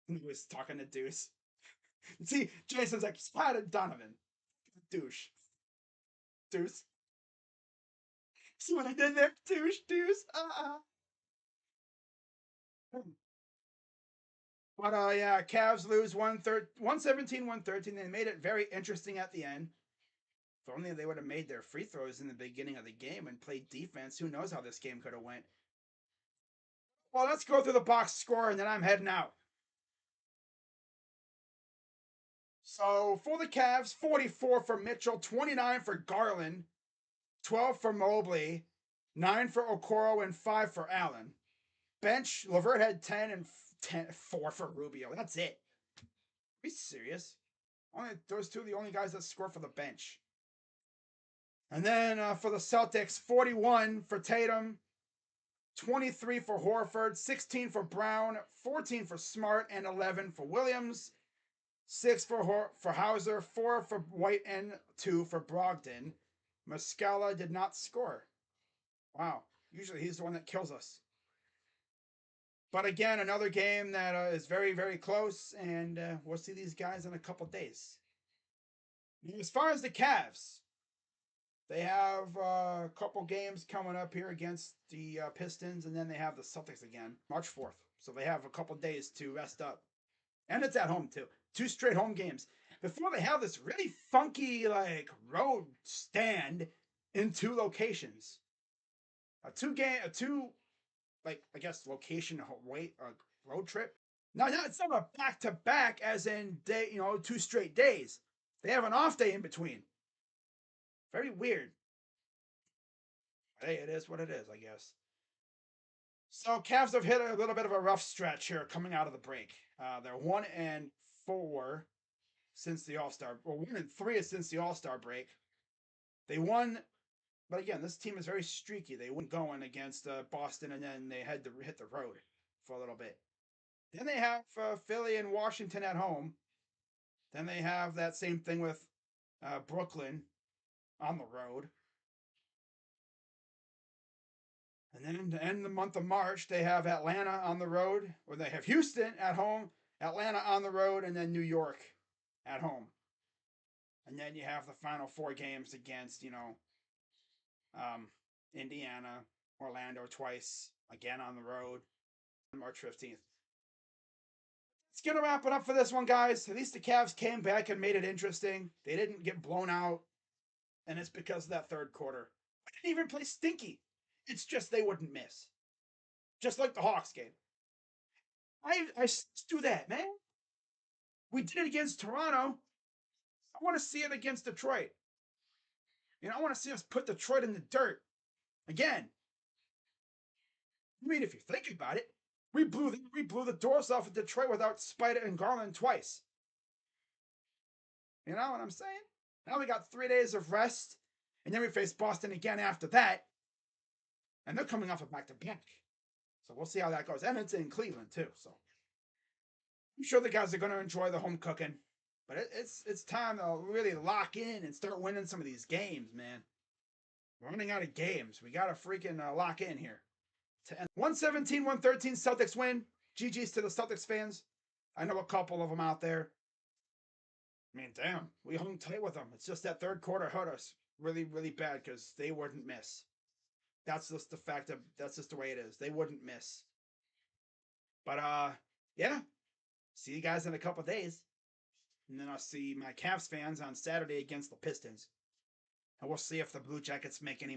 Speaker 1: He was talking to Deuce. See, Jason's like, spotted Donovan. Douche. Deuce. See what I did there? Douche, Deuce. But yeah, Cavs lose 117, 113. They made it very interesting at the end. If only they would have made their free throws in the beginning of the game and played defense, who knows how this game could have went. Well, let's go through the box score, and then I'm heading out. So for the Cavs, 44 for Mitchell, 29 for Garland, 12 for Mobley, 9 for Okoro, and 5 for Allen. Bench, Levert had 10 and 4 for Rubio. That's it. Are you serious? Only those two are the only guys that score for the bench. And then for the Celtics, 41 for Tatum, 23 for Horford, 16 for Brown, 14 for Smart, and 11 for Williams. 6 for Hauser, 4 for White, and 2 for Brogdon. Muscala did not score. Wow. Usually he's the one that kills us. But again, another game that is very, very close, and we'll see these guys in a couple days. As far as the Cavs, they have a couple games coming up here against the Pistons, and then they have the Celtics again, March 4th. So they have a couple days to rest up. And it's at home, too. 2 straight home games. Before they have this really funky, like, road stand in 2 locations. Like, I guess, location road trip. Now, it's not a back-to-back as in 2 straight days. They have an off day in between. Very weird. Hey, it is what it is, I guess. So Cavs have hit a little bit of a rough stretch here coming out of the break. They're 1-4 since the All-Star, or 1-3 since the All-Star break. They won, but again, this team is very streaky. They went going against Boston, and then they had to hit the road for a little bit. Then they have Philly and Washington at home. Then they have that same thing with Brooklyn on the road. And then to end the month of March, they have Atlanta on the road, or they have Houston at home, Atlanta on the road, and then New York at home. And then you have the final 4 games against, Indiana, Orlando twice, again on the road, on March 15th. It's going to wrap it up for this one, guys. At least the Cavs came back and made it interesting. They didn't get blown out, and it's because of that third quarter. We didn't even play stinky. It's just they wouldn't miss. Just like the Hawks game. I do that, man. We did it against Toronto. I want to see it against Detroit. I want to see us put Detroit in the dirt again. I mean, if you think about it, we blew the doors off of Detroit without Spider and Garland twice. You know what I'm saying? Now we got 3 days of rest, and then we face Boston again after that. And they're coming off a back-to-back. So we'll see how that goes. And it's in Cleveland, too. So I'm sure the guys are going to enjoy the home cooking. But it's time to really lock in and start winning some of these games, man. We're running out of games. We got to freaking lock in here. 117, 113 Celtics win. GG's to the Celtics fans. I know a couple of them out there. I mean, damn, we hung tight with them. It's just that third quarter hurt us really, really bad because they wouldn't miss. That's just the fact of that's just the way it is. They wouldn't miss. But yeah. See you guys in a couple days. And then I'll see my Cavs fans on Saturday against the Pistons. And we'll see if the Blue Jackets make any